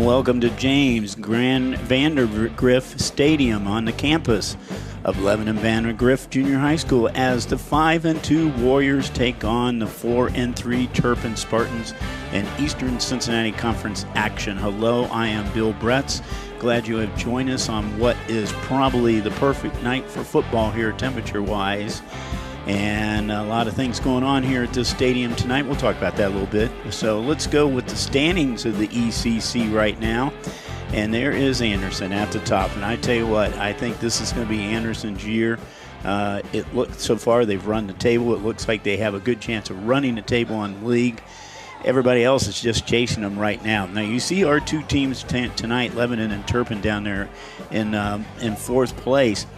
And welcome to James Grand Vandergriff Stadium on the campus of Lebanon Vandergriff Junior High School as the 5-2 Warriors take on the 4-3 Turpin Spartans in Eastern Cincinnati Conference action. Hello, I am Bill Bretz. Glad you have joined us on what is probably the perfect night for football here temperature-wise. And a lot of things going on here at this stadium tonight. We'll talk about that a little bit. So let's go with the standings of the ECC right now. And there is Anderson at the top. And I tell you what, I think this is going to be Anderson's year. It looks so far they've run the table. It looks like they have a good chance of running the table on the league. Everybody else is just chasing them right now. Now you see our two teams tonight, Lebanon and Turpin, down there in fourth place.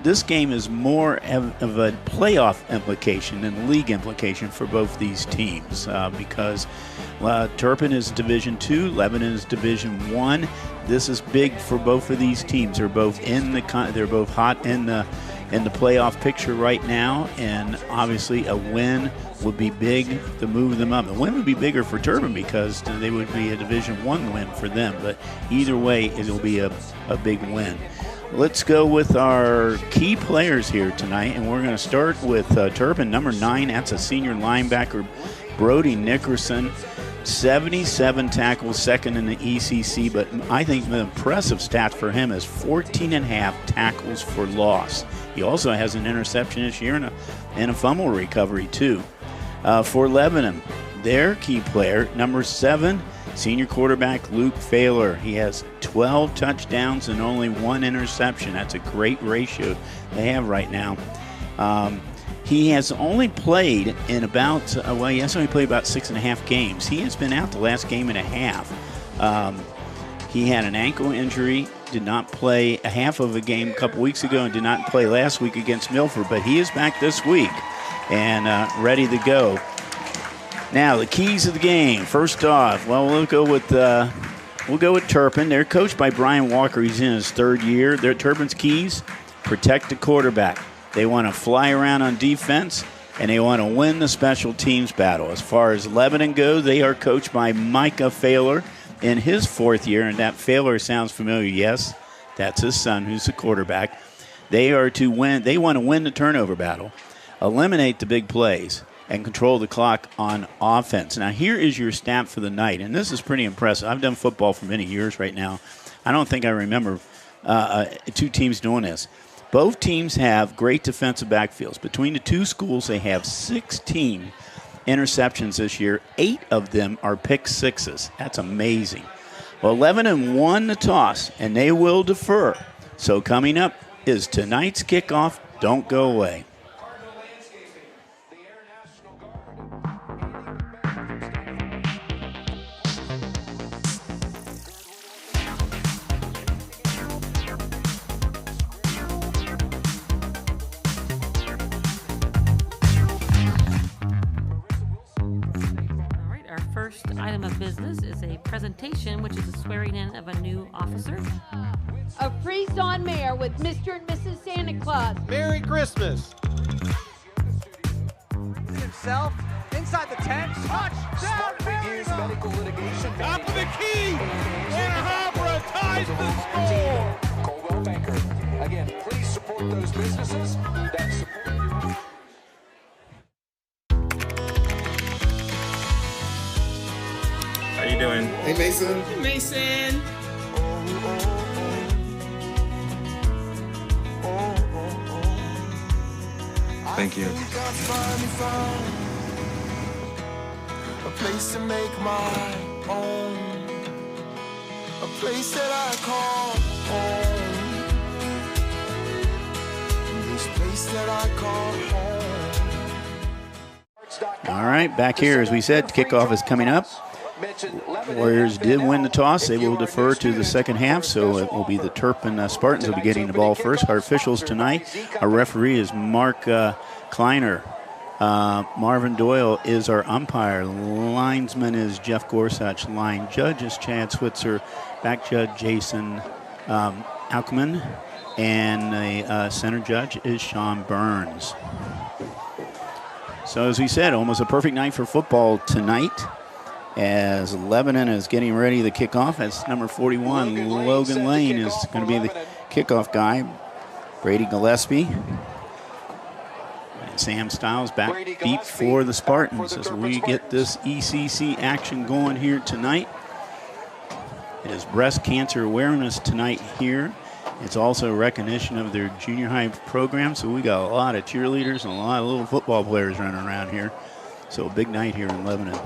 This game is more of a playoff implication than league implication for both these teams because Turpin is Division II, Lebanon is Division I. This is big for both of these teams. They're both they're both hot in the playoff picture right now, and obviously a win would be big to move them up. The win would be bigger for Turpin because they would be a Division I win for them. But either way, it'll be a big win. Let's go with our key players here tonight, and we're going to start with Turpin, number 9. That's a senior linebacker, Brody Nickerson. 77 tackles, second in the ECC, but I think the impressive stat for him is 14.5 tackles for loss. He also has an interception this year and a fumble recovery, too. For Lebanon, their key player, number 7, senior quarterback Luke Failer. He has 12 touchdowns and only 1 interception. That's a great ratio they have right now. He has only played in about, he has only played about 6.5 games. He has been out the last game and a half. He had an ankle injury, did not play a half of a game a couple weeks ago and did not play last week against Milford, but he is back this week and ready to go. Now, the keys of the game. First off, we'll go with Turpin. They're coached by Brian Walker. He's in his 3rd year. Their Turpin's keys: protect the quarterback. They want to fly around on defense, and they want to win the special teams battle. As far as Lebanon goes, they are coached by Micah Failer in his 4th year, and that Failer sounds familiar. Yes, that's his son who's the quarterback. They want to win the turnover battle, eliminate the big plays, and control the clock on offense. Now, here is your stat for the night, and this is pretty impressive. I've done football for many years right now. I don't think I remember two teams doing this. Both teams have great defensive backfields. Between the two schools, they have 16 interceptions this year. 8 of them are pick sixes. That's amazing. Well, Lebanon won the toss, and they will defer. So coming up is tonight's kickoff. Don't go away. First item of business is a presentation, which is a swearing in of a new officer. A Freestone Mayor with Mr. and Mrs. Santa Claus. Merry Christmas. Himself inside the tent. Touchdown, medical litigation. Top of the key. Anna Harbor ties the score. Coldwell Banker. Again, please support those businesses that support you. How you doing? Hey, Mason. Hey, Mason. Thank you. A place to make my own. A place that I call home. This place that I call home. All right, back here, as we said, kickoff is coming up. Warriors did win the toss. They will defer to the second half, so it will be the Turpin Spartans will be getting the ball first. Our officials tonight, our referee is Mark Kleiner. Marvin Doyle is our umpire. Linesman is Jeff Gorsuch. Line judge is Chad Switzer. Back judge Jason Alkman. And the center judge is Sean Burns. So as we said, almost a perfect night for football tonight. as Lebanon is getting ready to kick off. As number 41, Logan Lane, is going to be the kickoff guy. Brady Gillespie and Sam Stiles back deep for the Spartans as we get this ECC action going here tonight. It is breast cancer awareness tonight here. It's also recognition of their junior high program, so we got a lot of cheerleaders and a lot of little football players running around here. So a big night here in Lebanon.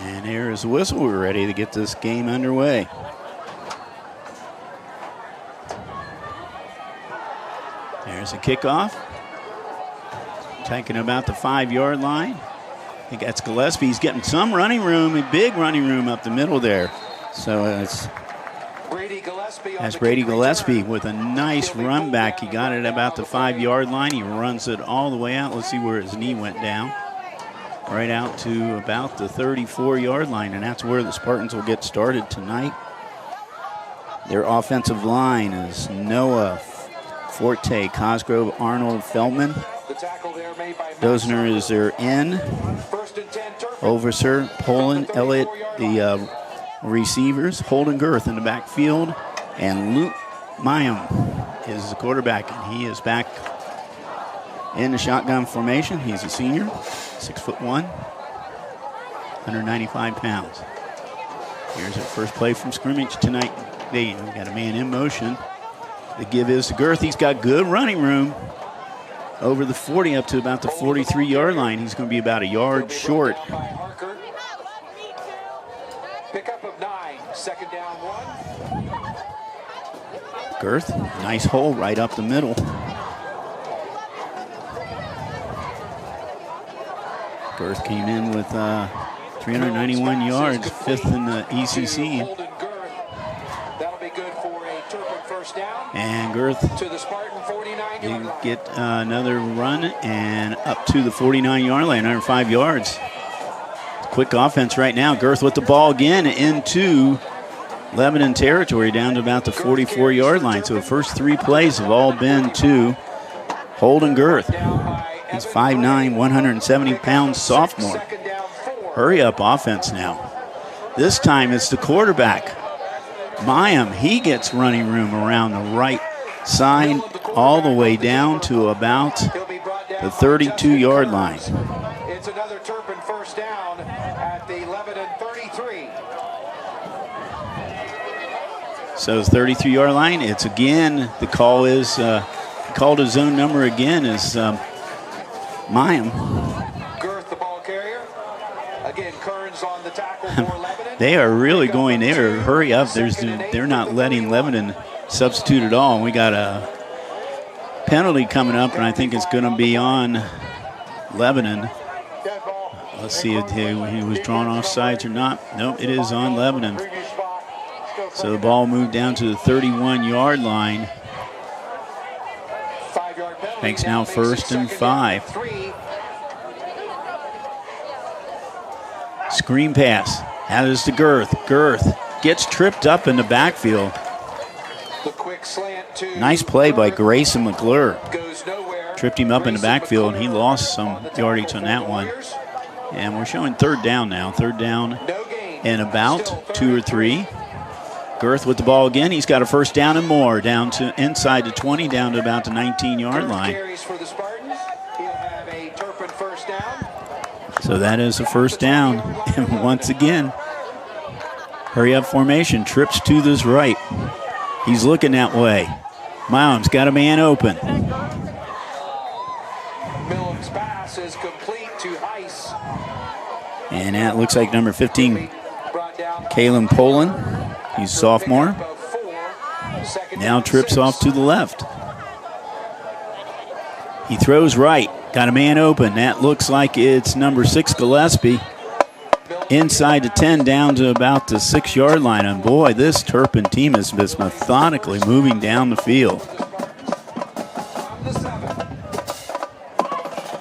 And here is the whistle. We're ready to get this game underway. There's a kickoff. Taking about the 5-yard line. I think that's Gillespie. He's getting some running room, a big running room up the middle there. So it's Brady Gillespie with a nice run back. He got it about the 5-yard line. He runs it all the way out. Let's see where his knee went down. Right out to about the 34-yard line, and that's where the Spartans will get started tonight. Their offensive line is Noah, Forte, Cosgrove, Arnold, Feldman. Dozner is their in. Overser, Poland, Elliott, the receivers. Holden Girth in the backfield. And Luke Mayam is the quarterback, and he is back in the shotgun formation. He's a senior, 6'1", 195 pounds. Here's our first play from scrimmage tonight. We got a man in motion. The give is to Girth. He's got good running room. Over the 40 up to about the 43-yard line. He's going to be about a yard short. Pickup of 9, second down 1. Girth, nice hole right up the middle. Girth came in with 391 yards, 5th in the ECC. That'll be good for a Turpin first down. And Girth To the Spartan 49-yard line. get another run and up to the 49-yard line, under 5 yards. Quick offense right now. Girth with the ball again into Lebanon territory down to about the 44-yard line. So the first 3 plays have all been to Holden Girth. He's 5'9", 170-pound sophomore. Hurry up offense now. This time it's the quarterback, Mayam. He gets running room around the right side all the way down to about the 32-yard line. It's another Turpin first down at the Lebanon 33. So it's 33-yard line. It's again, the call is, call to zone number again is Mayam. Girth, the ball carrier. Again, Kearns on the tackle for Lebanon. They are really going there. Hurry up. They're not letting Lebanon substitute at all. We got a penalty coming up, and I think it's going to be on Lebanon. Let's see if he was drawn off sides or not. Nope, it is on Lebanon. So the ball moved down to the 31-yard line. Makes now 1st and 5. Screen pass. That is to Girth. Girth gets tripped up in the backfield. Nice play by Grayson McClure. Tripped him up in the backfield, and he lost some yardage on that one. And we're showing 3rd down now. 3rd down and about 2 or 3. Girth with the ball again. He's got a first down and more. Down to inside the 20, down to about the 19-yard line. So that is a first down. And once again, hurry up formation. Trips to this right. He's looking that way. Milam's got a man open. Millam's pass is complete to Heiss. And that looks like number 15, Kalen Poland. He's a sophomore. Now trips off to the left. He throws right. Got a man open. That looks like it's number 6, Gillespie. Inside the 10, down to about the 6-yard line. And boy, this Turpin team is just methodically moving down the field.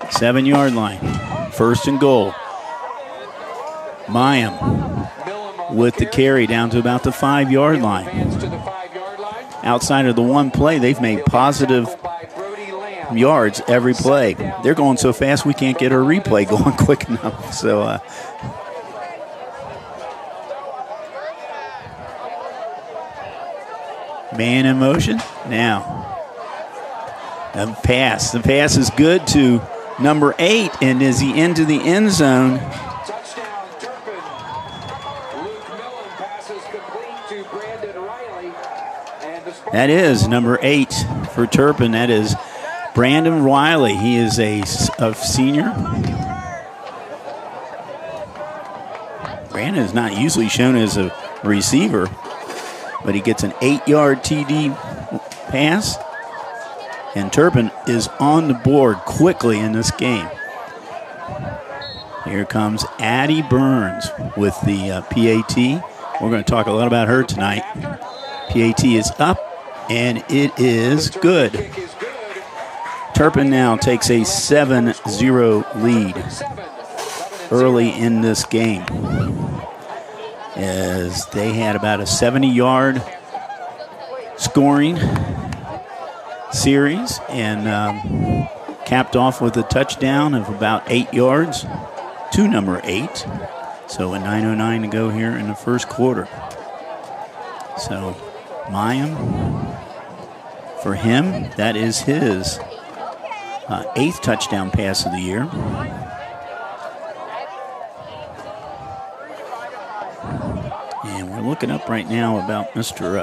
7-yard line. 1st and goal. Mayam with the carry down to about the 5-yard line. outside of the one play, they've made positive yards every play. They're going so fast we can't get our replay going quick enough. So, man in motion. Now, a pass. The pass is good to number 8, and is he into the end zone? Touchdown, Turpin. Luke Millen passes complete to Brandon Riley. And the That is number 8 for Turpin. That is Brandon Riley. He is a senior. Brandon is not usually shown as a receiver, but he gets an 8-yard TD pass. And Turpin is on the board quickly in this game. Here comes Addie Burns with the PAT. We're going to talk a lot about her tonight. PAT is up, and it is good. Turpin now takes a 7-0 lead early in this game, as they had about a 70-yard scoring series, and capped off with a touchdown of about 8 yards to number 8. So a 9:09 to go here in the first quarter. So Mayim, for him, that is his 8th touchdown pass of the year. And we're looking up right now about Mr.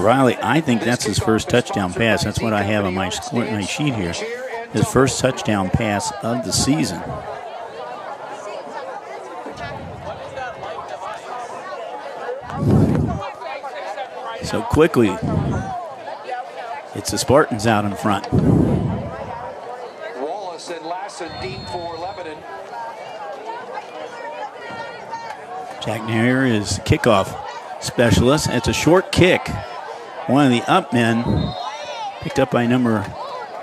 Riley. I think that's his first touchdown pass. That's what I have on my sheet here. His first touchdown pass of the season. So quickly, it's the Spartans out in front. Wallace and Lassen deep for Lebanon. Jack Nair is kickoff specialist. It's a short kick. One of the up men picked up by number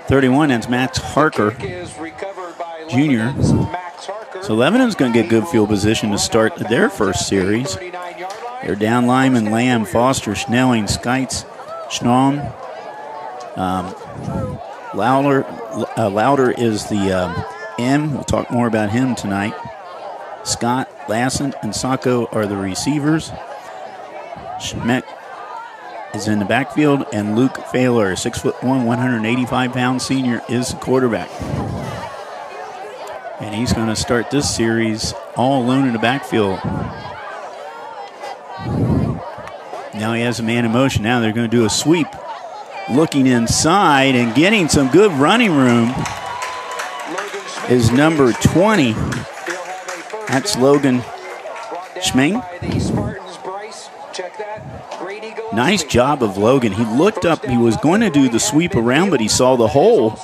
31. That's Max Harker, Jr. So Lebanon's going to get good field position to start their first series. They're down Lyman, Lamb, Foster, Schnelling, Skites, Schnaum. Louder is the M. We'll talk more about him tonight. Scott, Lassen, and Sacco are the receivers. Schmeck is in the backfield, and Luke Failer, 6'1", 185-pound senior, is the quarterback. And he's going to start this series all alone in the backfield. Now he has a man in motion. Now they're going to do a sweep. Looking inside and getting some good running room is number 20. That's Logan Schming. Nice job of Logan. He looked up. He was going to do the sweep around, but he saw the hole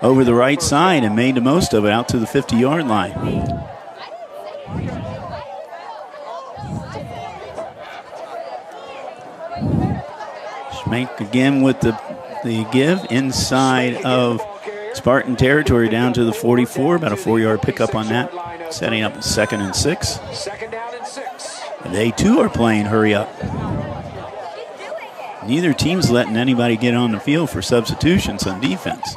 over the right side and made the most of it out to the 50-yard line. Schmink again with the give inside of Spartan territory down to the 44. About a 4-yard pickup on that. Setting up 2nd and 6. They too are playing hurry up. Neither team's letting anybody get on the field for substitutions on defense.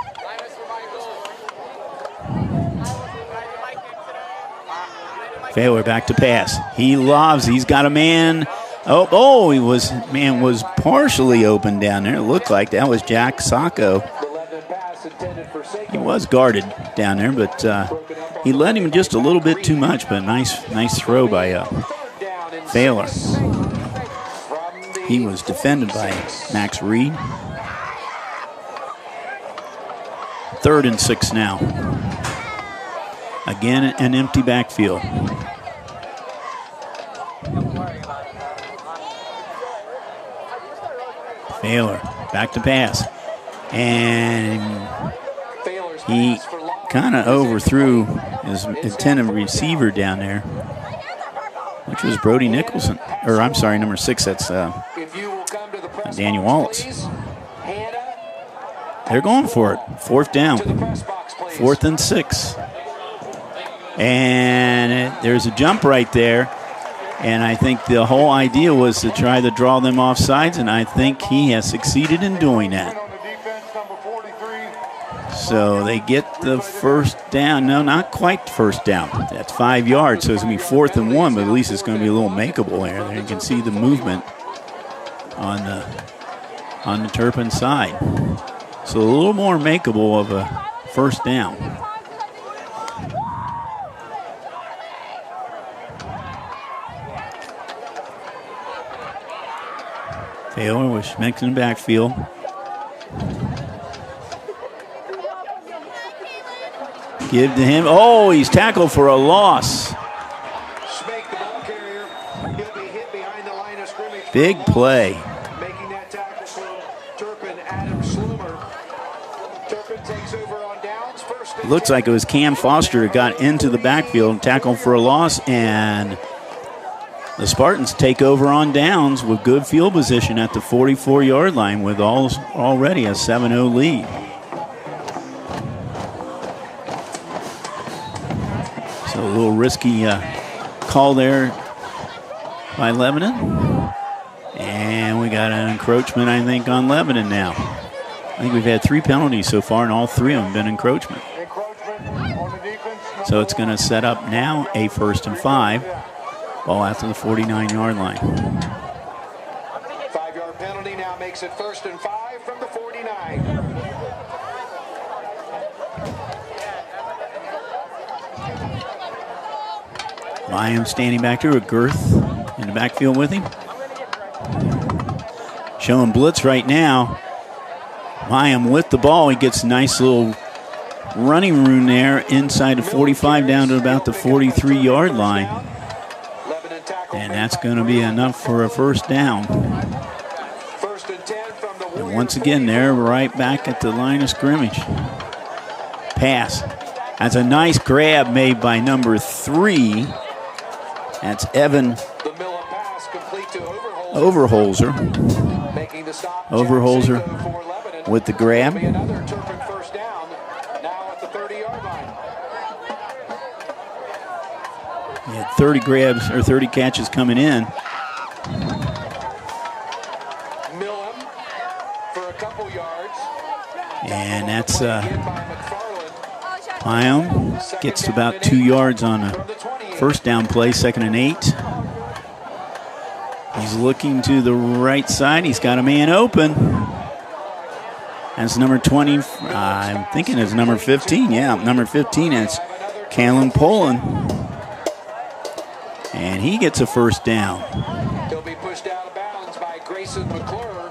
Failer back to pass. He lobs. He's got a man. He was partially open down there. It looked like that was Jack Sacco. He was guarded down there, but he led him just a little bit too much. But nice throw by Failer. He was defended by Max Reed. 3rd and 6 now. Again, an empty backfield. Failer back to pass. And he kind of overthrew his intended receiver down there, which was Brody Nicholson. Or I'm sorry, number 6, that's Daniel Wallace. They're going for it. 4th down. 4th and 6. And there's a jump right there. And I think the whole idea was to try to draw them off sides, and I think he has succeeded in doing that. So they get the first down. No, not quite first down. That's 5 yards, so it's going to be 4th and 1, but at least it's going to be a little makeable here. There you can see the movement on the Turpin side. So a little more makeable of a first down. Taylor was mixing the backfield. Give to him. Oh, he's tackled for a loss. Big play. Making that tackle for Turpin, Adam Slumer. Turpin takes over on downs. First Looks like it was Cam Foster who got into the backfield and tackled for a loss, and the Spartans take over on downs with good field position at the 44-yard line with already a 7-0 lead. So a little risky call there by Lebanon. And we got an encroachment, I think, on Lebanon now. I think we've had 3 penalties so far, and all 3 of them have been encroachment. So it's going to set up now a 1st and 5. Ball after the 49-yard line. 5-yard penalty now makes it 1st and 5 from the 49. Liam standing back there with Girth in the backfield with him. Showing blitz right now. Liam with the ball. He gets a nice little running room there inside the 45 down to about the 43-yard line. And that's going to be enough for a first down. And once again, they're right back at the line of scrimmage. Pass. That's a nice grab made by number 3. That's Evan Overholzer. Overholzer with the grab. Another Turpin first down, now at the 30-yard line. He had 30 grabs or 30 catches coming in. Millam for a couple yards. And that's Pyam gets about 2 yards on a first down play, 2nd and 8. He's looking to the right side. He's got a man open. That's number 20. I'm thinking it's number 15. Yeah, number 15. That's Callum Poland. And he gets a first down. He'll be pushed out of bounds by Grayson McClure.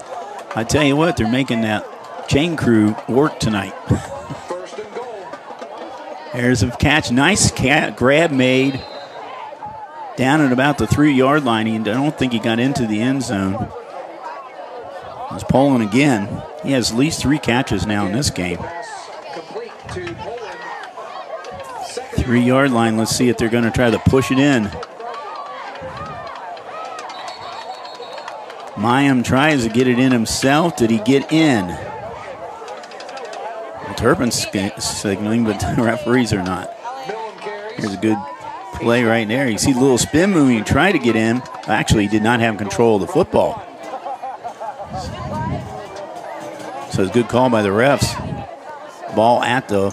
I tell you what, they're making that chain crew work tonight. First and goal. There's a catch. Nice grab made down at about the 3-yard line. I don't think he got into the end zone. It's Poland again. He has at least 3 catches now in this game. 3-yard line. Let's see if they're going to try to push it in. Mayim tries to get it in himself. Did he get in? Well, Turpin's signaling, but the referees are not. Here's a good play right there. You see the little spin move. He tried to get in. Actually, he did not have control of the football. So it's a good call by the refs. Ball at the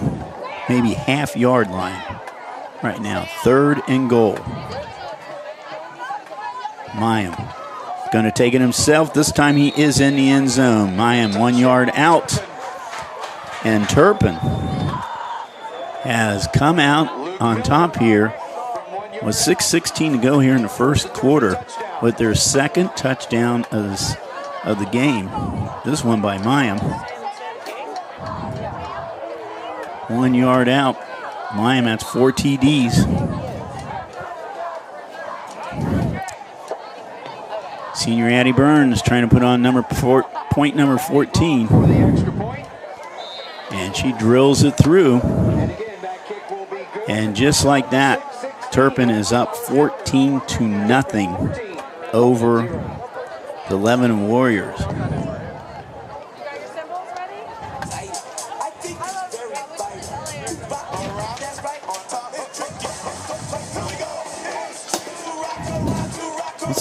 maybe half-yard line right now. 3rd and goal. Mayim going to take it himself. This time he is in the end zone. Mayim 1 yard out. And Turpin has come out on top here with 6:16 to go here in the first quarter with their 2nd touchdown of the game. This one by Mayim. 1 yard out. Mayim, that's 4 TDs. Senior Addie Burns trying to put on point number 14. And she drills it through. And just like that, Turpin is up 14-0 over the Lebanon Warriors.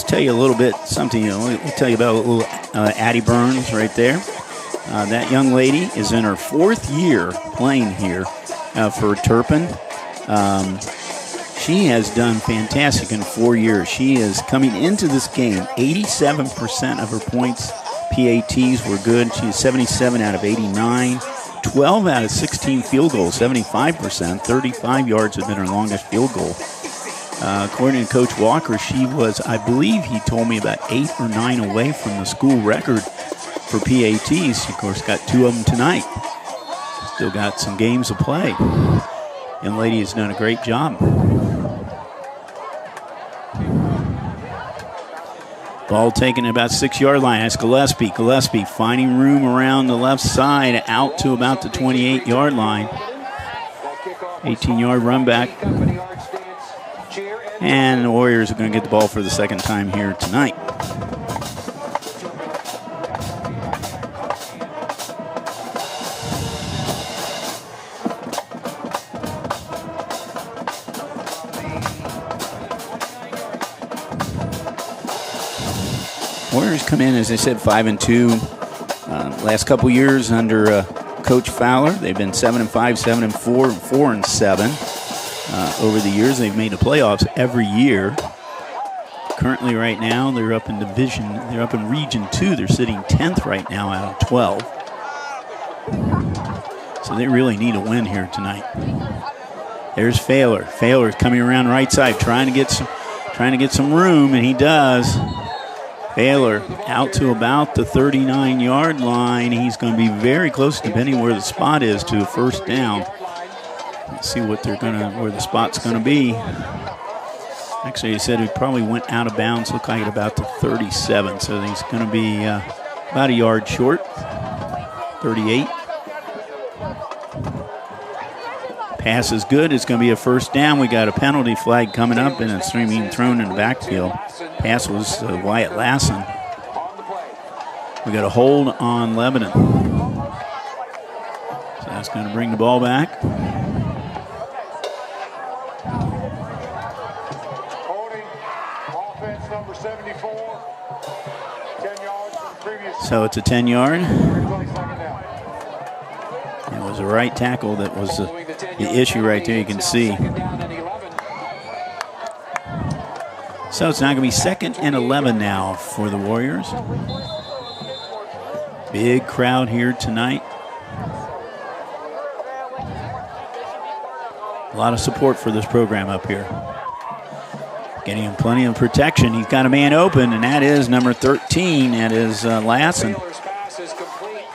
tell you a little bit something. We'll tell you about a little Addie Burns right there. That young lady is in her 4th year playing here for Turpin. She has done fantastic in 4 years. She is coming into this game. 87% of her points, PATs, were good. She is 77 out of 89. 12 out of 16 field goals, 75%. 35 yards have been her longest field goal. According to Coach Walker, she was, I believe he told me, about 8 or 9 away from the school record for PATs. She, of course, got 2 of them tonight. Still got some games to play. Young lady has done a great job. Ball taken at about 6-yard line. That's Gillespie. Gillespie finding room around the left side out to about the 28-yard line. 18-yard run back. And the Warriors are going to get the ball for the second time here tonight. Warriors come in, as I said, 5-2. Last couple years under Coach Fowler, they've been 7-5, 7-4, 4-7. Over the years, they've made the playoffs every year. Currently, right now, they're up in division. They're up in Region 2. They're sitting 10th right now out of 12. So they really need a win here tonight. There's Failer. Failer's coming around right side, trying to get some room, and he does. Failer out to about the 39-yard line. He's going to be very close, depending where the spot is, to a first down. Let's see where the spot's going to be. Actually, he said he probably went out of bounds. Looked like at about the 37, so he's going to be about a yard short. 38. Pass is good. It's going to be a first down. We got a penalty flag coming up, and it's being thrown in the backfield. Pass was Wyatt Lassen. We got a hold on Lebanon. So that's going to bring the ball back. So it's a 10-yard. It was a right tackle that was the issue right there, you can see. So it's now going to be 2nd and 11 now for the Warriors. Big crowd here tonight. A lot of support for this program up here. Getting him plenty of protection. He's got a man open, and that is number 13. That is Lassen.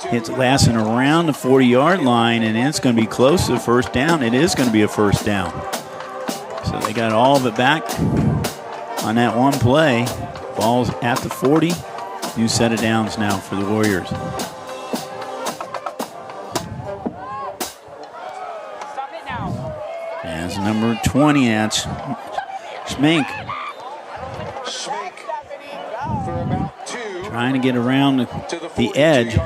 Hits Lassen around the 40-yard line, and it's going to be close to first down. It is going to be a first down. So they got all of it back on that one play. Ball's at the 40. New set of downs now for the Warriors. As number 20, that's Schmink. For about 2. Trying to get around the edge.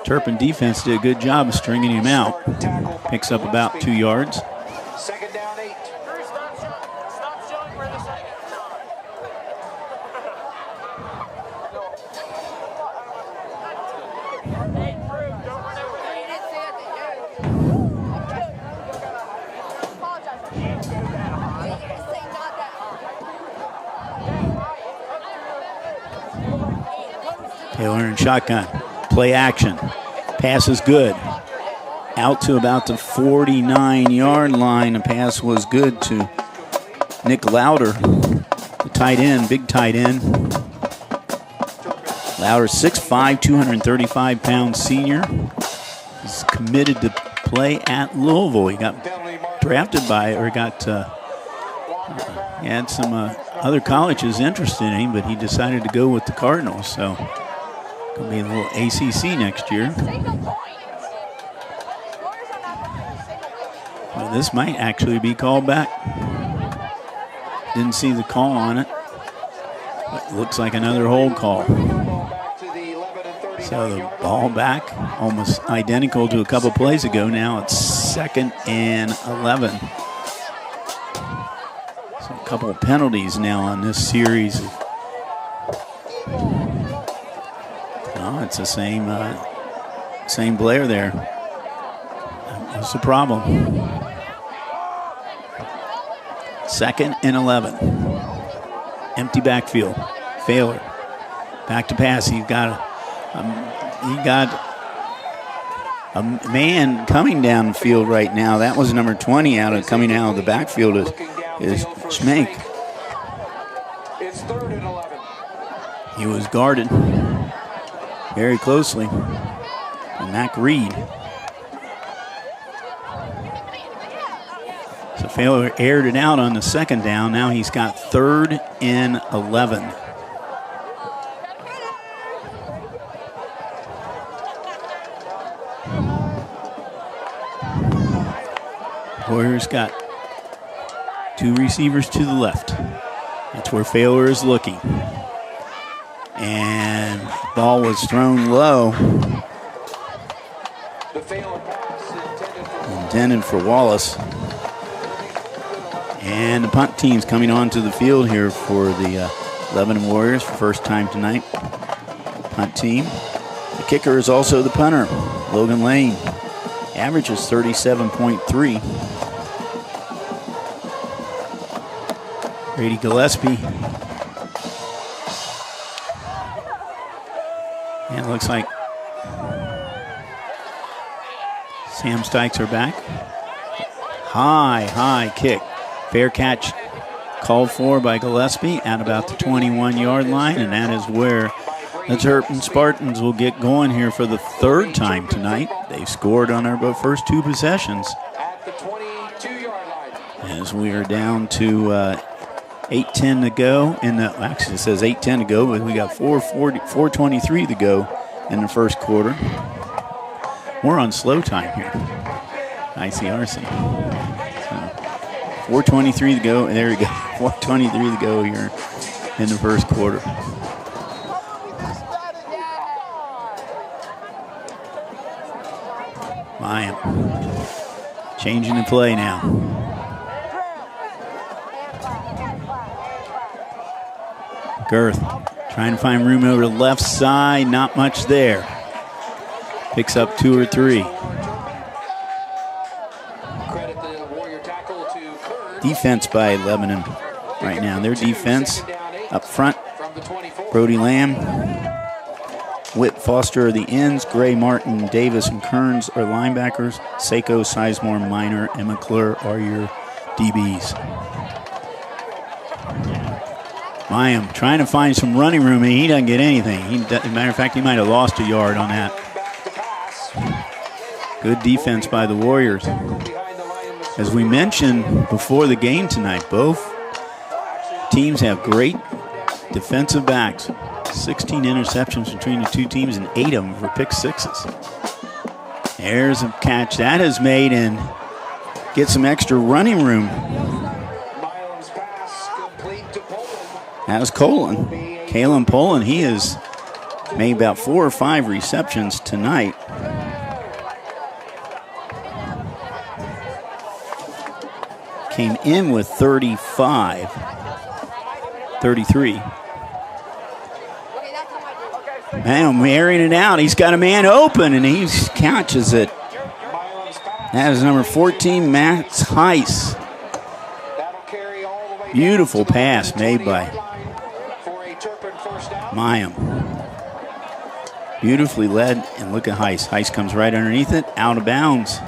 Turpin defense did a good job of stringing him out. Picks up about 2 yards. 2nd down, 8. Taylor in shotgun. Play action. Pass is good. Out to about the 49-yard line. The pass was good to Nick Lauder, the tight end, big tight end. Lauder, 6'5", 235-pound senior. He's committed to play at Louisville. He got drafted he had some other colleges interested in him, but he decided to go with the Cardinals. So going to be a little ACC next year. Well, this might actually be called back. Didn't see the call on it. But it looks like another hold call. So the ball back, almost identical to a couple plays ago. Now it's 2nd and 11. So a couple of penalties now on this series. Oh, it's the same player there. That's the problem. 2nd and 11. Empty backfield. Failer. Back to pass. He got a man coming down the field right now. That was number 20 coming out of the backfield is Schmenk. It's 3rd and 11. He was guarded very closely. And Mac Reed. So Failer aired it out on the 2nd down. Now he's got 3rd and 11. Warriors got 2 receivers to the left. That's where Failer is looking. And the ball was thrown low. The Failer pass intended for Wallace. And the punt team's coming onto the field here for the Lebanon Warriors for first time tonight. Punt team. The kicker is also the punter, Logan Lane. Average is 37.3. Brady Gillespie. And it looks like Sam Stykes are back. High kick. Fair catch called for by Gillespie at about the 21-yard line, and that is where the Turpin Spartans will get going here for the 3rd time tonight. They've scored on their first 2 possessions. at the 22-yard line. As we are down to 8:10 to go. Actually, it says 8:10 to go, but we got 4:23 to go in the first quarter. We're on slow time here, ICRC. So 4:23 to go, and there we go. 4:23 to go here in the first quarter. Mayan changing the play now. Girth trying to find room over the left side. Not much there. Picks up 2 or 3. Credit the Warrior tackle to Kern. Defense by Lebanon right now. Their defense up front. From the 24. Brody Lamb, Whit Foster are the ends. Gray, Martin, Davis, and Kearns are linebackers. Seiko, Sizemore, Minor, and McClure are your DBs. Mayim trying to find some running room, and he doesn't get anything. Matter of fact, he might have lost a yard on that. Good defense by the Warriors. As we mentioned before the game tonight, both teams have great defensive backs. 16 interceptions between the two teams and 8 of them for pick sixes. There's a catch that is made and get some extra running room. That was Colin. Kalen Poland, he has made about 4 or 5 receptions tonight. Came in with 33. Man, airing it out. He's got a man open, and he catches it. That is number 14, Matt Heiss. Beautiful pass made by Mayim. Beautifully led, and look at Heiss. Heiss comes right underneath it, out of bounds.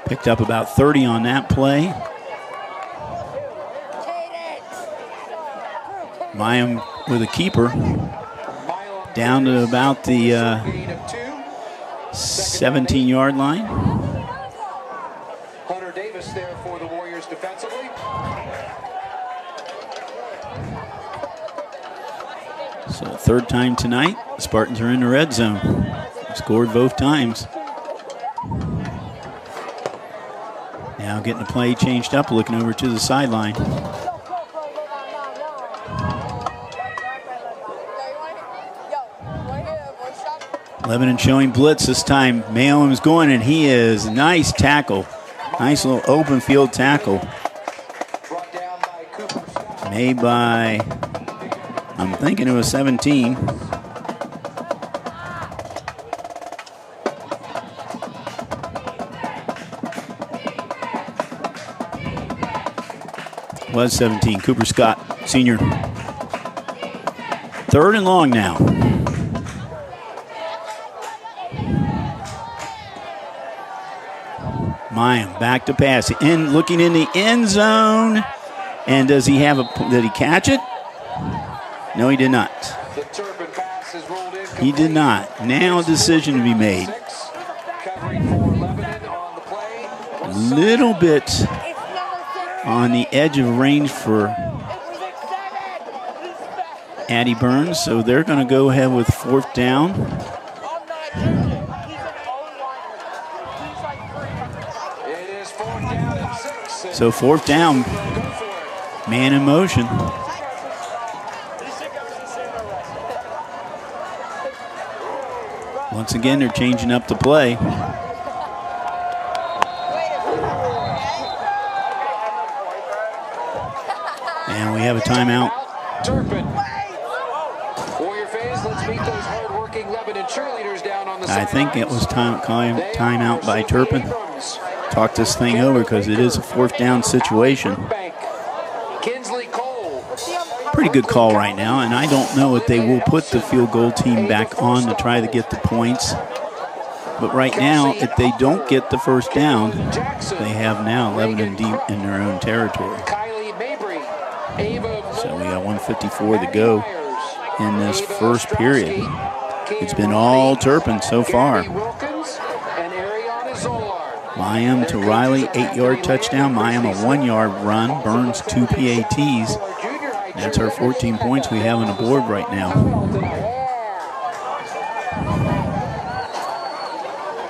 Picked up about 30 on that play. Mayim with a keeper. Down to about the 17-yard line. Hunter Davis there for the Warriors defensively. So 3rd time tonight, the Spartans are in the red zone. Scored both times. Now getting the play changed up, looking over to the sideline. Lebanon showing blitz this time. Mayim is going, and he is nice tackle. Nice little open field tackle. Made by, I'm thinking it was 17. Was 17. Cooper Scott, senior. 3rd and long now. Mayim back to pass. Looking in the end zone. And does he have did he catch it? No, he did not. The Turpin pass is rolled in. He did not. Now a decision to be made. Covering for Lebanon on the play. A little bit on the edge of range for Addie Burns, so they're going to go ahead with 4th down. It is 4th down and 6. So 4th down, man in motion. Once again, they're changing up the play. And we have a timeout. Turpin. Warrior fans, let's meet those hard-working Lebanon cheerleaders down on the I think it was timeout by Turpin. Talk this thing over because it is a 4th down situation. Pretty good call right now, and I don't know if they will put the field goal team back on to try to get the points. But right now, if they don't get the 1st down, they have now Lebanon deep in their own territory. So we got 1:54 to go in this first period. It's been all Turpin so far. Mayim to Riley, 8-yard touchdown. Mayim a 1-yard run. Burns 2 PATs. That's our 14 points we have on the board right now.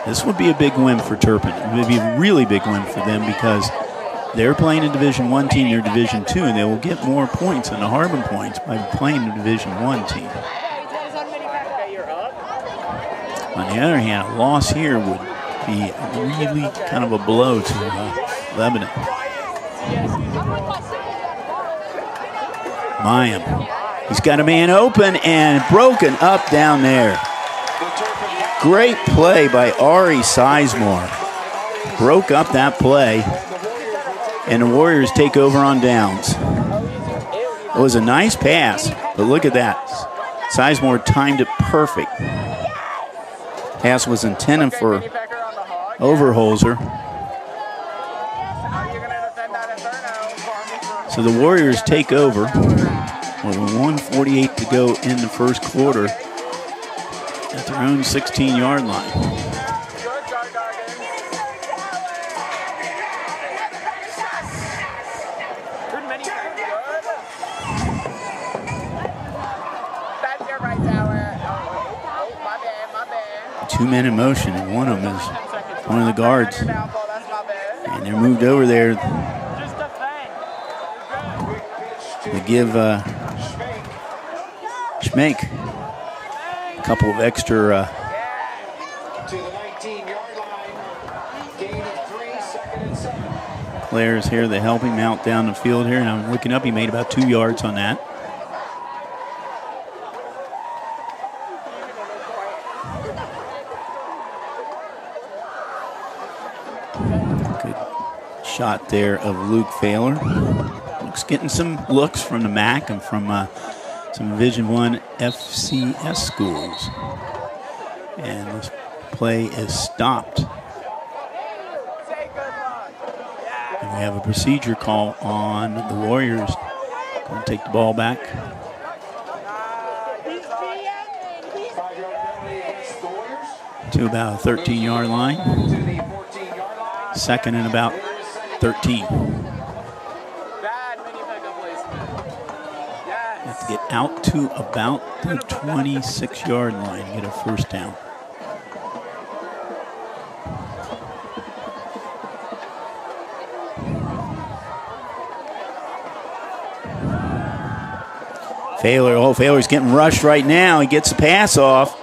This would be a big win for Turpin. It would be a really big win for them because they're playing a Division I team, they're Division II, and they will get more points than the Harbin points by playing a Division I team. On the other hand, a loss here would be really kind of a blow to Lebanon. Mayim, he's got a man open and broken up down there. Great play by Ari Sizemore. Broke up that play, and the Warriors take over on downs. It was a nice pass, but look at that. Sizemore timed it perfect. Pass was intended for Overholzer. So the Warriors take over with 1:48 to go in the first quarter at their own 16-yard line. Two men in motion, and one of them is one of the guards. And they're moved over there to give Schmeck a couple of extra players here that help him out down the field here. And I'm looking up, he made about 2 yards on that. Good shot there of Luke Thaler. Luke's getting some looks from the MAC and from some Division I FCS schools. And this play is stopped. And we have a procedure call on the Warriors. Going to take the ball back. To about a 13-yard line. 2nd and about 13. Have to get out to about the 26-yard line and get a first down. Thaler's getting rushed right now. He gets the pass off.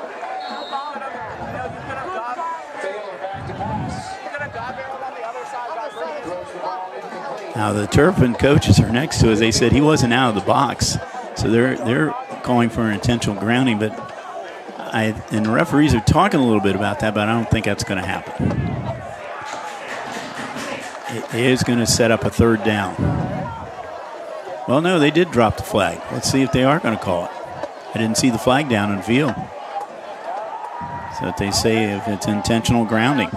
Now the Turpin coaches are next to us. They said he wasn't out of the box, so they're calling for an intentional grounding. But and the referees are talking a little bit about that, but I don't think that's going to happen. It is going to set up a third down. Well, no, they did drop the flag. Let's see if they are going to call it. I didn't see the flag down in the field. So if they say if it's intentional grounding.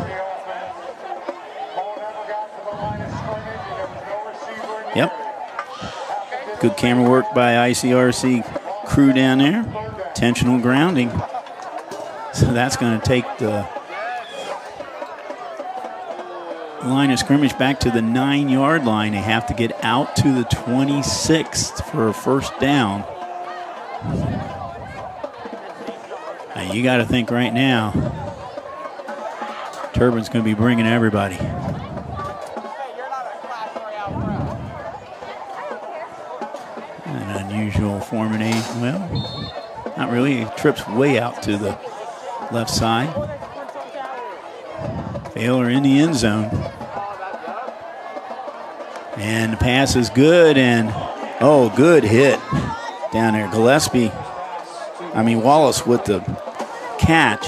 Yep. Good camera work by ICRC crew down there. Intentional grounding. So that's going to take the line of scrimmage back to the 9-yard line. They have to get out to the 26th for a first down. Now you got to think right now, Turpin's going to be bringing everybody. An unusual formation. Well, not really. He trips way out to the left side. Baylor in the end zone. And the pass is good, and good hit down there. Wallace with the catch.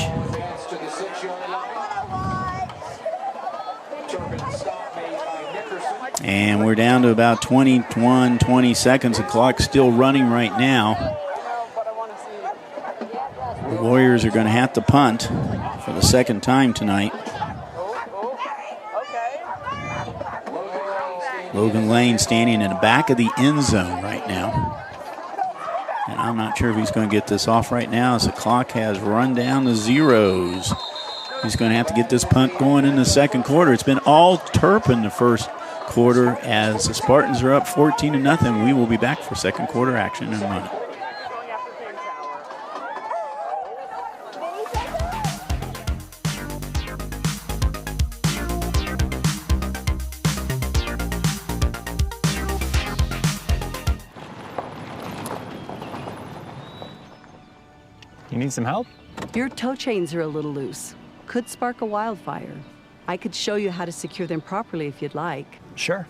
And we're down to about 20 seconds. The clock's still running right now. The Warriors are going to have to punt for the second time tonight. Logan Lane standing in the back of the end zone right now. And I'm not sure if he's going to get this off right now as the clock has run down to zeros. He's going to have to get this punt going in the second quarter. It's been all Turpin the first quarter as the Spartans are up 14-0. We will be back for second quarter action in a minute. You need some help? Your tow chains are a little loose. Could spark a wildfire. I could show you how to secure them properly if you'd like. Sure.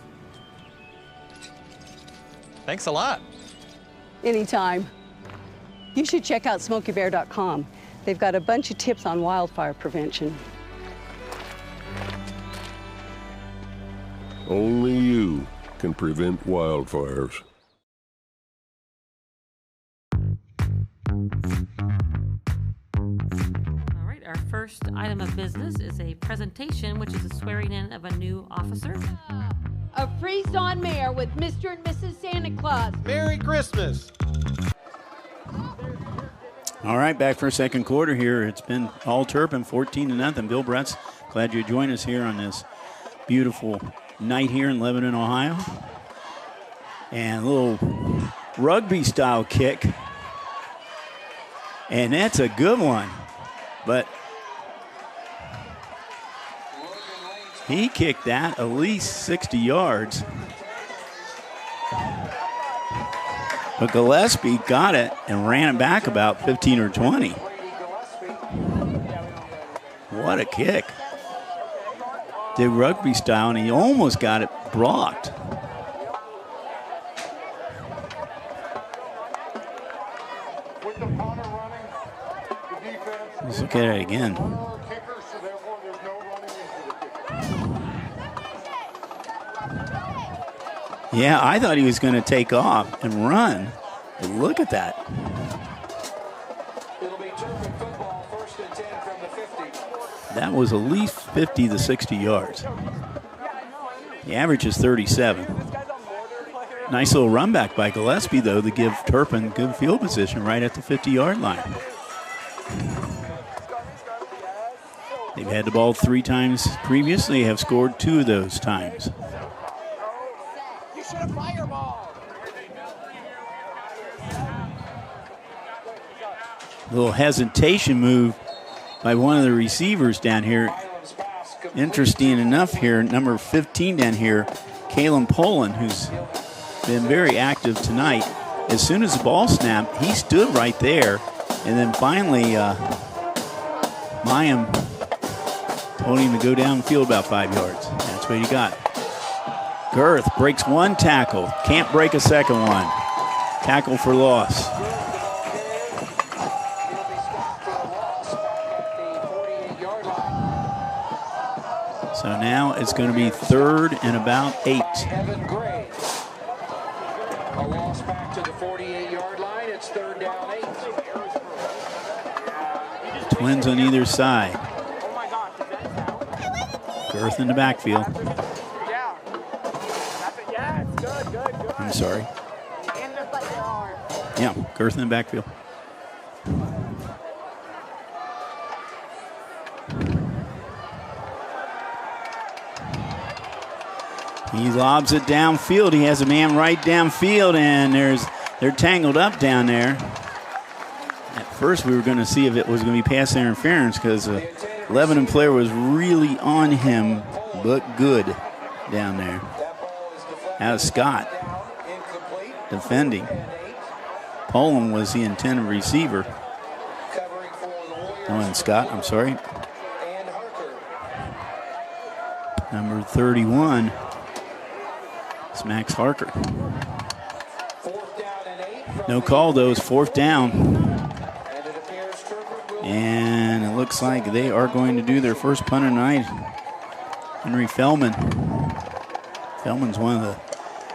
Thanks a lot. Anytime. You should check out SmokeyBear.com. They've got a bunch of tips on wildfire prevention. Only you can prevent wildfires. Our first item of business is a presentation, which is a swearing in of a new officer. A Freeze-On Mayor with Mr. and Mrs. Santa Claus. Merry Christmas. All right, back for a second quarter here. It's been all Turpin, 14-0. Bill Bretz, glad you joined us here on this beautiful night here in Lebanon, Ohio. And a little rugby-style kick. And that's a good one. But he kicked that at least 60 yards. But Gillespie got it and ran it back about 15 or 20. What a kick. Did rugby style, and he almost got it blocked. Let's look at it again. Yeah, I thought he was going to take off and run. But look at that. It'll be Turpin football, 1st and 10 from the 50. That was at least 50 to 60 yards. The average is 37. Nice little run back by Gillespie, though, to give Turpin good field position right at the 50-yard line. They've had the ball 3 times previously, have scored 2 of those times. Little hesitation move by one of the receivers down here. Interesting enough here, number 15 down here, Kalen Poland, who's been very active tonight. As soon as the ball snapped, he stood right there, and then finally Mayim told him to go downfield about 5 yards. That's what he got. Girth breaks one tackle. Can't break a second one. Tackle for loss. So now it's going to be 3rd and about 8. A loss back to the 48-yard line. It's 3rd down 8. Twins on either side. Girth in the backfield. I'm sorry. Yeah, Girth in the backfield. He lobs it downfield. He has a man right downfield, and they're tangled up down there. At first, we were going to see if it was going to be pass interference because the Lebanon player was really on him, but good down there. That was Scott defending. Poland was the intended receiver. Oh, Scott, I'm sorry. Number 31. It's Max Harker. No call, though. It's 4th down. And it looks like they are going to do their first punt of the night. Henry Feldman. Feldman's one of the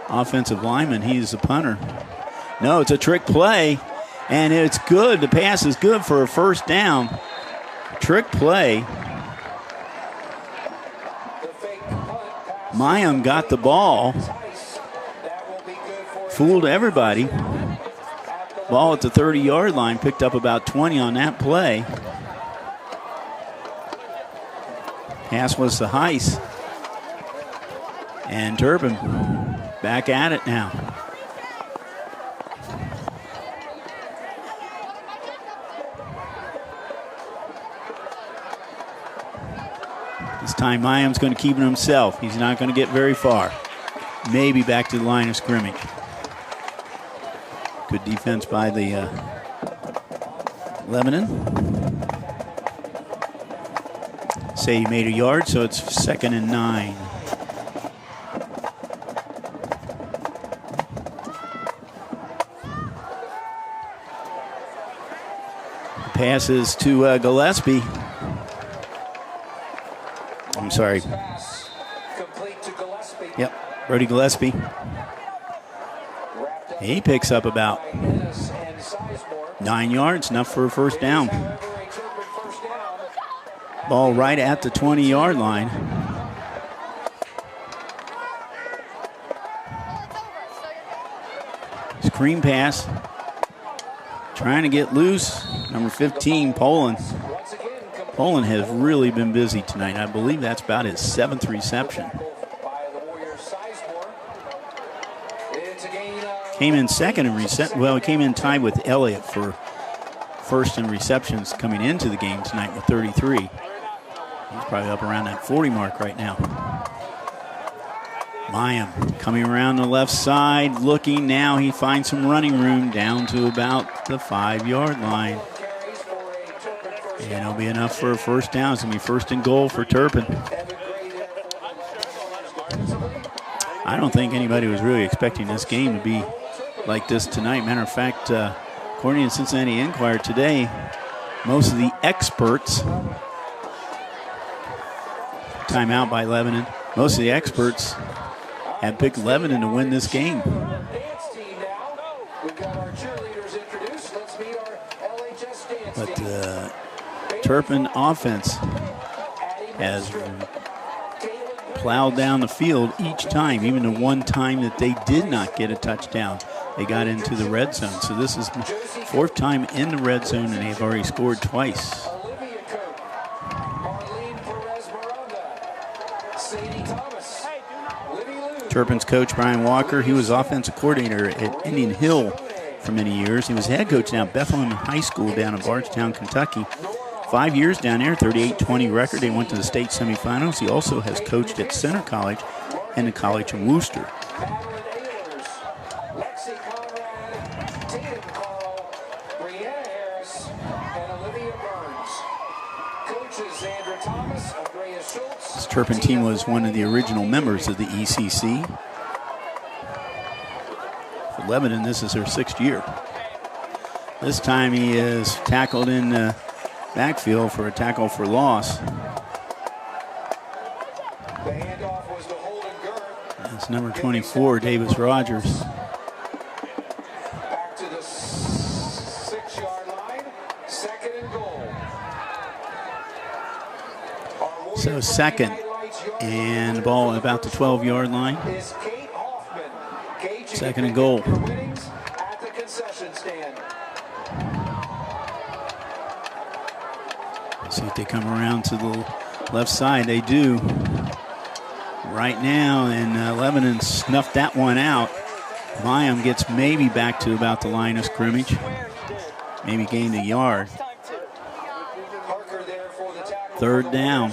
offensive linemen. He's the punter. No, it's a trick play, and it's good. The pass is good for a 1st down. Trick play. Mayim got the ball. Fooled everybody. Ball at the 30-yard line, picked up about 20 on that play. Pass was to Heiss. And Turpin back at it now. This time Mayim's going to keep it himself. He's not going to get very far. Maybe back to the line of scrimmage. Good defense by the Lebanon. Say he made a yard, so it's 2nd and 9. Passes to Gillespie. I'm sorry. Yep, Brody Gillespie. He picks up about 9 yards, enough for a 1st down. Ball right at the 20-yard line. Screen pass. Trying to get loose. Number 15, Poland. Poland has really been busy tonight. I believe that's about his 7th reception. Came in 2nd in reception. Well, he came in tied with Elliott for 1st in receptions coming into the game tonight with 33. He's probably up around that 40 mark right now. Mayim coming around the left side, looking now. He finds some running room down to about the 5-yard line. And it'll be enough for a 1st down. It's going to be 1st and goal for Turpin. I don't think anybody was really expecting this game to be like this tonight. Matter of fact, according to the Cincinnati Enquirer today, most of the experts, timeout by Lebanon, most of the experts had picked Lebanon to win this game. But the Turpin offense has plowed down the field each time, even the one time that they did not get a touchdown. They got into the red zone. So this is the 4th time in the red zone, and they've already scored twice. Turpin's coach, Brian Walker, he was offensive coordinator at Indian Hill for many years. He was head coach now at Bethlehem High School down in Bardstown, Kentucky. 5 years down there, 38-20 record. They went to the state semifinals. He also has coached at Center College and the College of Worcester. This Turpin team was one of the original members of the ECC. Lebanon, this is her 6th year. This time he is tackled in the backfield for a tackle for loss. That's number 24, Davis Rogers. Back to the 6-yard line. 2nd and goal. So 2nd and the ball about the 12-yard line. 2nd and goal. At the concession stand. See if they come around to the left side. They do right now, and Lebanon snuffed that one out. Mayim gets maybe back to about the line of scrimmage. Maybe gained a yard. 3rd down.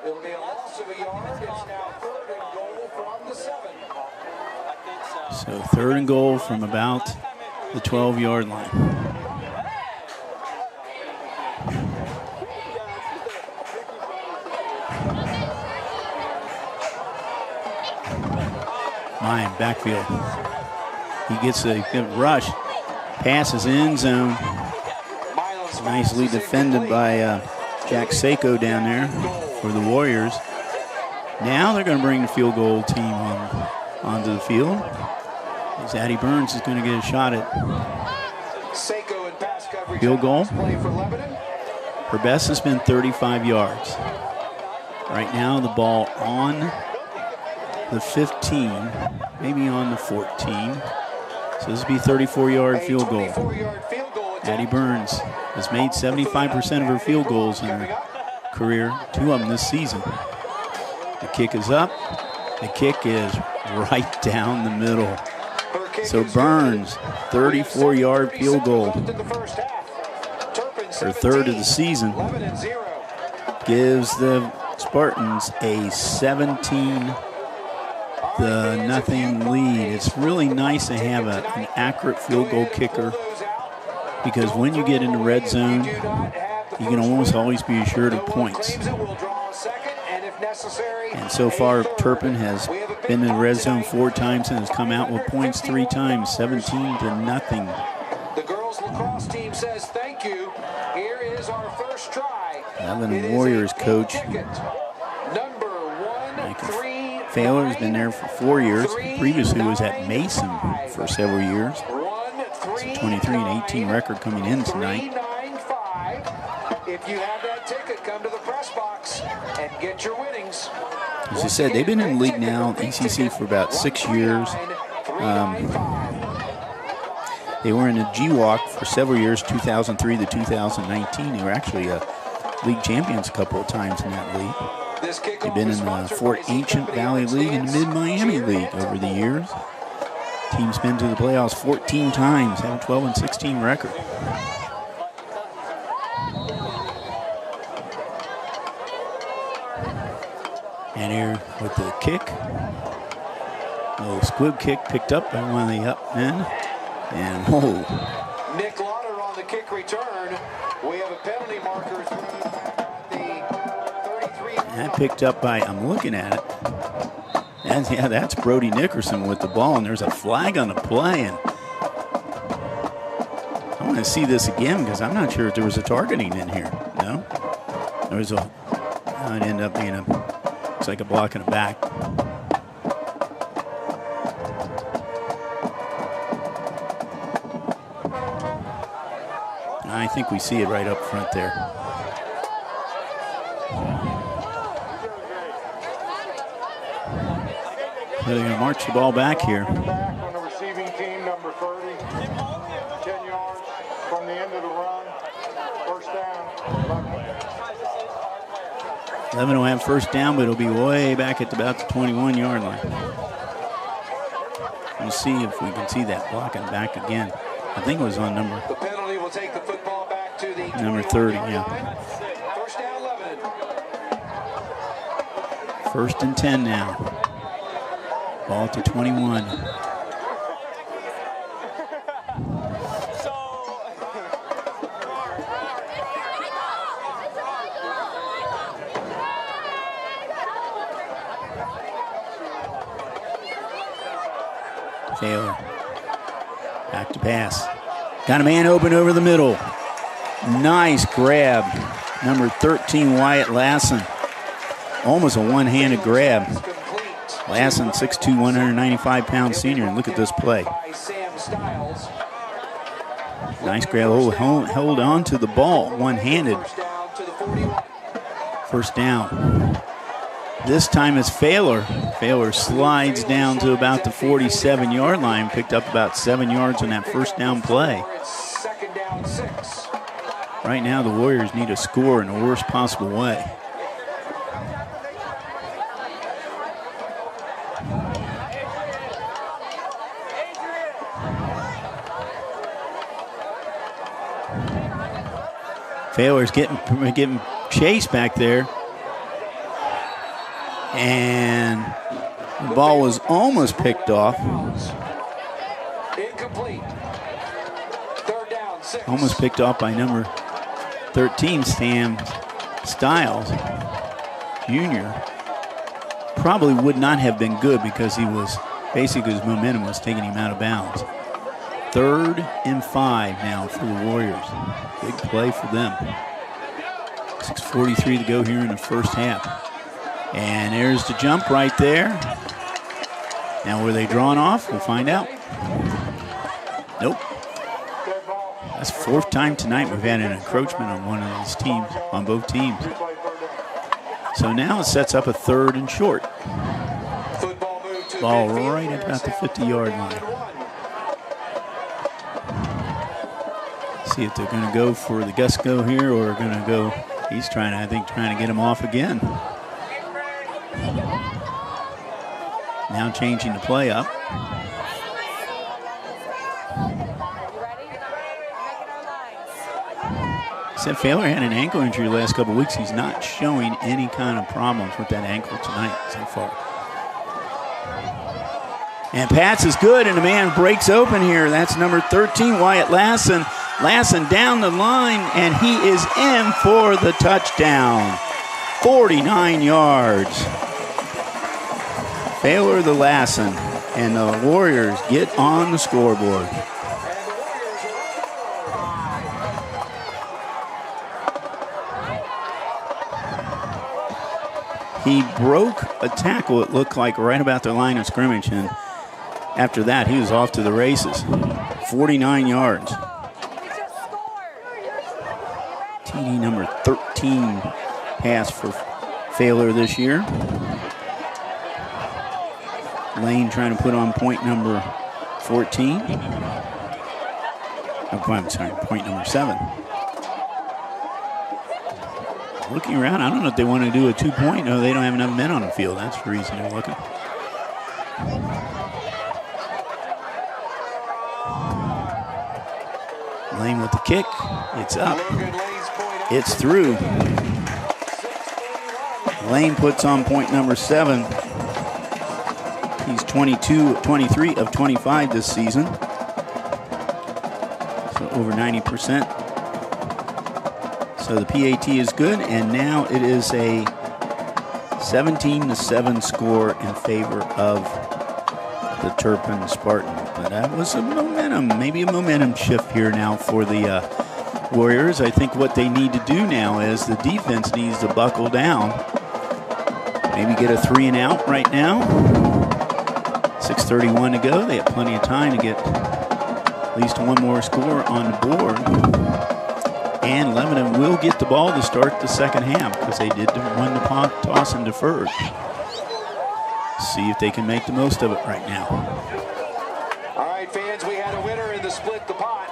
It'll be a loss of a yard. It's now 3rd and goal from the 7. So 3rd and goal from about the 12-yard line. Mayim backfield. He gets a good rush. Passes end zone. Nicely defended by Jack Seiko down there for the Warriors. Now they're going to bring the field goal team onto the field. As Addie Burns is going to get a shot at field goal. Her best has been 35 yards. Right now the ball on the 15, maybe on the 14. So this will be 34-yard field goal. Addie Burns has made 75% of her field goals in her career, 2 of them this season. The kick is up. The kick is right down the middle. So Burns, 34-yard field goal. Her 3rd of the season. Gives the Spartans a 17-0 lead. It's really nice to have an accurate field goal kicker, because when you get in the red zone, you can almost always be assured of points. And so far, Turpin has been in the red zone 4 times and has come out with points 3 times, 17-0. The girls lacrosse team says thank you. Here is our first try. Lebanon Warriors coach Failer has been there for 4 years. Previously was at Mason for several years. It's a 23-18 record coming in tonight. If you have that ticket, come to the press box and get your winnings. As I said, they've been in the league now, ECC, for about 6 years. They were in the GWalk for several years, 2003 to 2019. They were actually league champions a couple of times in that league. They've been in the Fort Ancient Valley League and the Mid-Miami League over the years. Team's been to the playoffs 14 times, have a 12-16 record. And here with the kick, a little squib kick picked up by one of the up men. And Nick Lauder on the kick return. We have a penalty marker through the 33. that picked up by, I'm looking at it. And yeah, that's Brody Nickerson with the ball, and there's a flag on the play. And I want to see this again because I'm not sure if there was a targeting in here. No? There was a, it ended up being looks like a block in the back. I think we see it right up front there. So they're going to march the ball back here. Back on the receiving team, number 30. 10 yards from the end of the run. First down. Lebanon will have first down, but it'll be way back at about the 21-yard line. We'll see if we can see that blocking back again. I think it was on number. The penalty will take the football back to the number 30, yeah. First down, Lebanon. 1st and 10 now. Ball to 21. Taylor. Back to pass. Got a man open over the middle. Nice grab. Number 13, Wyatt Lassen. Almost a one-handed grab. Lassen, 6'2", 195-pound senior. And look at this play. Nice grab. Hold on to the ball. One-handed. First down. This time it's Failer. Failer slides down to about the 47-yard line. Picked up about 7 yards on that first down play. Right now the Warriors need a score in the worst possible way. Failer's getting chased back there. And the ball was almost picked off. Incomplete. Third down, 6. Almost picked off by number 13, Sam Stiles Jr. Probably would not have been good because he was basically his momentum was taking him out of bounds. 3rd and 5 now for the Warriors. Big play for them. 6:43 to go here in the first half. And there's the jump right there. Now were they drawn off? We'll find out. Nope. That's 4th time tonight we've had an encroachment on one of these teams, on both teams. So now it sets up a 3rd and short. Ball right about the 50-yard line. See if they're going to go for the Gusco here or going to go. He's trying to get him off again. Now changing the play up. Said Failer had an ankle injury the last couple of weeks. He's not showing any kind of problems with that ankle tonight so far. And Pats is good, and the man breaks open here. That's number 13, Wyatt Lassen. Lassen down the line, and he is in for the touchdown. 49 yards. Failer the Lassen, and the Warriors get on the scoreboard. He broke a tackle, it looked like, right about the line of scrimmage, and after that, he was off to the races. 49 yards. TD number 13 pass for Failer this year. Lane trying to put on point number 14. Oh, I'm sorry, point number 7. Looking around, I don't know if they want to do a 2-point. No, they don't have enough men on the field. That's the reason they're looking. Lane with the kick. It's up. It's through. Lane puts on point number 7. He's 23 of 25 this season. So over 90%. So the PAT is good, and now it is a 17-7 score in favor of the Turpin Spartans. But that was a momentum, maybe a momentum shift here now for the Warriors. I think what they need to do now is the defense needs to buckle down. Maybe get a 3-and-out right now. 6:31 to go. They have plenty of time to get at least one more score on the board. And Lebanon will get the ball to start the second half because they did win the toss and deferred. See if they can make the most of it right now. All right, fans, we had a winner in the split the pot.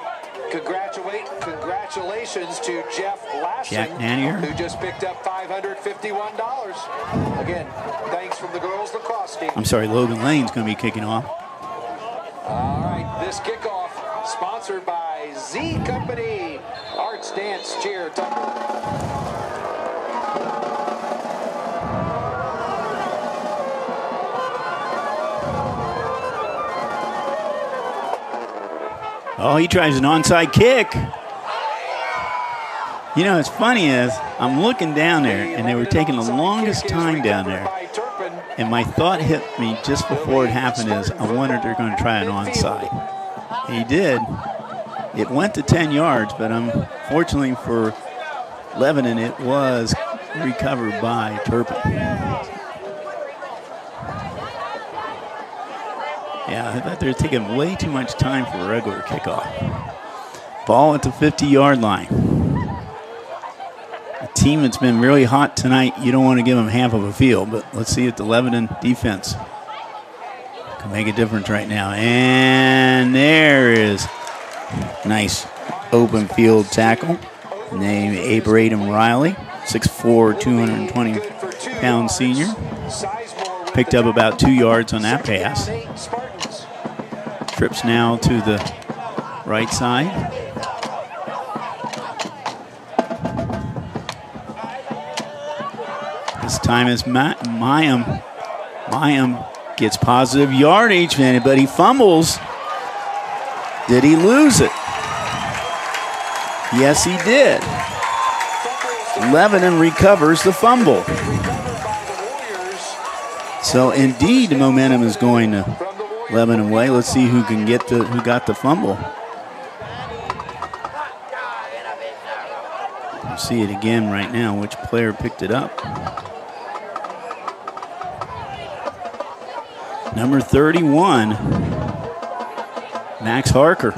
Congratulations to Jeff Lassen, who just picked up $551. Again, thanks from the girls lacrosse team. I'm sorry, Logan Lane's going to be kicking off. All right, this kickoff sponsored by Z Company. Arts, dance, cheer, tumble. Oh, he tries an onside kick. You know, it's funny is I'm looking down there, and they were taking the longest time down there. And my thought hit me just before it happened is, I wonder if they're going to try an onside. He did. It went to 10 yards, but unfortunately for Lebanon, it was recovered by Turpin. Yeah, I thought they were taking way too much time for a regular kickoff. Ball at the 50-yard line. A team that's been really hot tonight, you don't want to give them half of a field, but let's see if the Lebanon defense can make a difference right now. And there is nice open field tackle. Named Abraham Riley, 6'4", 220-pound senior. Picked up about 2 yards on that pass. Trips now to the right side. This time is Mayim. Mayim gets positive yardage, but he fumbles. Did he lose it? Yes, he did. Lebanon recovers the fumble. So indeed, the momentum is going to Lebanon way. Let's see who got the fumble. We'll see it again right now. Which player picked it up? Number 31, Max Harker,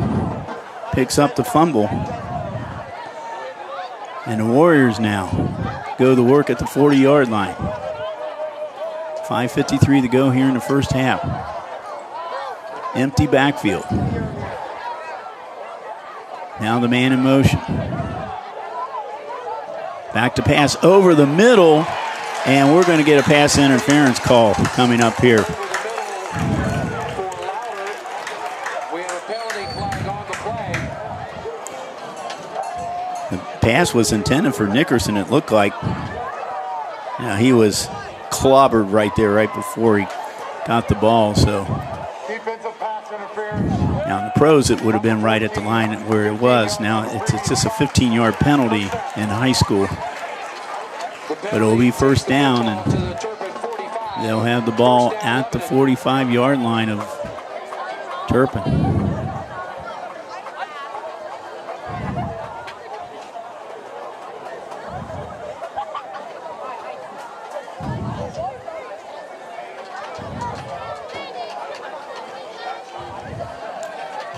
picks up the fumble. And the Warriors now go to work at the 40-yard line. 5:53 to go here in the first half. Empty backfield. Now the man in motion. Back to pass over the middle, and we're going to get a pass interference call coming up here. Pass was intended for Nickerson, it looked like. Now he was clobbered right there right before he got the ball. So now in the pros it would have been right at the line where it was. Now it's just a 15-yard penalty in high school. But it'll be first down, and they'll have the ball at the 45-yard line of Turpin.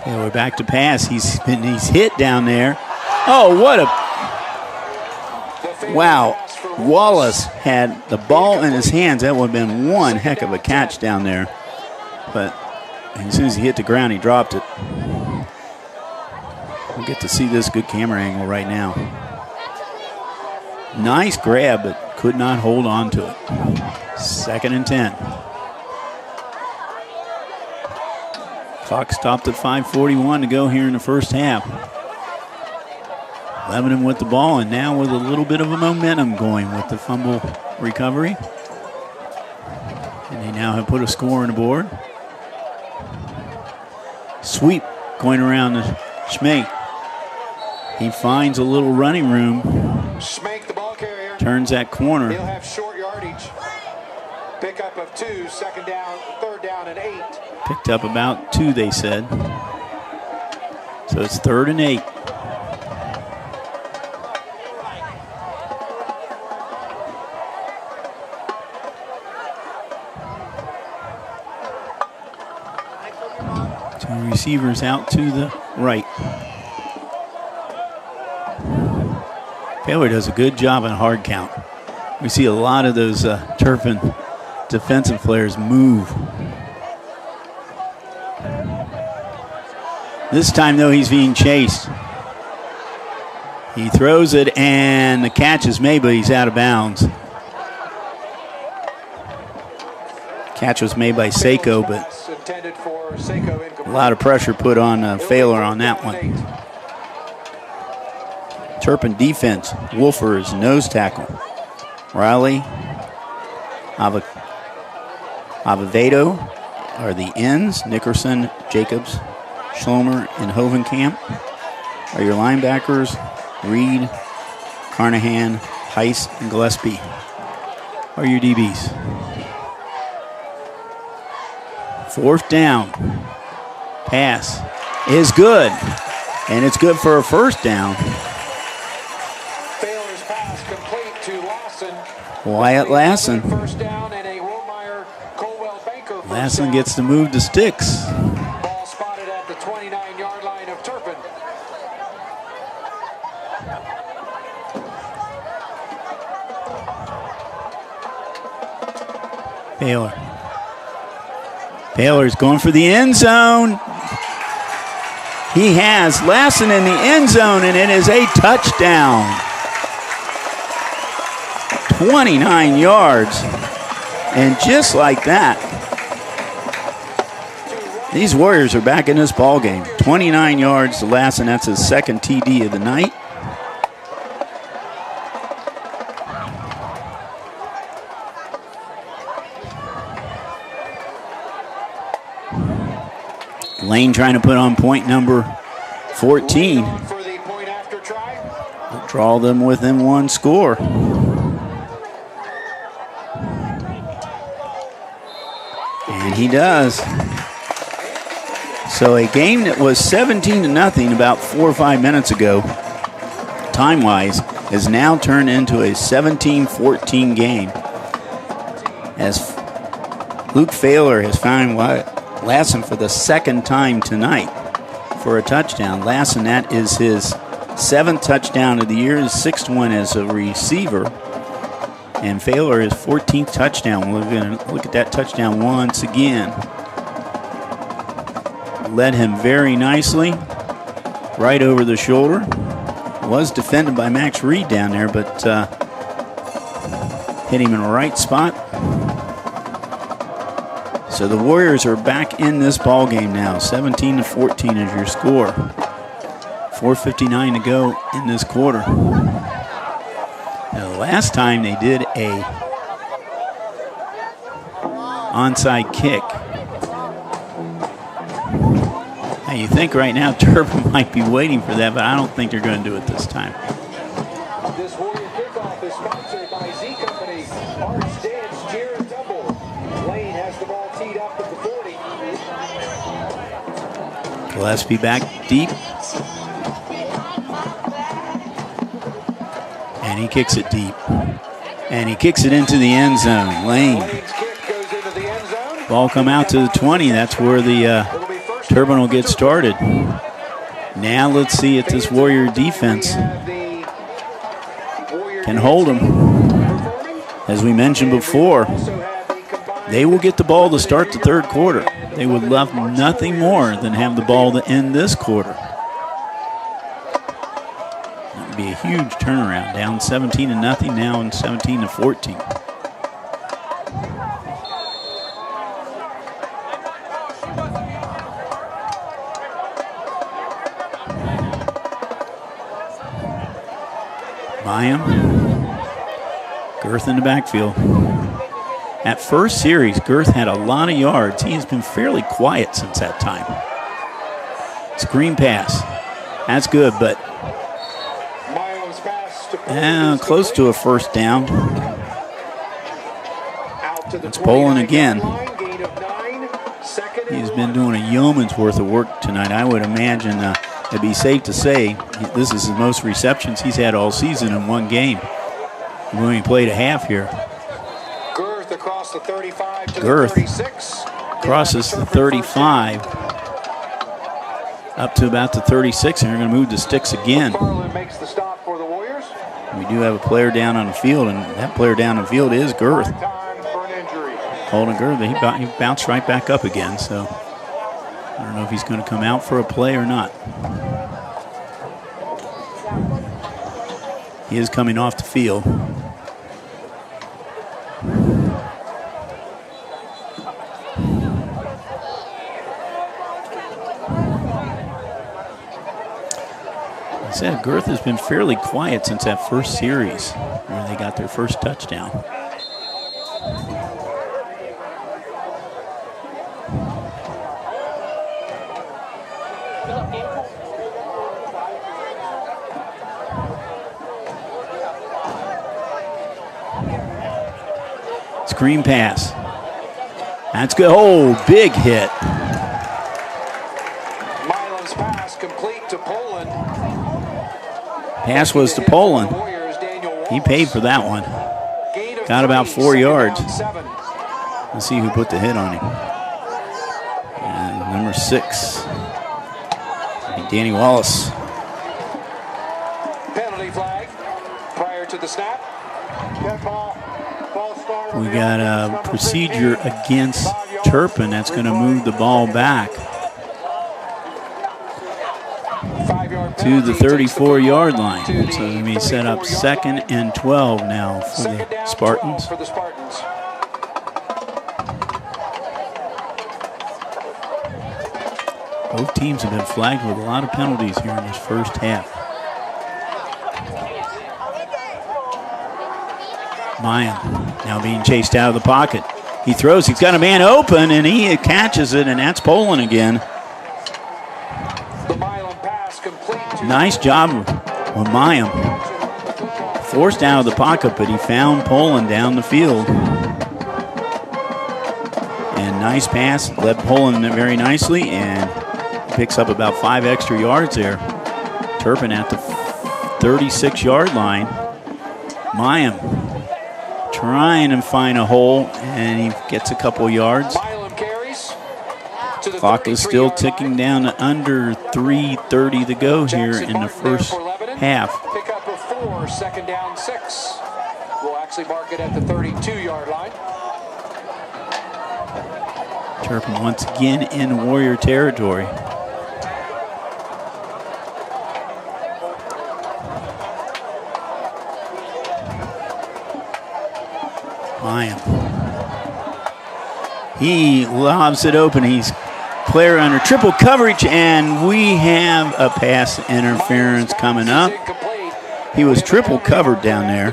Yeah, we're back to pass. He's hit down there. Oh, what a... Wow. Wallace had the ball in his hands. That would have been one heck of a catch down there. But as soon as he hit the ground, he dropped it. We'll get to see this good camera angle right now. Nice grab, but could not hold on to it. 2nd and 10. Clock stopped at 5:41 to go here in the first half. Lebanon with the ball, and now with a little bit of a momentum going with the fumble recovery. And they now have put a score on the board. Sweep going around the Schmake. He finds a little running room. Schmake, the ball carrier. Turns that corner. He'll have short yardage. Pickup of 2, 2nd down, 3rd down and 8. Picked up about 2, they said. So it's 3rd and 8. Two receivers out to the right. Baylor does a good job on hard count. We see a lot of those Turpin defensive players move. This time, though, he's being chased. He throws it, and the catch is made, but he's out of bounds. Catch was made by Seiko, but a lot of pressure put on Failer on that one. Turpin defense. Wolfer is nose tackle. Riley, Avevedo are the ends. Nickerson, Jacobs, Schlomer, and Hovenkamp are your linebackers. Reed, Carnahan, Heiss, and Gillespie are your DBs. 4th down. Pass is good, and it's good for a 1st down. Baylor's pass complete to Lawson. Wyatt Lassen. 1st down and a Romeyer Colwell Banker. Lassen gets to move the sticks. Ball spotted at the 29-yard line of Turpin. Baylor's going for the end zone. He has Lassen in the end zone, and it is a touchdown. 29 yards. And just like that, these Warriors are back in this ball game. 29 yards to Lassen. That's his 2nd TD of the night. Lane trying to put on point number 14. Draw them within 1 score. And he does. So a game that was 17-0 about 4 or 5 minutes ago, time-wise, has now turned into a 17-14 game. As Luke Failer has found Lassen for the 2nd time tonight for a touchdown. Lassen, that is his 7th touchdown of the year, his 6th one as a receiver. And Failer his 14th touchdown. We're going to look at that touchdown once again. Led him very nicely, right over the shoulder. Was defended by Max Reed down there, but hit him in the right spot. So the Warriors are back in this ball game now. 17-14 is your score. 4:59 to go in this quarter. Now, the last time they did a onside kick. Now you think right now Turpin might be waiting for that, but I don't think they're going to do it this time. This Warrior kickoff is sponsored by Z Company. Arts, dance, cheer, and tumble. Lane has the ball teed up at the 40. Gillespie back deep. And he kicks it deep. And he kicks it into the end zone. Lane. Ball come out to the 20. That's where the Turpin will get started. Now let's see if this Warrior defense can hold him. As we mentioned before, they will get the ball to start the 3rd quarter. They would love nothing more than have the ball to end this quarter. That would be a huge turnaround. Down 17-0 now and 17-14. Byam. Girth in the backfield. At first series, Girth had a lot of yards. He has been fairly quiet since that time. Screen pass. That's good, but close to a 1st down. It's Bolin again. He's been doing a yeoman's worth of work tonight. I would imagine it'd be safe to say this is the most receptions he's had all season in one game. We only played a half here. Girth across the 35 to Girth the 36. crosses the 35 up to about the 36, and they're going to move the sticks again. Makes the stop for the Warriors. We do have a player down on the field, and that player down on the field is Girth. Holding Girth, he bounced right back up again, so I don't know if he's going to come out for a play or not. He is coming off the field. I said Girth has been fairly quiet since that first series where they got their first touchdown. Screen pass. That's good. Oh, big hit. Milam's pass complete to Poland. Pass was to Poland. He paid for that one. Got about 4 yards. Let's see who put the hit on him. And number 6, Danny Wallace. Penalty flag prior to the snap. We got a procedure against Turpin that's going to move the ball back to the 34-yard line. So it's going to be set up 2nd and 12 now for the Spartans. Both teams have been flagged with a lot of penalties here in this first half. Mayan now being chased out of the pocket. He throws, he's got a man open, and he catches it, and that's Poland again. Nice job with Mayim. Forced out of the pocket, but he found Poland down the field. And nice pass, led Poland very nicely, and picks up about 5 extra yards there. Turpin at the 36-yard line. Mayim trying to find a hole, and he gets a couple yards. Clock is still ticking down to under 3:30 to go here in the first half. Pick up a 4, 2nd down 6. We'll actually mark it at the 32-yard line. Turpin once again in Warrior territory. Mayim. He lobs it open. He's player under triple coverage, and we have a pass interference coming up. He was triple covered down there.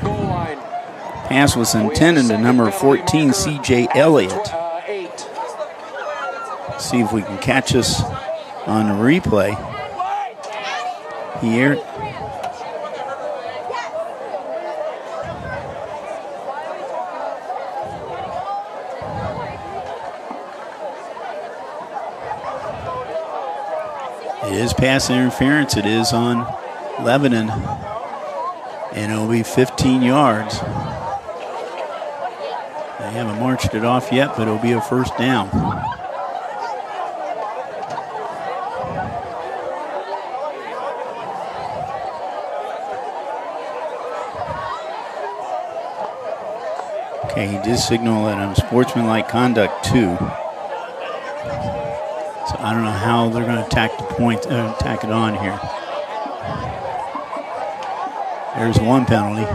Pass was intended to number 14, C.J. Elliott. See if we can catch us on the replay here. It is pass interference. It is on Lebanon, and it'll be 15 yards. They haven't marched it off yet, but it'll be a first down. Okay, he did signal that unsportsmanlike conduct too. So I don't know how they're going to attack the point, tack it on here. There's one penalty.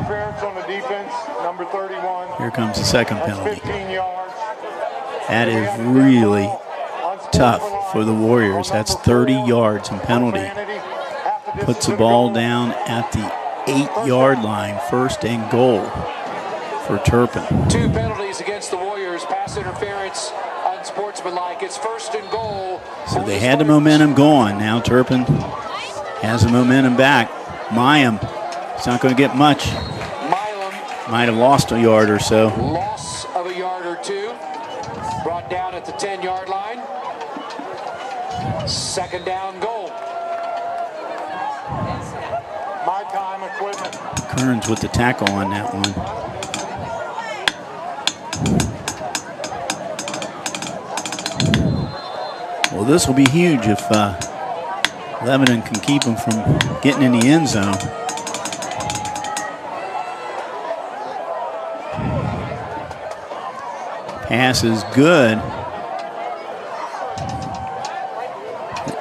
Here comes the second penalty. That is really tough for the Warriors. That's 30 yards in penalty. Puts the ball down at the 8-yard line, 1st and goal for Turpin. 2 penalties against the Warriors. Pass interference, unsportsmanlike. It's 1st and goal. So they had the momentum going. Now Turpin has the momentum back. Mayim, it's not going to get much. Might have lost a yard or so. Loss of a yard or 2. Brought down at the 10-yard line. 2nd down goal. My time equipment. Kearns with the tackle on that one. Well, this will be huge if Lebanon can keep them from getting in the end zone. Pass is good.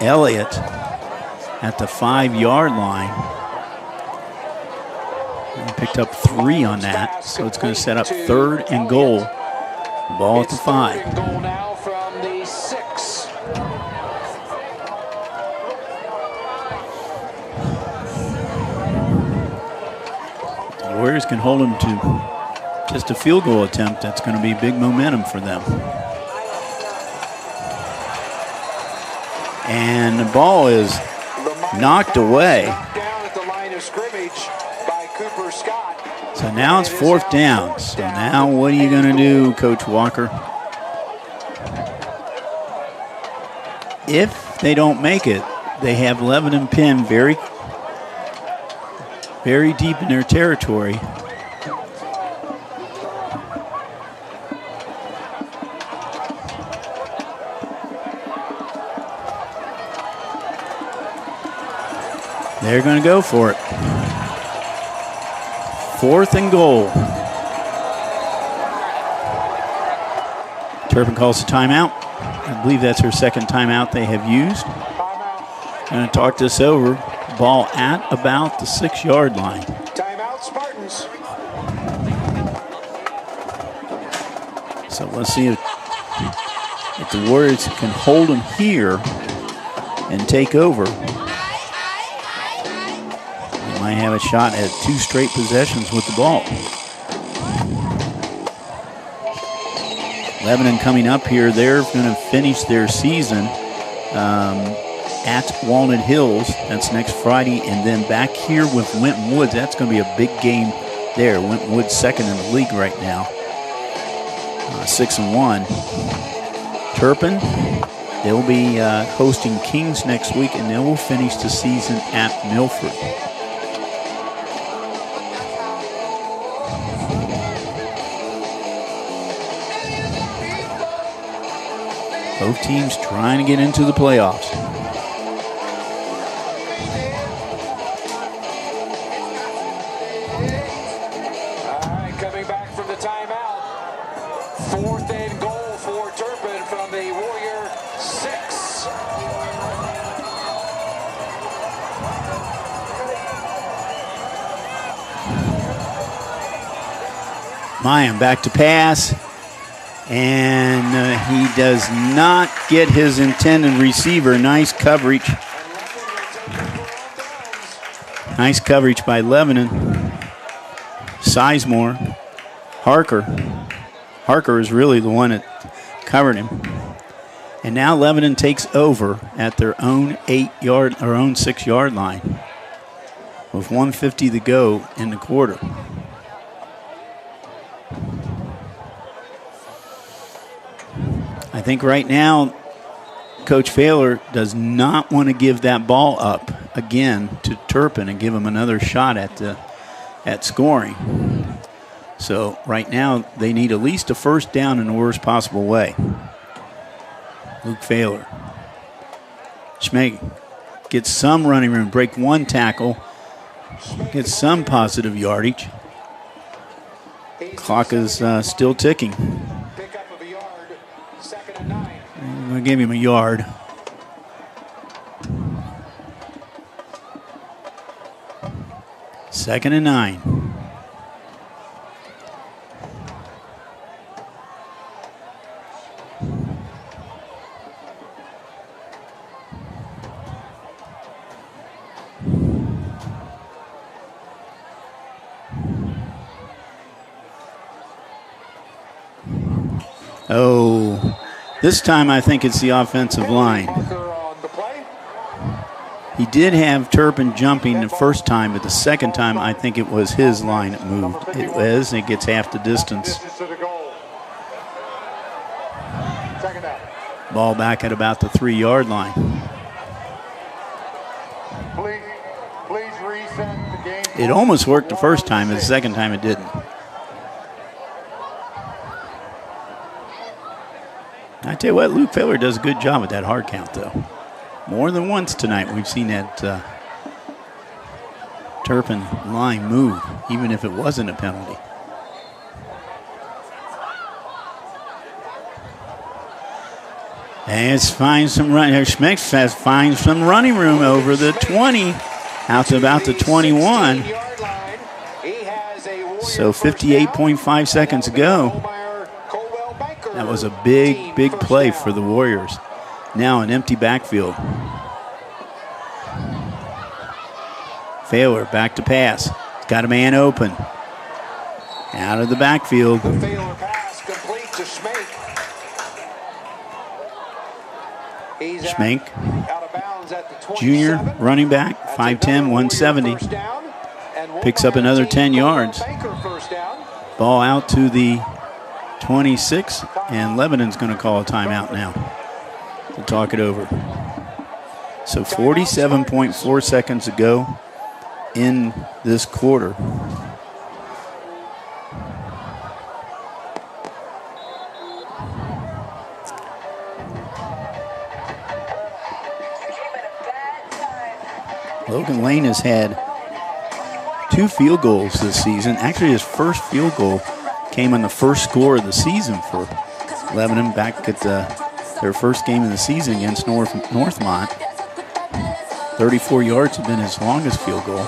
Elliott at the 5-yard line. He picked up 3 on that, so it's going to set up 3rd and goal. Ball at the 5. Goal now from the 6. The Warriors can hold them to just a field goal attempt. That's going to be big momentum for them. And the ball is knocked away. Down at the line of scrimmage by Cooper Scott. So now it's 4th down. So now what are you going to do, Coach Walker? If they don't make it, they have Lebanon pinned very, very deep in their territory. They're going to go for it. 4th and goal. Turpin calls a timeout. I believe that's her second timeout they have used. Going to talk this over. Ball at about the 6-yard line. Timeout, Spartans. So let's see if the Warriors can hold them here and take over. They might have a shot at 2 straight possessions with the ball. Lebanon coming up here, they're going to finish their season at Walnut Hills. That's next Friday. And then back here with Winton Woods. That's going to be a big game there. Winton Woods second in the league right now. 6-1. Turpin, they'll be hosting Kings next week, and they will finish the season at Milford. Both teams trying to get into the playoffs. All right, coming back from the timeout. 4th and goal for Turpin from the Warrior 6. Mayan back to pass. And he does not get his intended receiver. Nice coverage. Nice coverage by Lebanon. Sizemore. Harker. Harker is really the one that covered him. And now Lebanon takes over at their own 6-yard line with 1:50 to go in the quarter. I think right now, Coach Failer does not want to give that ball up again to Turpin and give him another shot at scoring. So right now, they need at least a first down in the worst possible way. Luke Failer. Schmeg gets some running room, break 1 tackle, gets some positive yardage. Clock is still ticking. I'm going to give him a yard. Second and 9. Oh. This time I think it's the offensive line. He did have Turpin jumping the first time, but the second time I think it was his line that moved. It gets half the distance. Ball back at about the 3-yard line. It almost worked the first time, but the second time it didn't. I tell you what, Luke Failer does a good job with that hard count, though. More than once tonight we've seen that Turpin line move, even if it wasn't a penalty. And finds some Schmeck finds some running room over the 20, out to about the 21. So 58.5 seconds to go. That was a big, big play for the Warriors. Now an empty backfield. Failer back to pass. Got a man open. Out of the backfield. The Failer pass complete to Schmake. Schmake, junior running back, 5'10", 170. Picks up another 10 yards. Ball out to the 26, and Lebanon's going to call a timeout now to talk it over. So 47.4 seconds to go in this quarter. Logan Lane has had 2 field goals this season. Actually, his first field goal came on the first score of the season for Lebanon back at their first game of the season against Northmont. 34 yards had been his longest field goal.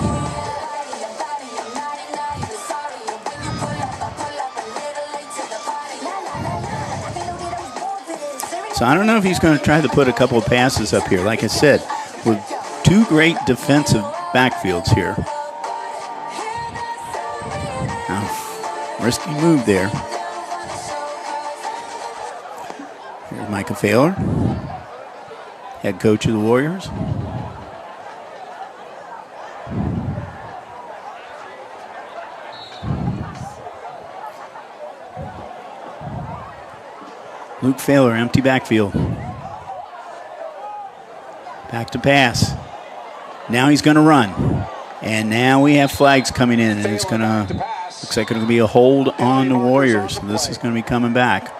So I don't know if he's going to try to put a couple of passes up here. Like I said, with 2 great defensive backfields here. Risky move there. Here's Micah Failer, head coach of the Warriors. Luke Failer, empty backfield. Back to pass. Now he's going to run. And now we have flags coming in, and it's going to, looks like it's going to be a hold on the Warriors. This is going to be coming back.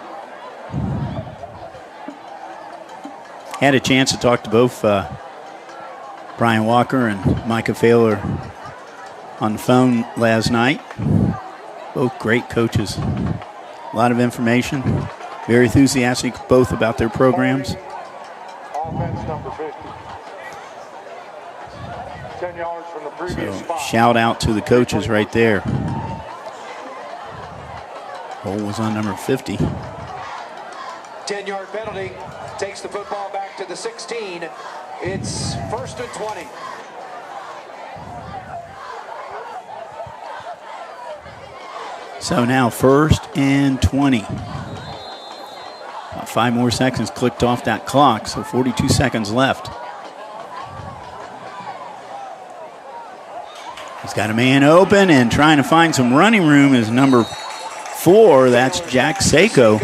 Had a chance to talk to both Brian Walker and Micah Failer on the phone last night. Both great coaches. A lot of information. Very enthusiastic both about their programs. Offense number 50. 10 yards from the previous spot. Shout out to the coaches right there. Hole was on number 50. 10-yard penalty. Takes the football back to the 16. It's 1st and 20. So now 1st and 20. About 5 more seconds clicked off that clock, so 42 seconds left. He's got a man open and trying to find some running room is number 4. That's Jack Seiko.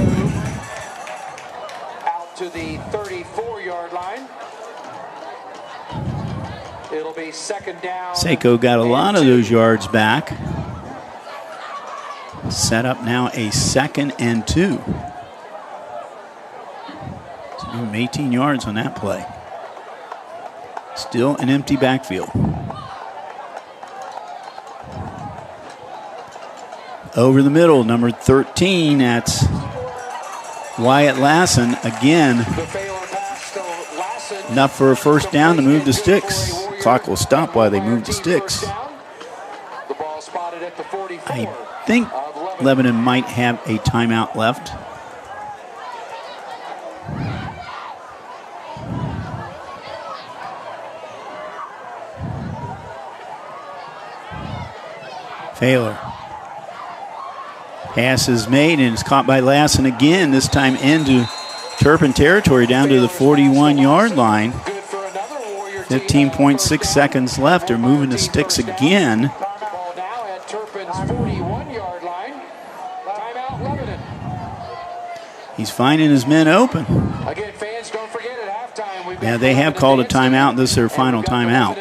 Out to the 34-yard line. It'll be 2nd down. Seiko got a lot of those yards back. Set up now a 2nd and 2. So give him 18 yards on that play. Still an empty backfield. Over the middle, number 13, that's Wyatt Lassen. Again, enough for a 1st down to move the sticks. Clock will stop while they move the sticks. I think Lebanon might have a timeout left. Failer. Pass is made and it's caught by Lassen again, this time into Turpin territory down to the 41-yard line. 15.6 seconds left. They're moving the sticks again. He's finding his men open. Yeah, they have called a timeout. This is their final timeout.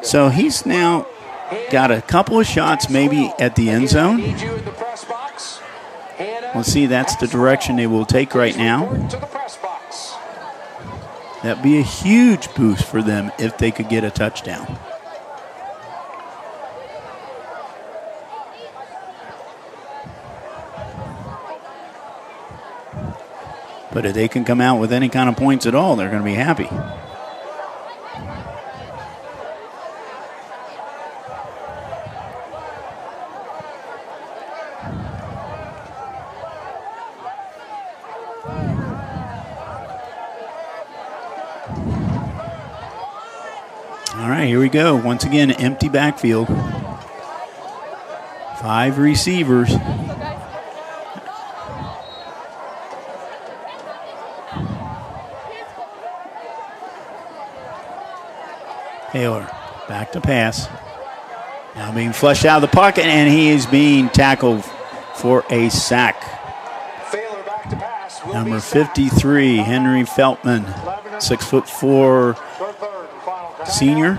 So he's now got a couple of shots maybe at the end zone. We'll see, that's the direction they will take right now. That'd be a huge boost for them if they could get a touchdown. But if they can come out with any kind of points at all, they're going to be happy. All right, here we go. Once again, empty backfield. 5 receivers. Taylor back to pass. Now being flushed out of the pocket, and he is being tackled for a sack. Failer back to pass. Number 53, Henry Feltman, 6'4" senior.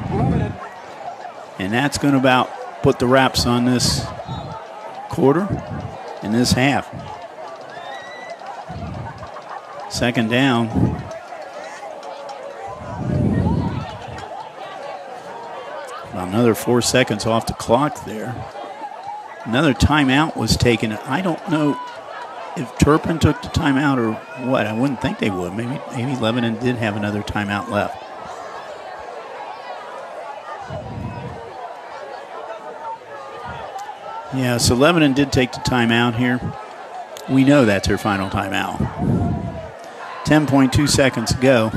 And that's going to about put the wraps on this quarter in this half. Second down. Another 4 seconds off the clock there. Another timeout was taken. I don't know if Turpin took the timeout or what. I wouldn't think they would. Maybe Lebanon did have another timeout left. Yeah, so Lebanon did take the timeout here. We know that's their final timeout. 10.2 seconds to go.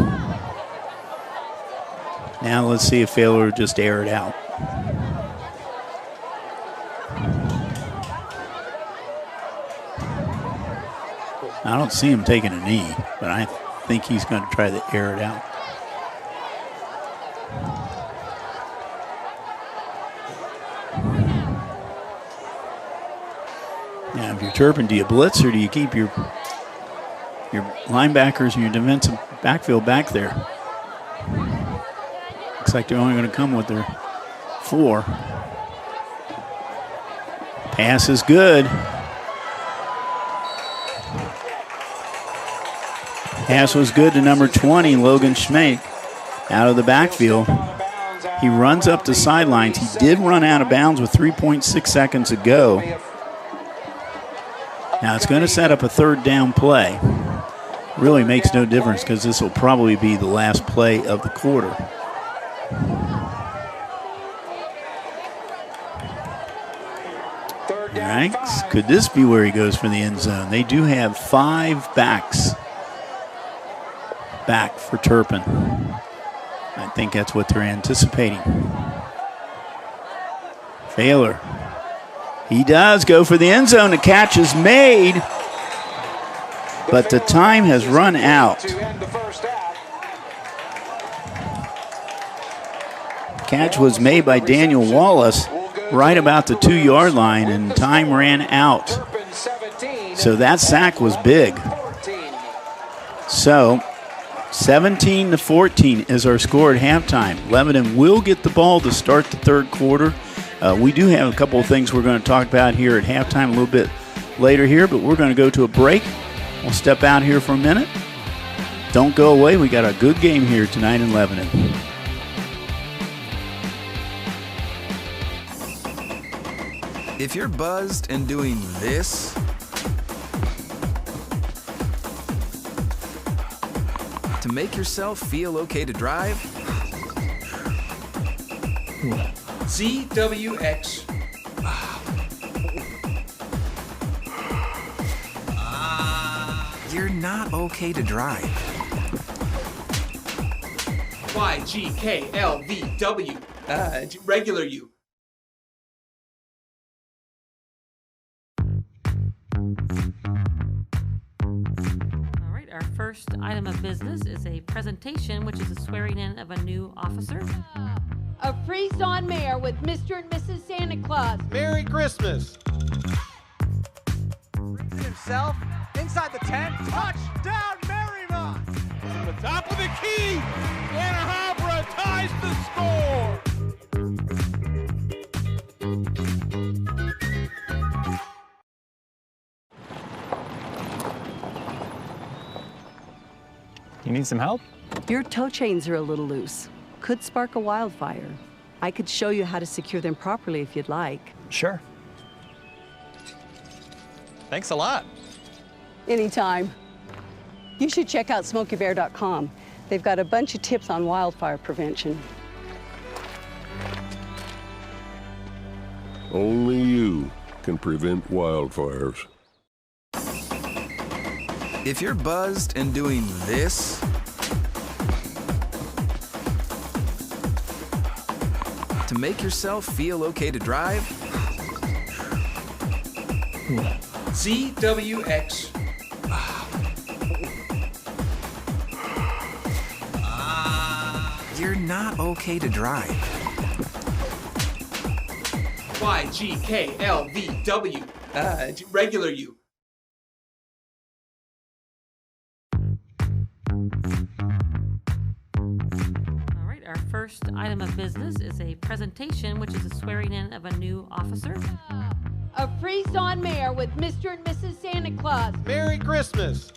Now let's see if Failer will just air it out. I don't see him taking a knee, but I think he's going to try to air it out. Now, if you're Turpin, do you blitz or do you keep your linebackers and your defensive backfield back there? Looks like they're only going to come with their 4. Pass is good. Pass was good to number 20, Logan Schmake, out of the backfield. He runs up the sidelines. He did run out of bounds with 3.6 seconds to go. Now it's going to set up a third down play. Really makes no difference because this will probably be the last play of the quarter. All right, could this be where he goes for the end zone? They do have 5 backs back for Turpin. I think that's what they're anticipating. Failer. He does go for the end zone. The catch is made, but the time has run out. Catch was made by Daniel Wallace right about the 2-yard line, and time ran out. So that sack was big. So 17-14 is our score at halftime. Lebanon will get the ball to start the third quarter. We do have a couple of things we're going to talk about here at halftime a little bit later here, but we're going to go to a break. We'll step out here for a minute. Don't go away. We got a good game here tonight in Lebanon. If you're buzzed and doing this, to make yourself feel okay to drive, ZWX. you're not okay to drive. YGKLVW. Regular you. All right, our first item of business is a presentation, which is a swearing in of a new officer. A Freeze-On Mayor with Mr. and Mrs. Santa Claus. Merry Christmas. Brings it himself inside the 10. Touchdown, Marymount. From the top of the key. Anna Habra ties the score. You need some help? Your tow chains are a little loose. Could spark a wildfire. I could show you how to secure them properly if you'd like. Sure. Thanks a lot. Anytime. You should check out SmokeyBear.com. They've got a bunch of tips on wildfire prevention. Only you can prevent wildfires. If you're buzzed and doing this, to make yourself feel okay to drive, ZWX. you're not okay to drive. YGKLVW. Regular you. our first item of business is a presentation, which is a swearing in of a new officer. A Freeze-On Mayor with Mr. and Mrs. Santa Claus. Merry Christmas.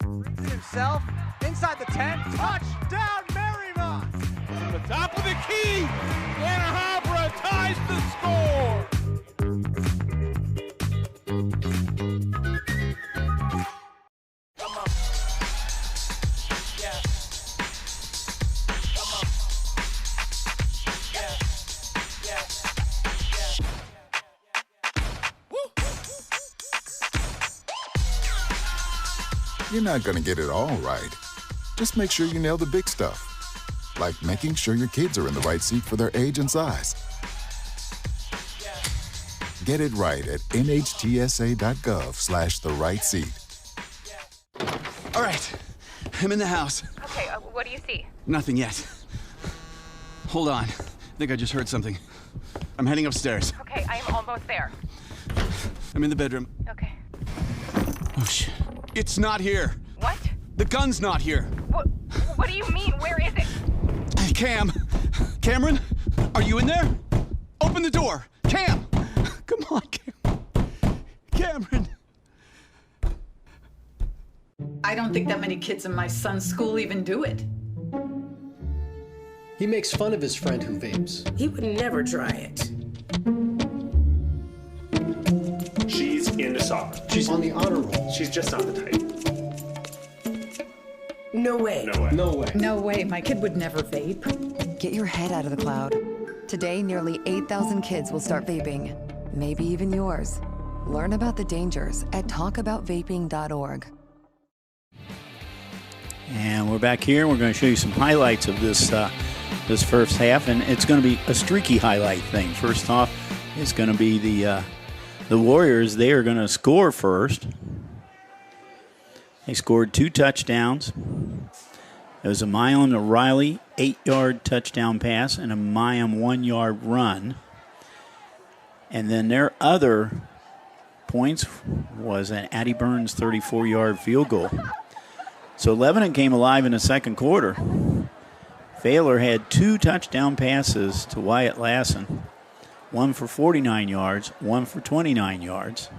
Himself inside the 10. Touchdown, Marymount. From the top of the key, Anna Habra ties the score. You're not going to get it all right. Just make sure you nail the big stuff, like making sure your kids are in the right seat for their age and size. Get it right at nhtsa.gov/the-right-seat. All right, I'm in the house. Okay, what do you see? Nothing yet. Hold on. I think I just heard something. I'm heading upstairs. Okay, I am almost there. I'm in the bedroom. Okay. Oh, shit. It's not here. What? The gun's not here. What do you mean? Where is it? Cameron, are you in there? Open the door. Cam! Come on, Cameron. I don't think that many kids in my son's school even do it. He makes fun of his friend who vapes. He would never try it. She's into soccer. She's on the honor roll. She's just not the type. No way. No way. No way. No way. My kid would never vape. Get your head out of the cloud. Today, nearly 8,000 kids will start vaping. Maybe even yours. Learn about the dangers at talkaboutvaping.org. And we're back here. We're going to show you some highlights of this first half, and it's going to be a streaky highlight thing. First off, it's going to be the Warriors. They are going to score first. They scored 2 touchdowns. It was a Milam to Riley 8-yard touchdown pass and a Milam 1-yard run. And then their other points was an Addie Burns 34-yard field goal. So Lebanon came alive in the second quarter. Baylor had 2 touchdown passes to Wyatt Lassen, one for 49 yards, one for 29 yards.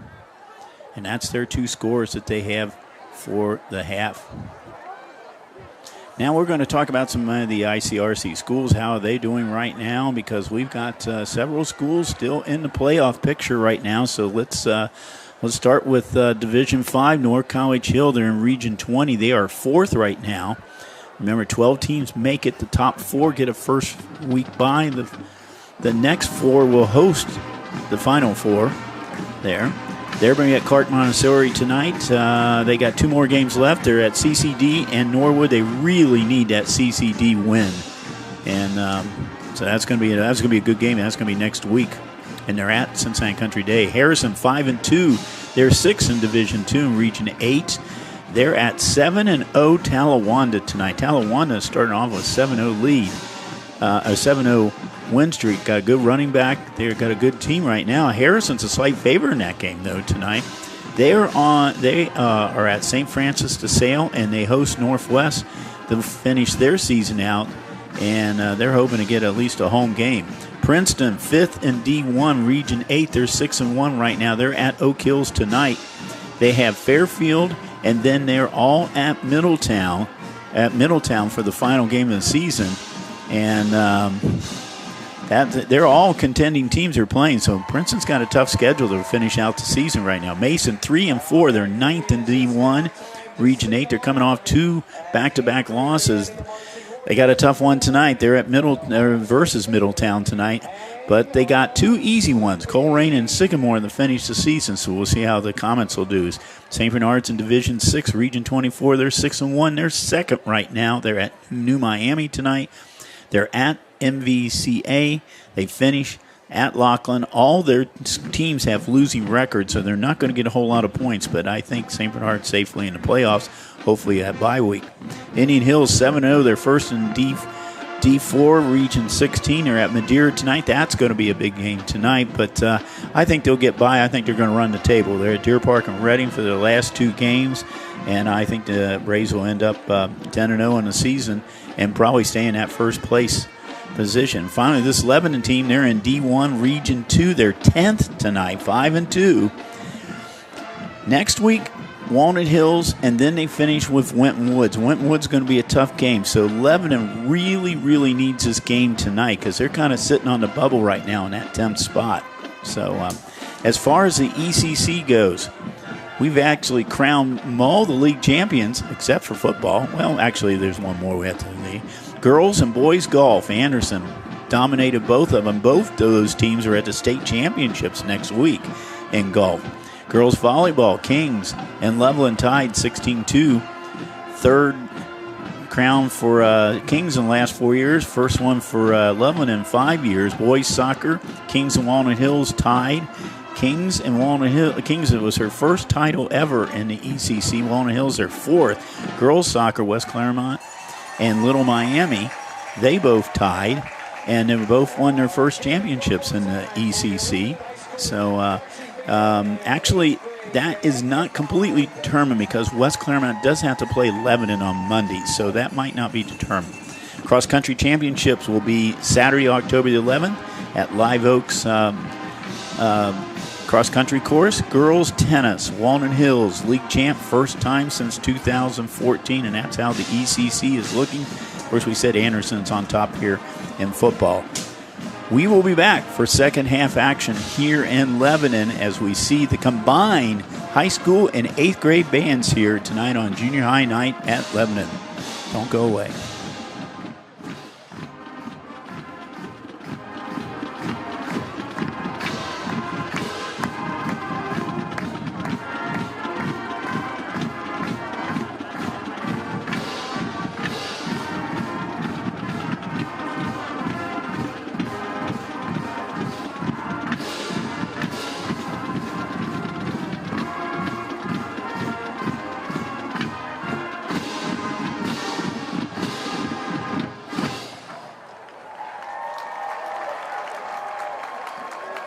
And that's their 2 scores that they have for the half. Now we're going to talk about some of the ICRC schools. How are they doing right now? Because we've got several schools still in the playoff picture right now. So let's start with Division 5, North College Hill. They're in Region 20. They are 4th right now. Remember, 12 teams make it. The top 4 get a first week bye. The next 4 will host the final 4 there. They're going to get Clark Montessori tonight. They got 2 more games left. They're at CCD and Norwood. They really need that CCD win, and so that's going to be a good game. That's going to be next week, and they're at Cincinnati Country Day. Harrison 5-2. They're 6th in Division 2 in Region 8. They're at 7-0 Talawanda tonight. Talawanda is starting off with a 7-0 lead, a 7-0 win streak. Got a good running back. They've got a good team right now. Harrison's a slight favorite in that game, though, tonight. They are at St. Francis de Sales, and they host Northwest to finish their season out, and they're hoping to get at least a home game. Princeton, 5th in D1, Region 8. They're 6-1 right now. They're at Oak Hills tonight. They have Fairfield, and then they're all at Middletown for the final game of the season. And they're all contending teams they're playing, so Princeton's got a tough schedule to finish out the season right now. Mason 3-4, they're 9th in D1, Region 8. They're coming off 2 back-to-back losses. They got a tough one tonight. They're at versus Middletown tonight, but they got 2 easy ones, Coleraine and Sycamore, to finish the season. So we'll see how the Comets will do. St. Bernard's in Division 6, Region 24. They're 6-1. They're 2nd right now. They're at New Miami tonight. They're at MVCA. They finish at Laughlin. All their teams have losing records, so they're not going to get a whole lot of points, but I think St. Bernard safely in the playoffs, hopefully at bye week. Indian Hills 7-0. They're 1st in D4, Region 16. They're at Madeira tonight. That's going to be a big game tonight, but I think they'll get by. I think they're going to run the table. They're at Deer Park and Reading for their last 2 games. And I think the Braves will end up 10-0 in the season and probably stay in that first place position. Finally, this Lebanon team, they're in D1 Region 2. They're 10th tonight, 5-2. Next week, Walnut Hills, and then they finish with Winton Woods. Winton Woods is going to be a tough game. So Lebanon really, really needs this game tonight because they're kind of sitting on the bubble right now in that 10th spot. So as far as the ECC goes, we've actually crowned all the league champions except for football. Well, actually, there's one more we have to leave. Girls and boys golf. Anderson dominated both of them. Both of those teams are at the state championships next week in golf. Girls volleyball, Kings and Lebanon tied 16-2. Third crown for Kings in the last 4 years. First one for Lebanon in 5 years. Boys soccer, Kings and Walnut Hills tied. Kings, it was her first title ever in the ECC. Walnut Hills, their fourth. Girls soccer, West Claremont and Little Miami, they both tied, and they both won their first championships in the ECC. So actually, that is not completely determined because West Claremont does have to play Lebanon on Monday, so that might not be determined. Cross-country championships will be Saturday, October the 11th at Live Oaks cross-country course. Girls tennis, Walnut Hills, league champ, first time since 2014, and that's how the ECC is looking. Of course, we said Anderson's on top here in football. We will be back for second half action here in Lebanon as we see the combined high school and 8th grade bands here tonight on Junior High Night at Lebanon. Don't go away.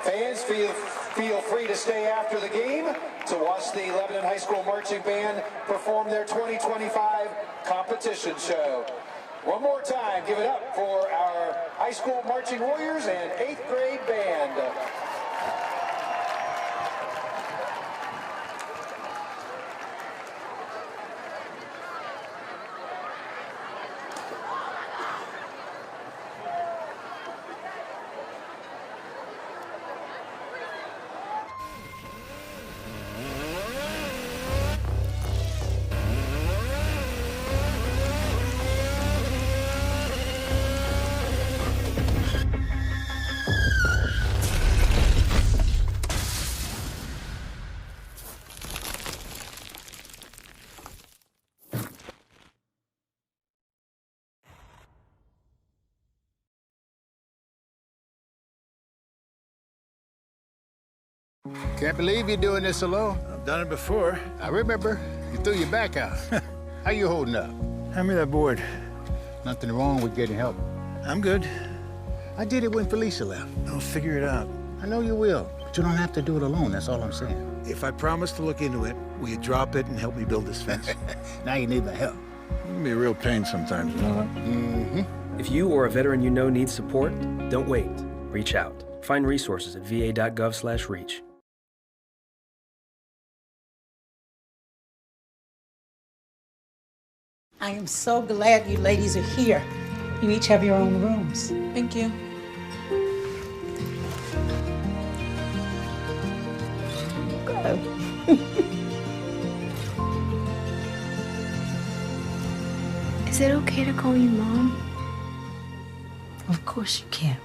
Fans, feel free to stay after the game to watch the Lebanon High School Marching Band perform their 2025 competition show. One more time, give it up for our high school marching warriors and 8th grade band. Can't believe you're doing this alone. I've done it before. I remember. You threw your back out. How you holding up? Hand me that board. Nothing wrong with getting help. I'm good. I did it when Felicia left. I'll figure it out. I know you will, but you don't have to do it alone. That's all I'm saying. If I promise to look into it, will you drop it and help me build this fence? Now you need my help. It can be a real pain sometimes, you know that? Mm-hmm. If you or a veteran you know needs support, don't wait. Reach out. Find resources at va.gov/reach. I am so glad you ladies are here. You each have your own rooms. Thank you. Good. Is it okay to call you Mom? Of course you can.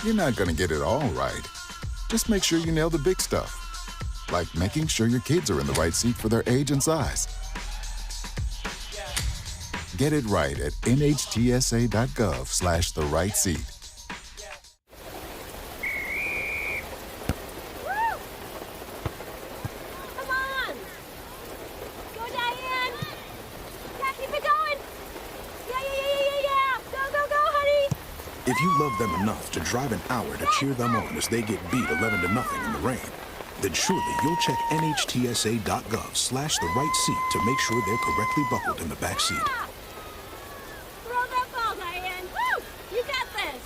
You're not going to get it all right. Just make sure you nail the big stuff, like making sure your kids are in the right seat for their age and size. Get it right at nhtsa.gov/the-right-seat. Come on! Go, Diane! Yeah, keep it going! Yeah! Go, honey! If you love them enough to drive an hour to cheer them on as they get beat 11-0 in the rain, then surely you'll check nhtsa.gov/the-right-seat to make sure they're correctly buckled in the back seat. Throw that ball, Diane! Woo! You got this!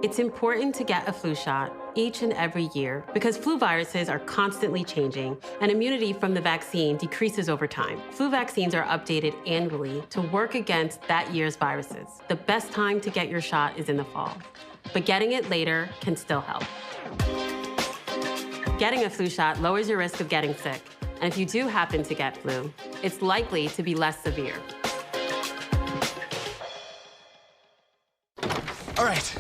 It's important to get a flu shot each and every year because flu viruses are constantly changing and immunity from the vaccine decreases over time. Flu vaccines are updated annually to work against that year's viruses. The best time to get your shot is in the fall, but getting it later can still help. Getting a flu shot lowers your risk of getting sick, and if you do happen to get flu, it's likely to be less severe. All right,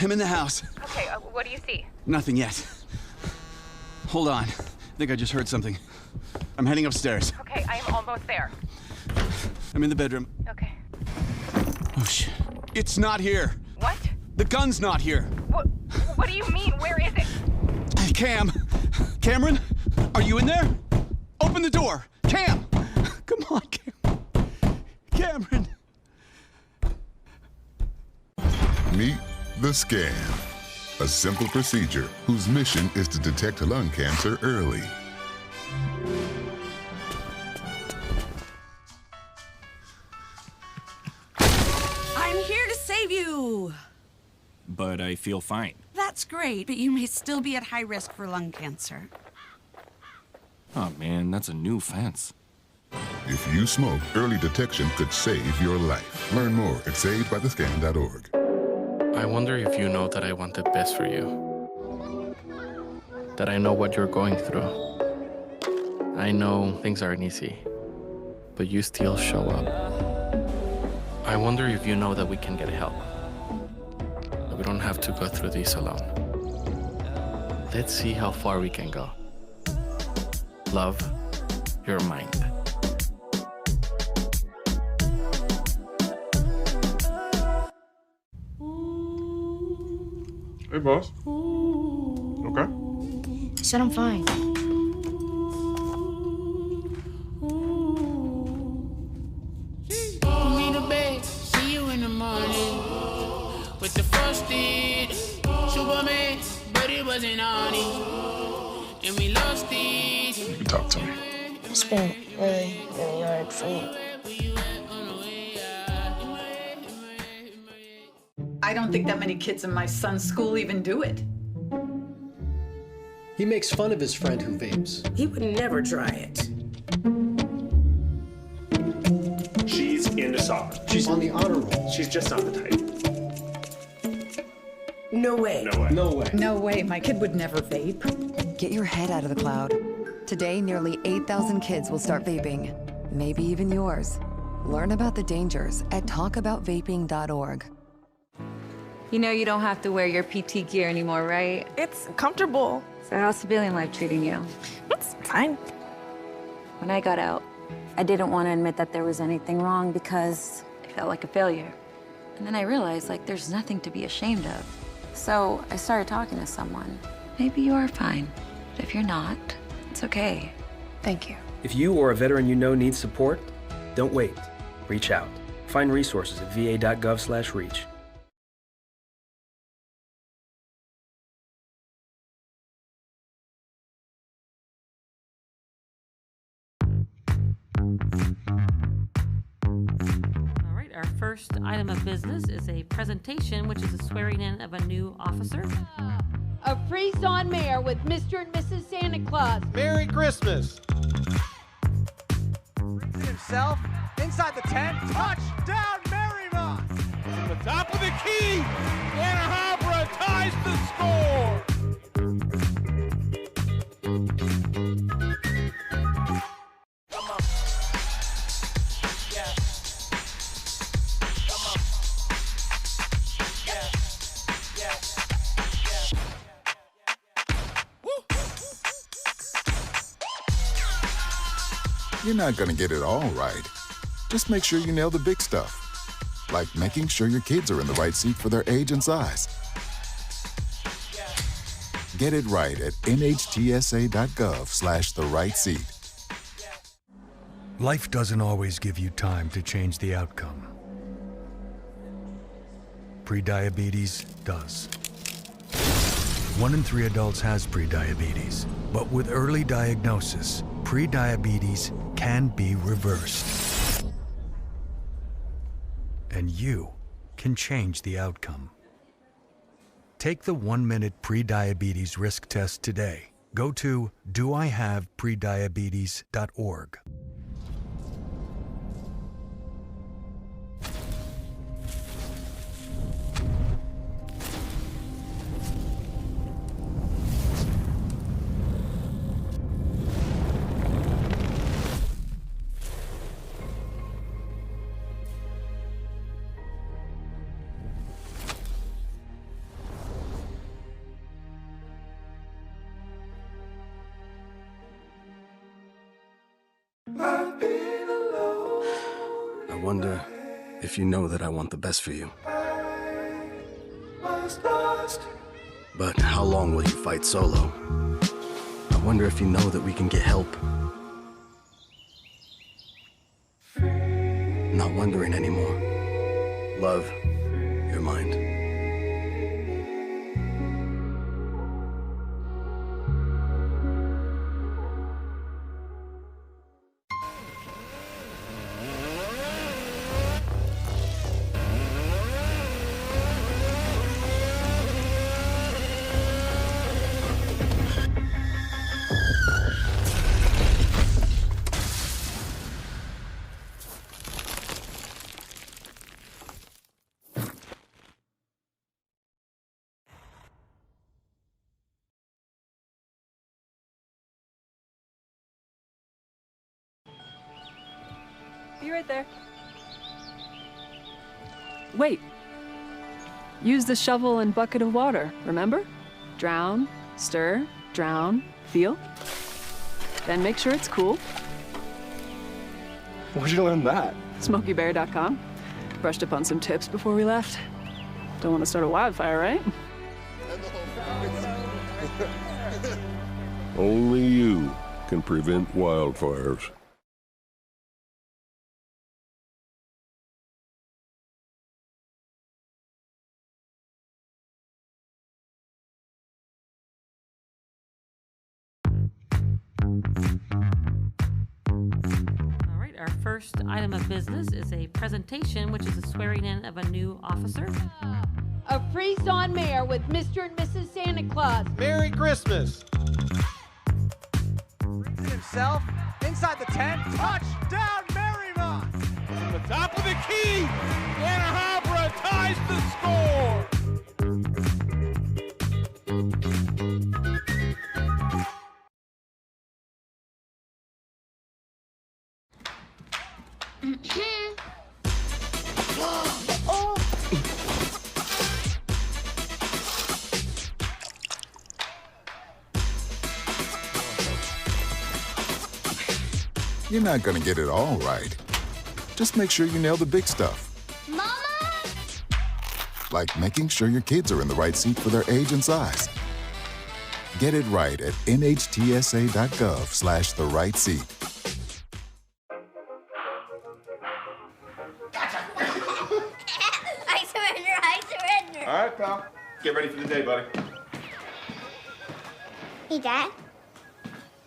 I'm in the house. Okay, what do you see? Nothing yet. Hold on. I think I just heard something. I'm heading upstairs. Okay, I am almost there. I'm in the bedroom. Okay. Oh, shit. It's not here. What? The gun's not here. What do you mean? Where is it? Cameron, are you in there? Open the door. Cam! Come on, Cameron. Meet the scan, a simple procedure whose mission is to detect lung cancer early. I'm here to save you. But I feel fine. That's great, but you may still be at high risk for lung cancer. Oh man, that's a new fence. If you smoke, early detection could save your life. Learn more at savedbythescan.org. I wonder if you know that I want the best for you. That I know what you're going through. I know things aren't easy, but you still show up. I wonder if you know that we can get help. That we don't have to go through this alone. Let's see how far we can go. Love your mind. Hey, boss. Okay? I said I'm fine. Put me to bed, see you in the morning. With the frosted Superman, but it wasn't on it. And we lost it. You can talk to me. It's been really hard for me. I don't think that many kids in my son's school even do it. He makes fun of his friend who vapes. He would never try it. She's into soccer. She's on the honor roll. She's just not the type. No way. No way. No way. No way, my kid would never vape. Get your head out of the cloud. Today, nearly 8,000 kids will start vaping, maybe even yours. Learn about the dangers at talkaboutvaping.org. You know you don't have to wear your PT gear anymore, right? It's comfortable. So how's civilian life treating you? It's fine. When I got out, I didn't want to admit that there was anything wrong because I felt like a failure. And then I realized, like, there's nothing to be ashamed of. So I started talking to someone. Maybe you are fine, but if you're not, it's okay. Thank you. If you or a veteran you know needs support, don't wait. Reach out. Find resources at va.gov/reach. Our first item of business is a presentation, which is a swearing in of a new officer. A Freeze-On Mayor with Mr. and Mrs. Santa Claus. Merry Christmas. Brings it himself inside the 10. Touchdown, Marymount. From the top of the key, Anna Habra ties the score. You're not going to get it all right. Just make sure you nail the big stuff, like making sure your kids are in the right seat for their age and size. Get it right at nhtsa.gov/the-right-seat. Life doesn't always give you time to change the outcome. Prediabetes does. 1 in 3 adults has prediabetes, but with early diagnosis, prediabetes can be reversed. And you can change the outcome. Take the 1-minute prediabetes risk test today. Go to doihaveprediabetes.org. I wonder if you know that I want the best for you. But how long will you fight solo? I wonder if you know that we can get help. Not wondering anymore. Love, your mind. Be right there. Wait. Use the shovel and bucket of water, remember? Drown, stir, drown, feel. Then make sure it's cool. Where'd you learn that? SmokeyBear.com. Brushed up on some tips before we left. Don't want to start a wildfire, right? Only you can prevent wildfires. All right, our first item of business is a presentation, which is a swearing in of a new officer. A Freeze-On Mayor with Mr. and Mrs. Santa Claus. Merry Christmas. Brings it himself inside the 10. Touchdown, Marymount. From the top of the key, Anna Habra ties the score. You're not going to get it all right. Just make sure you nail the big stuff, Mama! like making sure your kids are in the right seat for their age and size. Get it right at nhtsa.gov/the-right-seat. I surrender. All right, pal. Get ready for the day, buddy. Hey, Dad.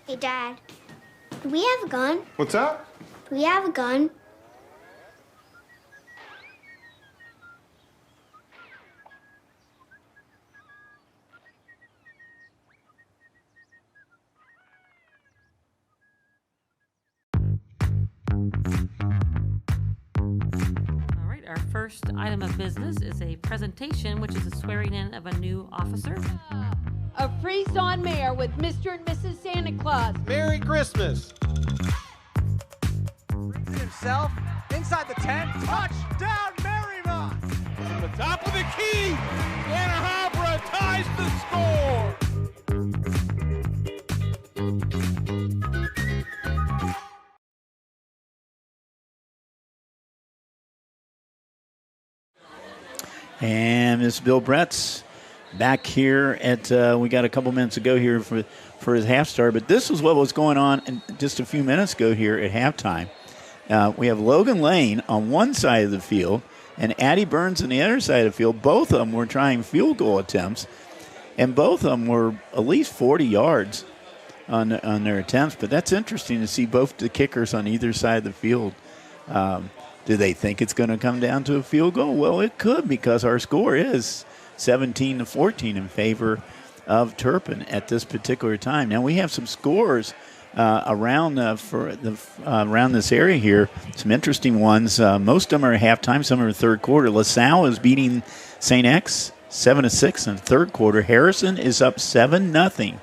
Hey, Dad. Do we have a gun? What's that? Do we have a gun? All right, our first item of business is a presentation, which is a swearing in of a new officer. A Freeze-On Mayor with Mr. and Mrs. Santa Claus. Merry Christmas. Brings it himself inside the 10. Touchdown, Marymount. From the top of the key, Anna Habra ties the score. And Miss Bill Brett's back here at, we got a couple minutes to go here for his half start. But this is what was going on just a few minutes ago here at halftime. We have Logan Lane on one side of the field and Addie Burns on the other side of the field. Both of them were trying field goal attempts, and both of them were at least 40 yards on their attempts. But that's interesting to see both the kickers on either side of the field. Do they think it's going to come down to a field goal? Well, it could, because our score is 17-14 in favor of Turpin at this particular time. Now, we have some scores around around this area here. Some interesting ones. Most of them are halftime. Some are third quarter. LaSalle is beating St. X 7-6 in the third quarter. Harrison is up 7-0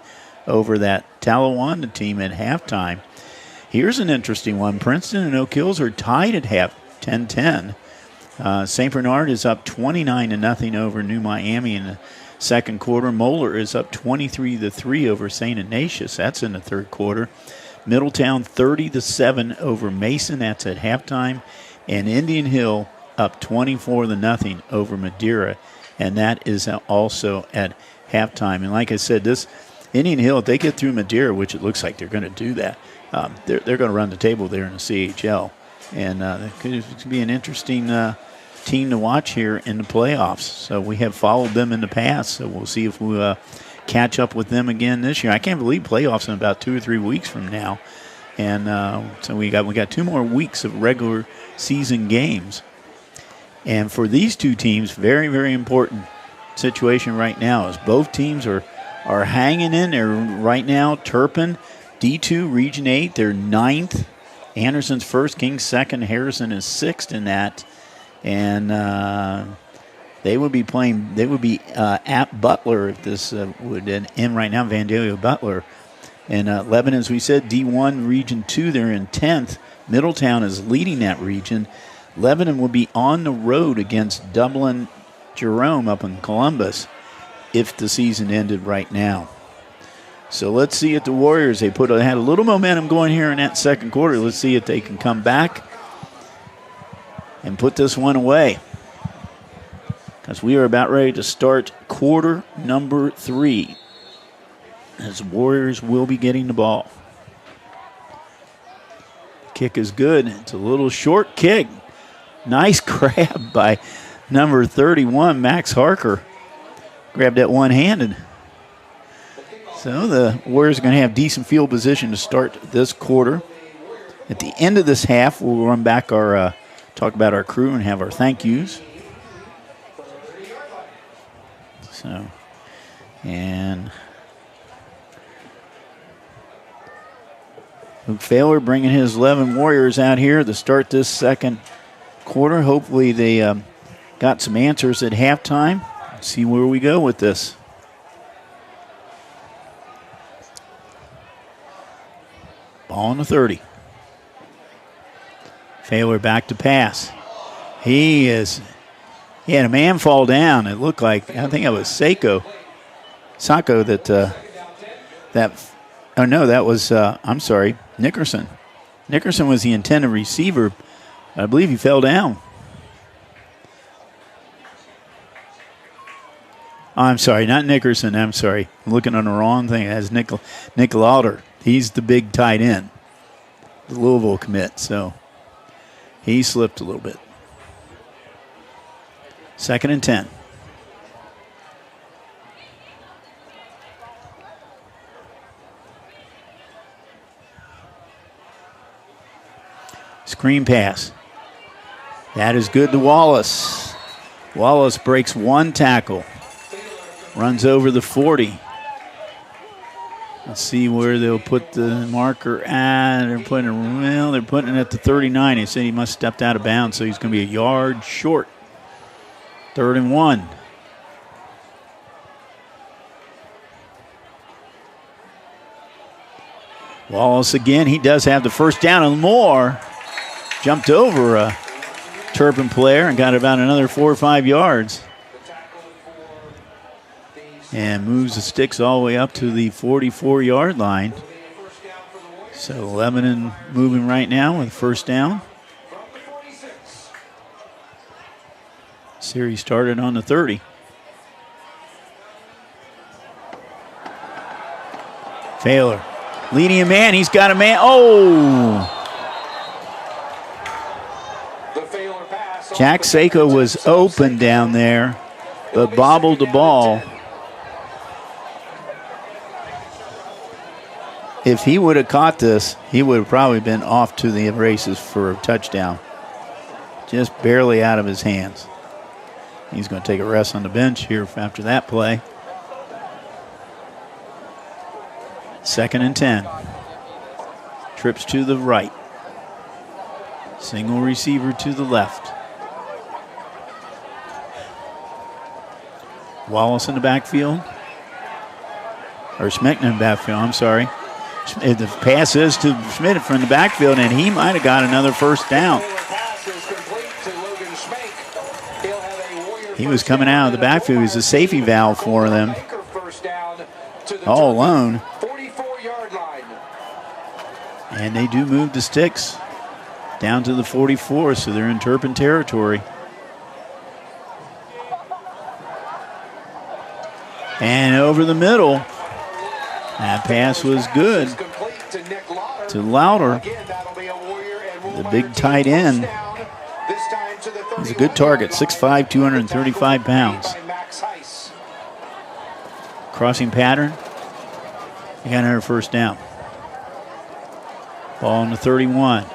over that Talawanda team at halftime. Here's an interesting one. Princeton and Oak Hills are tied at half, 10-10. St. Bernard is up 29-0 over New Miami in the second quarter. Moeller is up 23-3 over St. Ignatius. That's in the third quarter. Middletown 30-7 over Mason. That's at halftime. And Indian Hill up 24-0 over Madeira. And that is also at halftime. And like I said, this Indian Hill, if they get through Madeira, which it looks like they're going to do that, they're going to run the table there in the CHL. And it could be an interesting team to watch here in the playoffs. So we have followed them in the past, so we'll see if we catch up with them again this year. I can't believe playoffs in about 2 or 3 weeks from now. And so we got 2 more weeks of regular season games. And for these two teams, very, very important situation right now is both teams are hanging in there right now. Turpin, D2, Region 8, they're 9th. Anderson's first, King's second, Harrison is 6th in that. And they would be playing, at Butler if this would end right now, Vandalia Butler. And Lebanon, as we said, D1, Region 2, they're in 10th. Middletown is leading that region. Lebanon will be on the road against Dublin Jerome up in Columbus if the season ended right now. So let's see if the Warriors, they had a little momentum going here in that second quarter. Let's see if they can come back and put this one away, because we are about ready to start quarter number 3 as Warriors will be getting the ball. Kick is good. It's a little short kick. Nice grab by number 31, Max Harker. Grabbed that one-handed. So the Warriors are going to have decent field position to start this quarter. At the end of this half, we'll run back our talk about our crew and have our thank yous. So, and Luke Failer bringing his 11 Warriors out here to start this second quarter. Hopefully they got some answers at halftime. Let's see where we go with this. Ball on the 30. Failer back to pass. He had a man fall down. It looked like, I think it was Sako that was, I'm sorry, Nickerson. Nickerson was the intended receiver. I believe he fell down. Oh, I'm sorry, not Nickerson. I'm sorry. I'm looking on the wrong thing. That's Nick Lauder. He's the big tight end, the Louisville commit. So he slipped a little bit. 2nd and 10. Screen pass. That is good to Wallace. Wallace breaks one tackle. Runs over the 40. Let's see where they'll put the marker at. They're putting it at the 39. They said he must have stepped out of bounds, so he's going to be a yard short. 3rd and 1. Wallace again. He does have the first down and more. Jumped over a Turpin player and got about another 4 or 5 yards. And moves the sticks all the way up to the 44-yard line. So Lebanon moving right now with first down. Series started on the 30. Failer. Leading a man. He's got a man. Oh! Jack Seiko was open down there, but bobbled the ball. If he would have caught this, he would have probably been off to the races for a touchdown. Just barely out of his hands. He's going to take a rest on the bench here after that play. 2nd and 10. Trips to the right. Single receiver to the left. Wallace in the backfield. Or Schmidt in the backfield, I'm sorry. The pass is to Schmidt from the backfield, and he might have got another first down. He was coming out of the backfield. He was a safety valve for them. All alone. And they do move the sticks down to the 44, so they're in Turpin territory. And over the middle. That pass was good to Louder, the big tight end. He's a good target, 6'5", 235 pounds. Crossing pattern. He got another first down. Ball on the 31.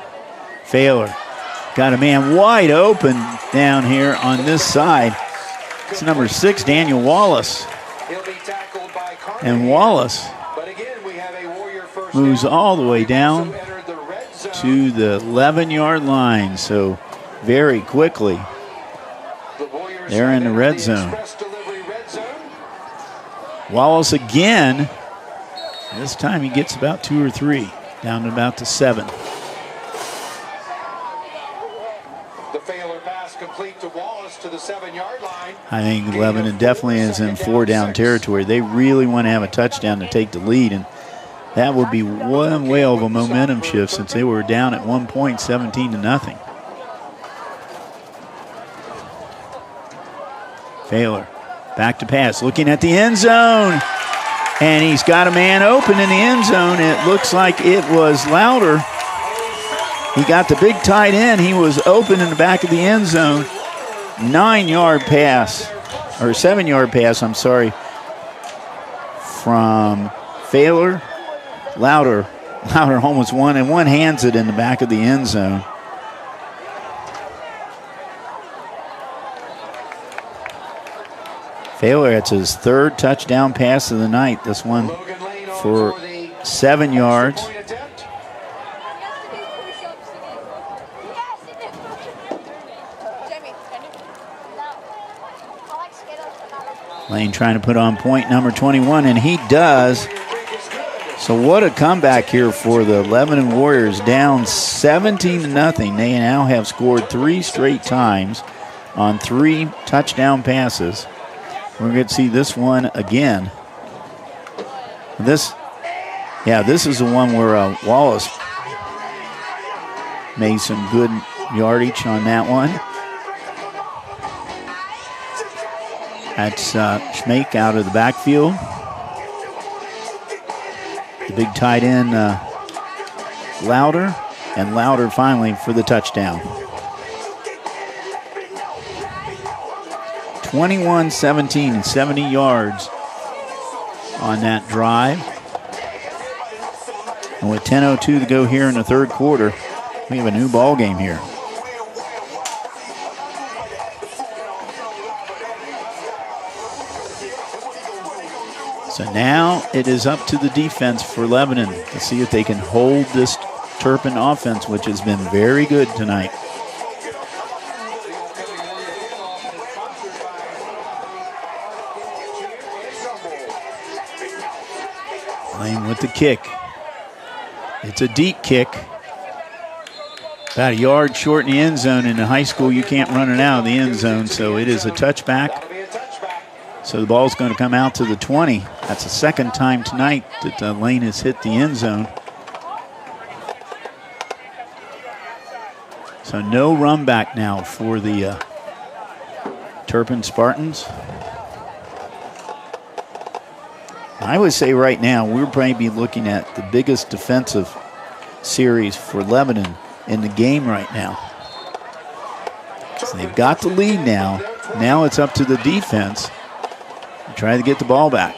Failer. Got a man wide open down here on this side. It's number 6, Daniel Wallace. And Wallace moves all the way down to the 11-yard line. So very quickly, they're in the red zone. Wallace again. This time he gets about 2 or 3, down to about the 7. The Failer pass complete to Wallace to the 7-yard line. I think Lebanon definitely is in 4-down territory. They really want to have a touchdown to take the lead, and that would be one whale of a momentum shift since they were down at 1 point, 17-0. Failer, back to pass, looking at the end zone. And he's got a man open in the end zone. It looks like it was Louder. He got the big tight end. He was open in the back of the end zone. 9-yard pass, or 7-yard pass, I'm sorry, from Failer. Louder almost won, and one hands it in the back of the end zone. Failer, it's his 3rd touchdown pass of the night. This one for 7 yards. Lane trying to put on point number 21, and he does. So what a comeback here for the Lebanon Warriors, down 17-0. They now have scored 3 straight times on 3 touchdown passes. We're going to see this one again. This is the one where Wallace made some good yardage on that one. That's Schmake out of the backfield. The big tight end, Louder, and Louder finally for the touchdown. 21-17 and 70 yards on that drive. And with 10:02 to go here in the 3rd quarter, we have a new ball game here. So now it is up to the defense for Lebanon to see if they can hold this Turpin offense, which has been very good tonight. Lane with the kick. It's a deep kick. About a yard short in the end zone. In the high school, you can't run it out of the end zone, so it is a touchback. So the ball's going to come out to the 20. That's the 2nd time tonight that Lane has hit the end zone. So no run back now for the Turpin Spartans. I would say right now we're probably looking at the biggest defensive series for Lebanon in the game right now. So they've got the lead now. Now it's up to the defense to try to get the ball back.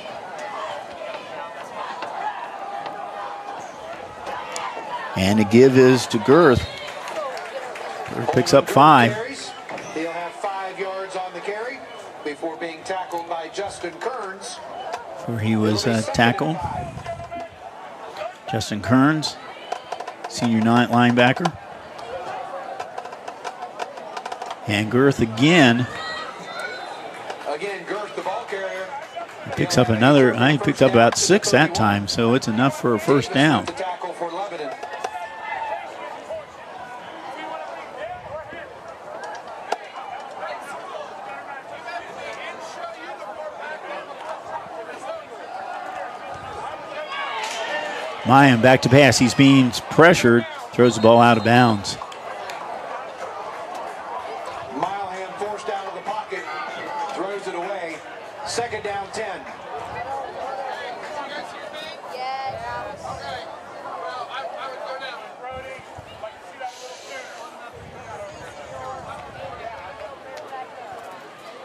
And the give is to Girth. Girth picks up 5. He'll have 5 yards on the carry before being tackled by Justin Kearns. Where he was tackled. Justin Kearns, senior linebacker. And Girth again. Again, Girth, the ball carrier. He picks up another, he picked up about 6 that time, so it's enough for a first down. Mayan back to pass. He's being pressured, throws the ball out of bounds. Mileham forced out of the pocket, throws it away. 2nd down, 10.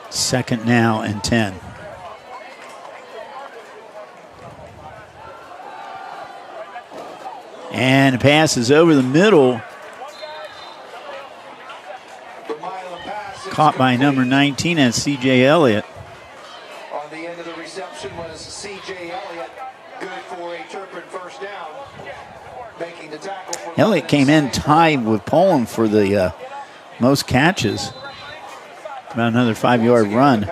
Second now and 10. And the pass is over the middle. Caught by number 19, and C.J. Elliott. On the end of the reception was C.J. Elliott. Good for a Turpin first down. Making the tackle for Elliott came in tied with Poland for the most catches. About another 5-yard run.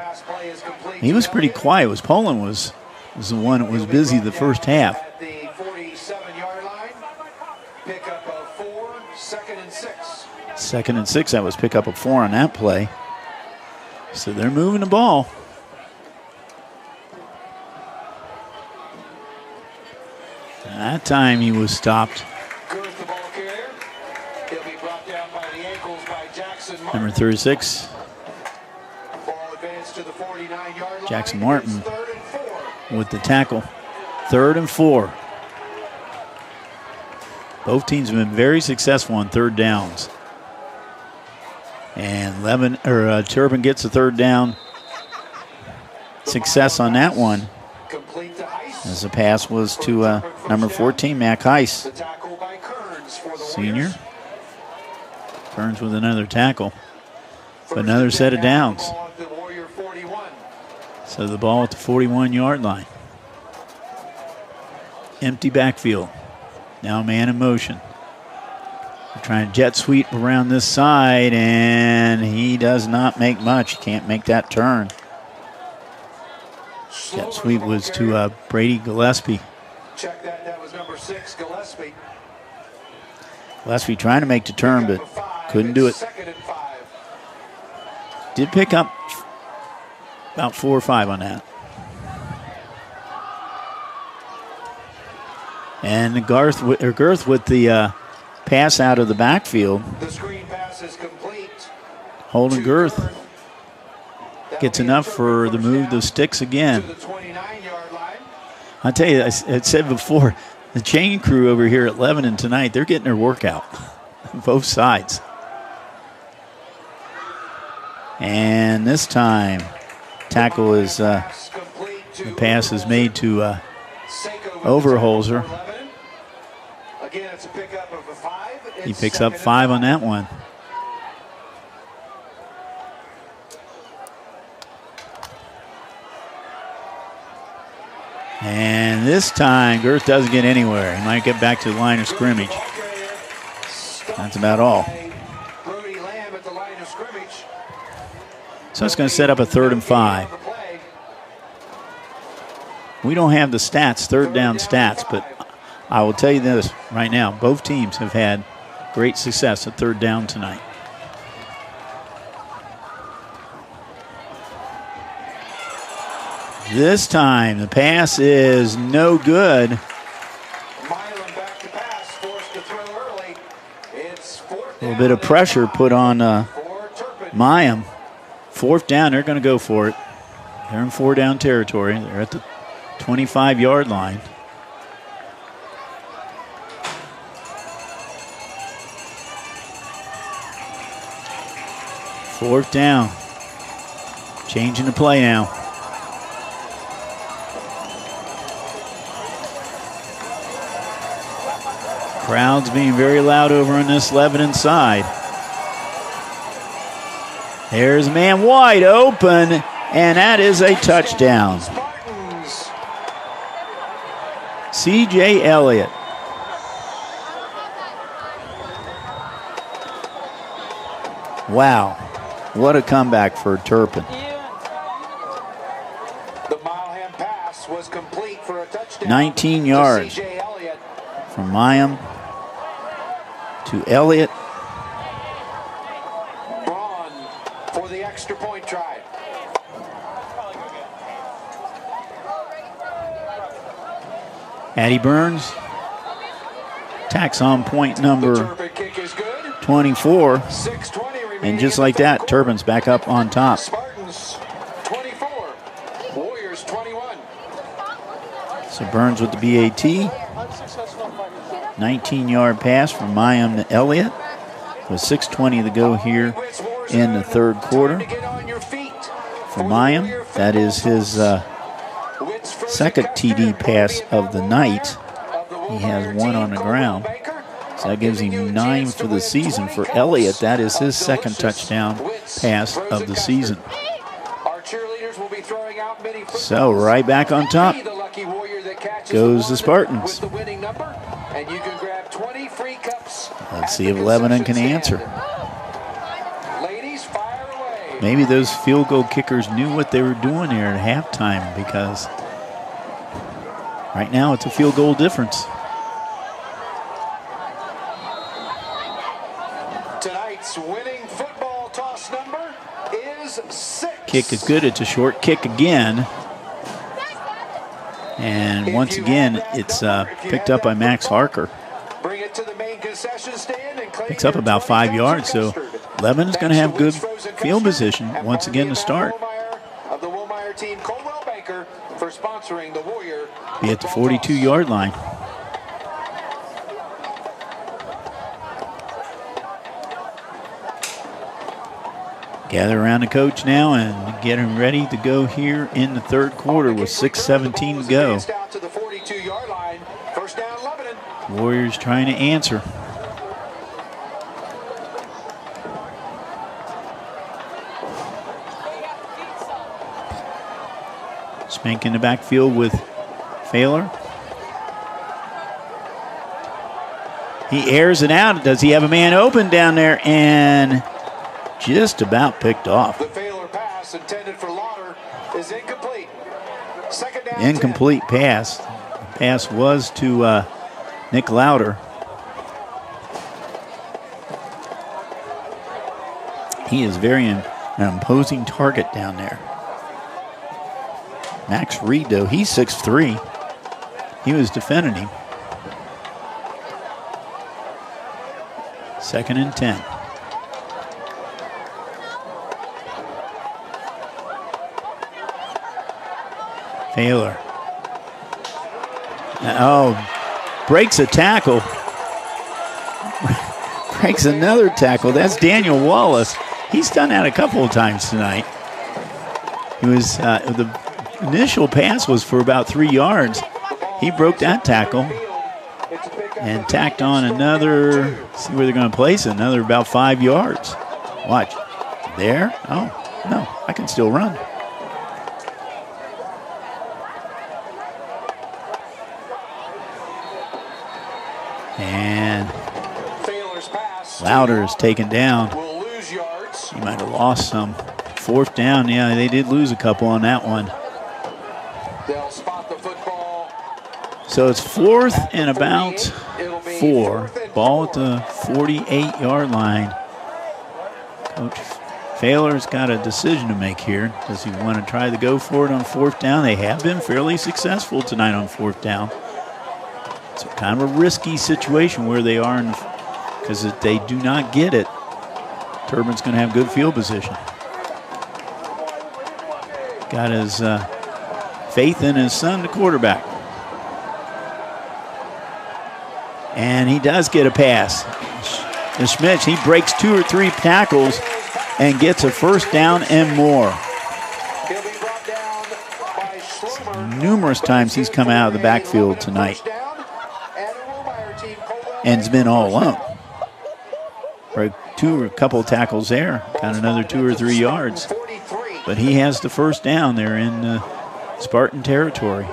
He was pretty quiet. Poland was the one that was busy the first half. at the 47-yard line. Pickup of 4, 2nd and 6. 2nd and 6, that was pick up of 4 on that play. So they're moving the ball. That time he was stopped. Girth, the ball carrier. He'll be brought down by the ankles by Jackson Martin. Number 36. Ball advanced to the 49-yard line. Jackson Martin with the tackle. 3rd and 4. Both teams have been very successful on 3rd downs. And Turpin gets a 3rd down. Success on that one. As the pass was to number 14, Mac Heiss. Senior. Kearns with another tackle. But another set of downs. So the ball at the 41-yard line. Empty backfield. Now man in motion. They're trying to jet sweep around this side, and he does not make much. Can't make that turn. Jet sweep was to Brady Gillespie. Check that. That was number 6, Gillespie. Gillespie trying to make the turn, but couldn't do it. 2nd and 5. Did pick up about 4 or 5 on that. And Girth with the pass out of the backfield. The screen pass is complete. Holden Girth gets enough for the move the sticks again. To the 29-yard line. I tell you, I said before, the chain crew over here at Lebanon tonight, they're getting their workout. Both sides. And this time, tackle is, the pass is made to Overholzer. Again, it's a pickup of a 5. He picks up 5 on that one. And this time, Girth doesn't get anywhere. He might get back to the line of scrimmage. That's about all. So it's going to set up a 3rd and 5. We don't have the stats, 3rd down stats, but I will tell you this right now. Both teams have had great success at 3rd down tonight. This time, the pass is no good. A little bit of pressure put on Mayam. 4th down, they're going to go for it. They're in 4-down territory. They're at the 25-yard line. Fourth down. Changing the play now. Crowds being very loud over on this Lebanon side. There's a man wide open, and that is a touchdown. C.J. Elliott. Wow, what a comeback for Turpin. The mile-hand pass was complete for a touchdown. 19 yards from Mayim to Elliott. Braun for the extra point try. Addie Burns tacks on point number 24. And just like that, Turpin's back up on top. Spartans 24, Warriors 21. So Burns with the BAT. 19-yard pass from Mayim to Elliott. With 6:20 to go here in the third quarter. For Mayim, that is his second TD pass of the night. He has one on the ground. So that gives him 9 for the season. For Elliott, that is his second touchdown pass of the season. So right back on top goes the Spartans. Let's see if Lebanon can answer. Maybe those field goal kickers knew what they were doing there at halftime, because right now it's a field goal difference. Tonight's winning football toss number is 6. Kick is good. It's a short kick again. And once again, it's picked up by Max Harker. Bring it to the main concession stand and Picks up about 5 yards, so Lebanon's going to have good field position once again to start. Of the Wilmeyer team, Colwell Banker, for sponsoring the Warrior. Be at the 42-yard line. Gather around the coach now and get him ready to go here in the third quarter with 6:17 to go. Warriors trying to answer. Spank in the backfield with Failer. He airs it out. Does he have a man open down there? And just about picked off. The Failer pass intended for Lauder is incomplete. Second down. Incomplete pass. The pass was to Nick Lauder. He is an imposing target down there. Max Reed, though, he's 6'3". He was defending him. 2nd and 10. Failer. Breaks a tackle. Breaks another tackle. That's Daniel Wallace. He's done that a couple of times tonight. He was the initial pass was for about 3 yards. He broke that tackle and tacked on another. See where they're going to place it. Another about 5 yards. Watch. There. Oh no, I can still run. And Lauder is taken down. He might have lost some. 4th down. Yeah, they did lose a couple on that one. They'll spot the football. So it's 4th and about 4. Ball at the 48-yard line. Coach Failer's got a decision to make here. Does he want to try to go for it on 4th down? They have been fairly successful tonight on 4th down. It's kind of a risky situation where they are, because if they do not get it, Turpin's going to have good field position. got his faith in his son, the quarterback. And he does get a pass. And Schmitz, he breaks 2 or 3 tackles and gets a first down and more. Numerous times he's come out of the backfield tonight and's been all alone. Broke a couple of tackles there, got another 2 or 3 yards. But he has the first down there in Spartan territory.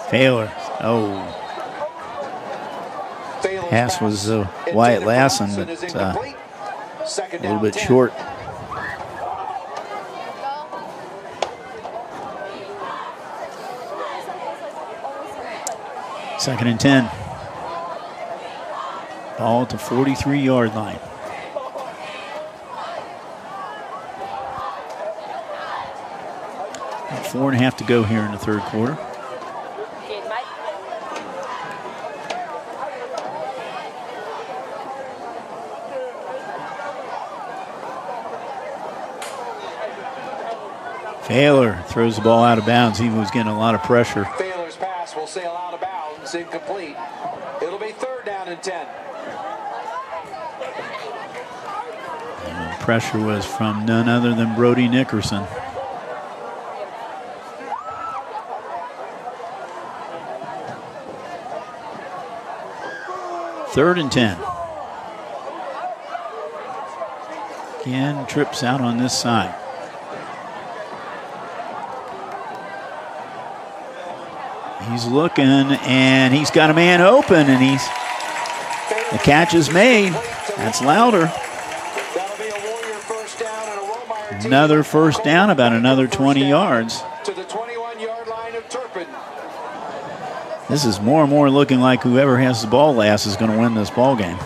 Failure. Oh. Pass was Wyatt Lassen, but a little bit short. Second and 10. Ball at the 43-yard line. About 4.5 to go here in the third quarter. Taylor throws the ball out of bounds. He was getting a lot of pressure. Taylor's pass will sail out of bounds, incomplete. It'll be 3rd down and 10. And the pressure was from none other than Brody Nickerson. Third and 10. Again, trips out on this side. He's looking, and he's got a man open, and the catch is made. That's Louder. Another first down, about another 20 yards. To the 21-yard line of Turpin. This is more and more looking like whoever has the ball last is going to win this ball game.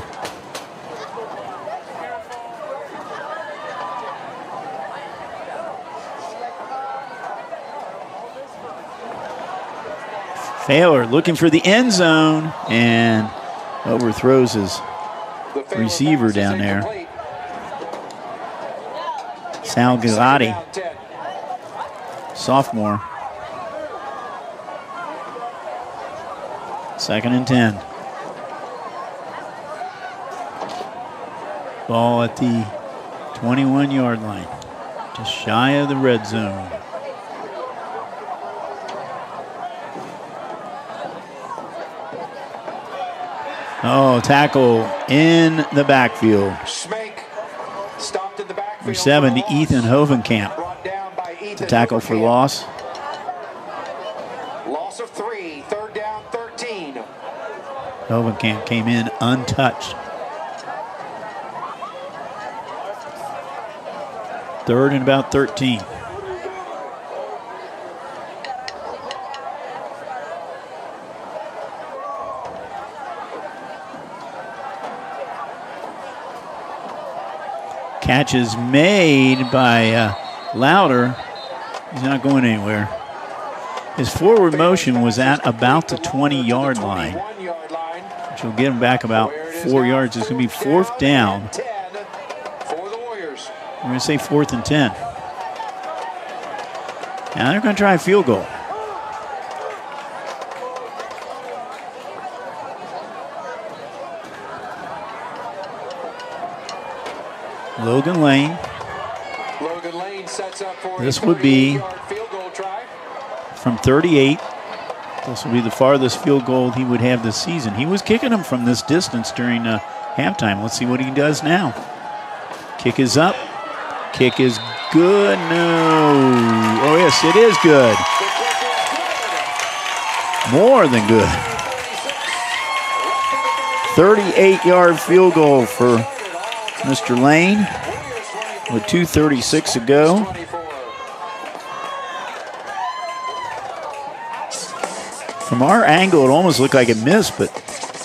Taylor looking for the end zone and overthrows his receiver down there. Sal Galati, sophomore. 2nd and 10. Ball at the 21-yard line, just shy of the red zone. Oh, tackle in the backfield. Stopped in the backfield. Number 7, to Ethan Hovenkamp. The tackle for loss. Loss of 3, 3rd down, 13. Hovenkamp came in untouched. 3rd and about 13. Catch is made by Louder. He's not going anywhere. His forward motion was at about the 20-yard line, which will get him back about 4 yards. It's going to be 4th down. We're going to say 4th and 10. Now they're going to try a field goal. Logan Lane. Sets up for this would be field goal try. From 38. This will be the farthest field goal he would have this season. He was kicking them from this distance during halftime. Let's see what he does now. Kick is up. Kick is good. No. Oh, yes, it is good. More than good. 38-yard field goal for Mr. Lane with 2:36 to go. From our angle, it almost looked like it missed, but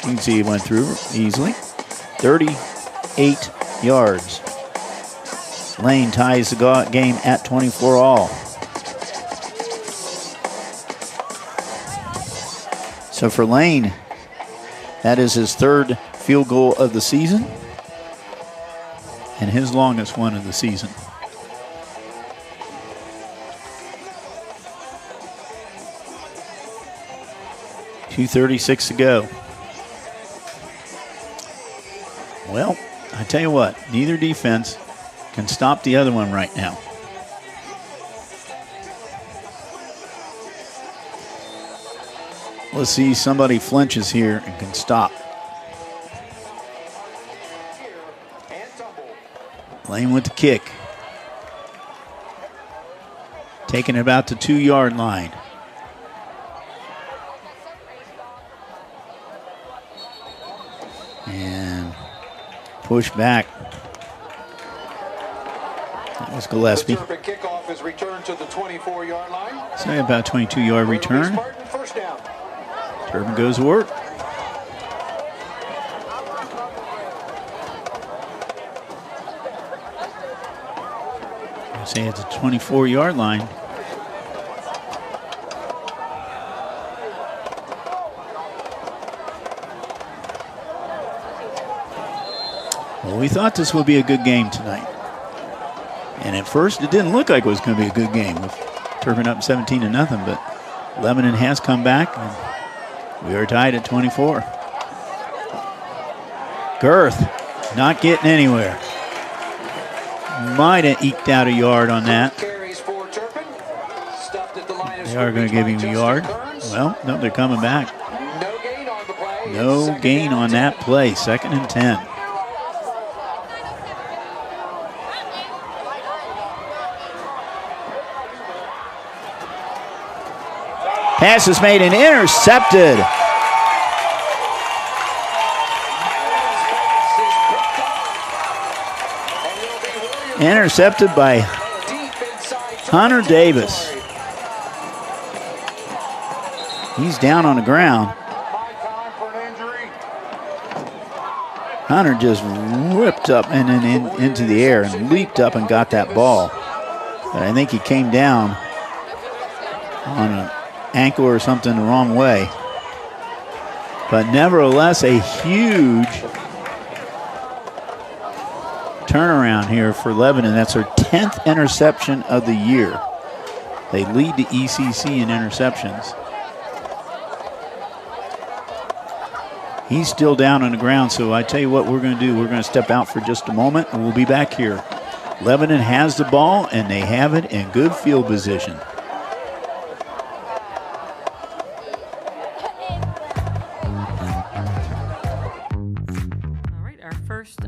you can see it went through easily. 38 yards. Lane ties the game at 24 all. So for Lane, that is his 3rd field goal of the season and his longest one of the season. .236 to go. Well, I tell you what, neither defense can stop the other one right now. Let's see, somebody flinches here and can stop. Lane with the kick. Taking it about the 2-yard line. And push back. That was Gillespie. The Turpin kickoff is returned to the 24-yard line. So about 22-yard return. First down. Turpin goes to work. I say it's a 24-yard line. Well, we thought this would be a good game tonight. And at first it didn't look like it was going to be a good game with Turpin up 17-0, but Lebanon has come back and we are tied at 24. Girth not getting anywhere. Might have eked out a yard on that. They are going to give him a yard. Well, no, they're coming back. No gain on that play. 2nd and 10. Pass is made and intercepted. Intercepted by Hunter Davis. He's down on the ground. Hunter just whipped up and then into the air and leaped up and got that ball. But I think he came down on an ankle or something the wrong way. But nevertheless, a huge turnaround here for Lebanon. That's their 10th interception of the year. They lead the ECC in interceptions. He's still down on the ground, so I tell you what we're going to do. We're going to step out for just a moment, and we'll be back here. Lebanon has the ball, and they have it in good field position.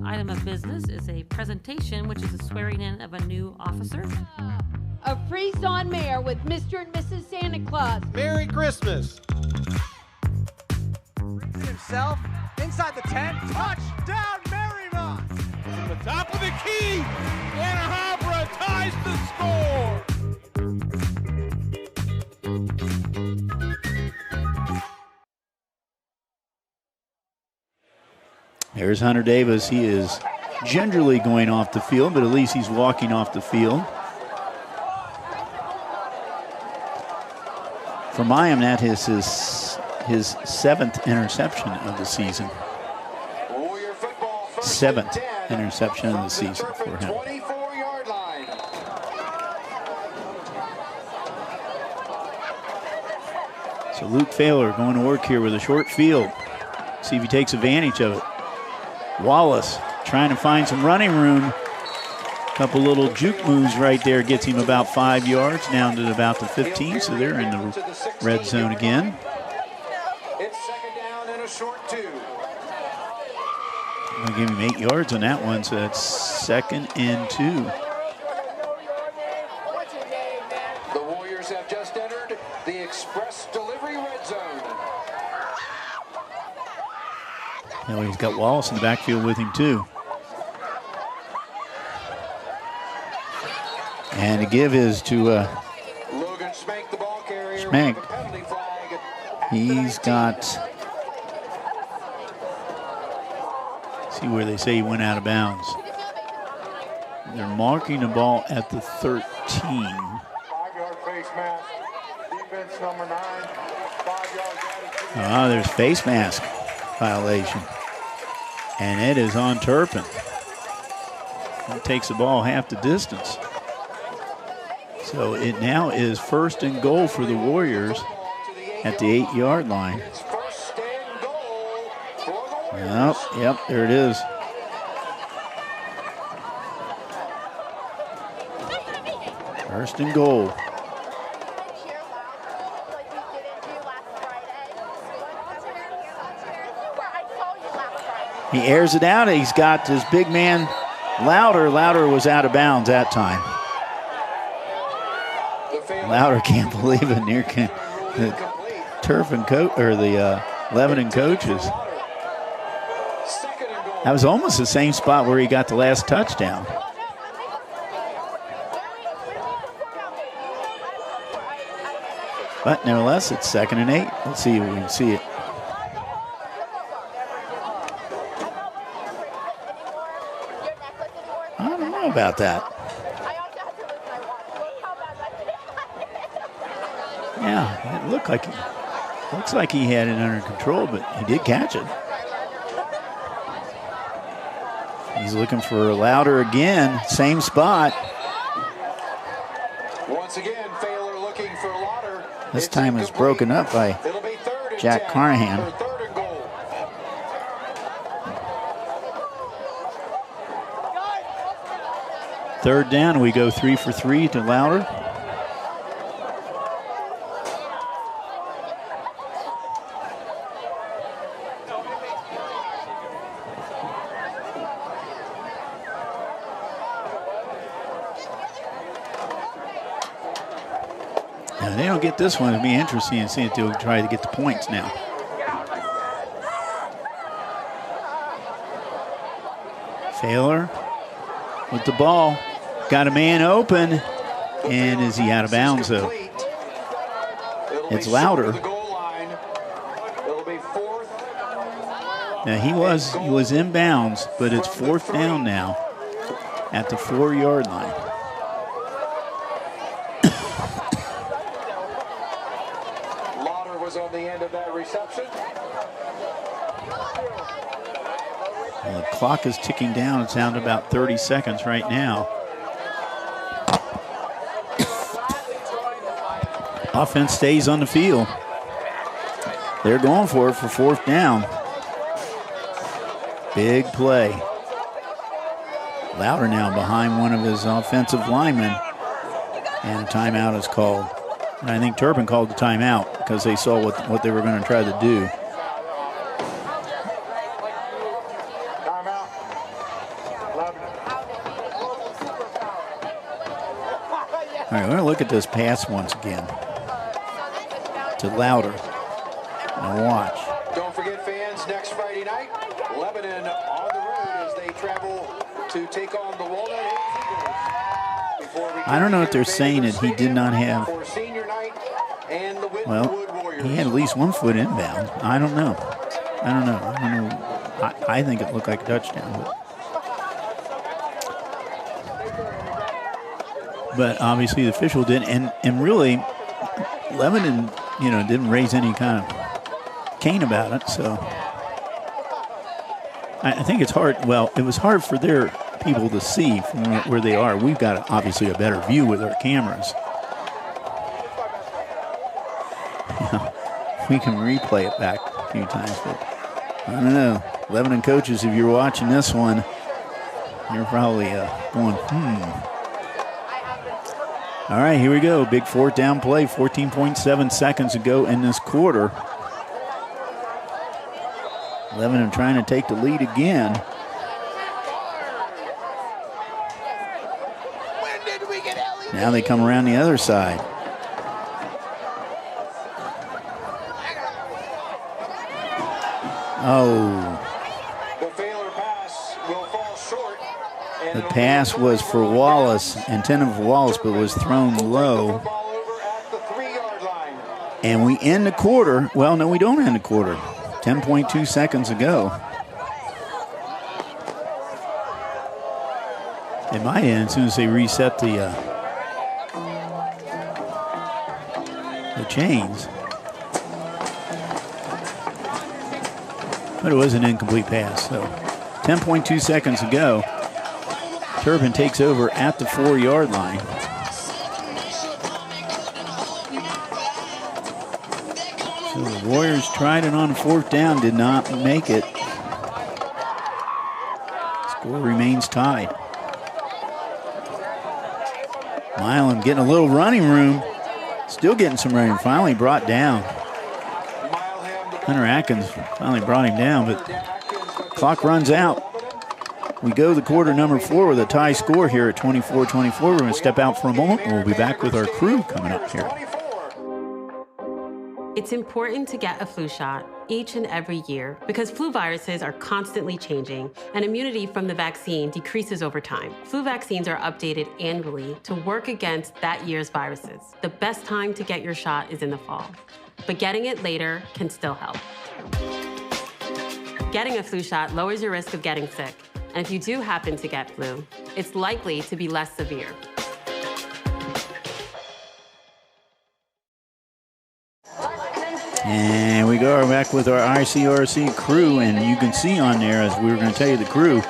Item of business is a presentation, which is a swearing in of a new officer. A Freestone Mayor with Mr. and Mrs. Santa Claus. Merry Christmas. Brings it himself inside the 10. Touchdown, Marymount. To the top of the key. Anna Habra ties the score. There's Hunter Davis. He is gingerly going off the field, but at least he's walking off the field. For Mayim, that is his 7th interception of the season. 7th interception of the season for him. So Luke Failer going to work here with a short field. See if he takes advantage of it. Wallace trying to find some running room. Couple little juke moves right there gets him about 5 yards down to about the 15, so they're in the red zone again. It's 2nd down and a short 2. I'm going to give him 8 yards on that one, so that's 2nd and 2. The Warriors have just entered the express delivery red zone. Now he's got Wallace in the backfield with him too. And to give his to Logan Schmank, the ball carrier. Schmank. He's got, see where they say he went out of bounds. They're marking the ball at the 13. 5-yard face mask. Defense number 9. 5 yards. There's face mask violation. And it is on Turpin. He takes the ball half the distance. So it now is 1st and goal for the Warriors at the 8-yard line. Yep, there it is. First and goal. He airs it out. He's got his big man, Louder. Louder was out of bounds that time. Louder can't believe it. Near the Turpin or the Lebanon coaches. That was almost the same spot where he got the last touchdown. But nevertheless, it's 2nd and 8. Let's see if we can see it. I don't know about that. Yeah, it looks like he had it under control, but he did catch it. He's looking for Louder again, same spot. Once again, Failer looking for Lauder. This time it's broken up by Jack Carnahan. Third down, we go 3 for 3 to Louder. Now, they don't get this one. It'll be interesting to see if they'll try to get the points now. Failer with the ball. Got a man open. And is he out of bounds, though? It's Louder. Now, he was in bounds, but it's 4th down now at the 4-yard line. Lauder was on the end of that reception. Well, the clock is ticking down. It's down to about 30 seconds right now. Offense stays on the field. They're going for it for 4th down. Big play. Louder now behind one of his offensive linemen. And a timeout is called. And I think Turpin called the timeout because they saw what they were going to try to do. All right, we're going to look at this pass once again to Louder. Now watch. Don't forget, fans, next Friday night, Lebanon on the road as they travel to take on the Walnut Hills Eagles. I don't know if they're saying that he did not have. Well, he had at least 1 foot inbound. I don't know. I think it looked like a touchdown. But obviously the official didn't. And really, Lebanon, didn't raise any kind of cane about it. So I think it's hard. Well, it was hard for their people to see from where they are. We've got obviously a better view with our cameras. We can replay it back a few times, but I don't know. Lebanon coaches, if you're watching this one, you're probably going, All right, here we go. Big 4th down play, 14.7 seconds to go in this quarter. Lebanon trying to take the lead again. Now they come around the other side. Oh. The pass was for Wallace, intended for Wallace, but was thrown low. And we end the quarter. Well, no, we don't end the quarter. 10.2 seconds ago. It might end as soon as they reset the chains. But it was an incomplete pass, so 10.2 seconds to go. Turpin takes over at the 4-yard line. So the Warriors tried it on 4th down, did not make it. Score remains tied. Milam getting a little running room. Still getting some running. Finally brought down. Hunter Atkins finally brought him down, but clock runs out. We go to quarter number 4 with a tie score here at 24-24. We're going to step out for a moment, and we'll be back with our crew coming up here. It's important to get a flu shot each and every year because flu viruses are constantly changing and immunity from the vaccine decreases over time. Flu vaccines are updated annually to work against that year's viruses. The best time to get your shot is in the fall, but getting it later can still help. Getting a flu shot lowers your risk of getting sick, and if you do happen to get flu, it's likely to be less severe. And we go back with our ICRC crew, and you can see on there, as we were going to tell you, the crew,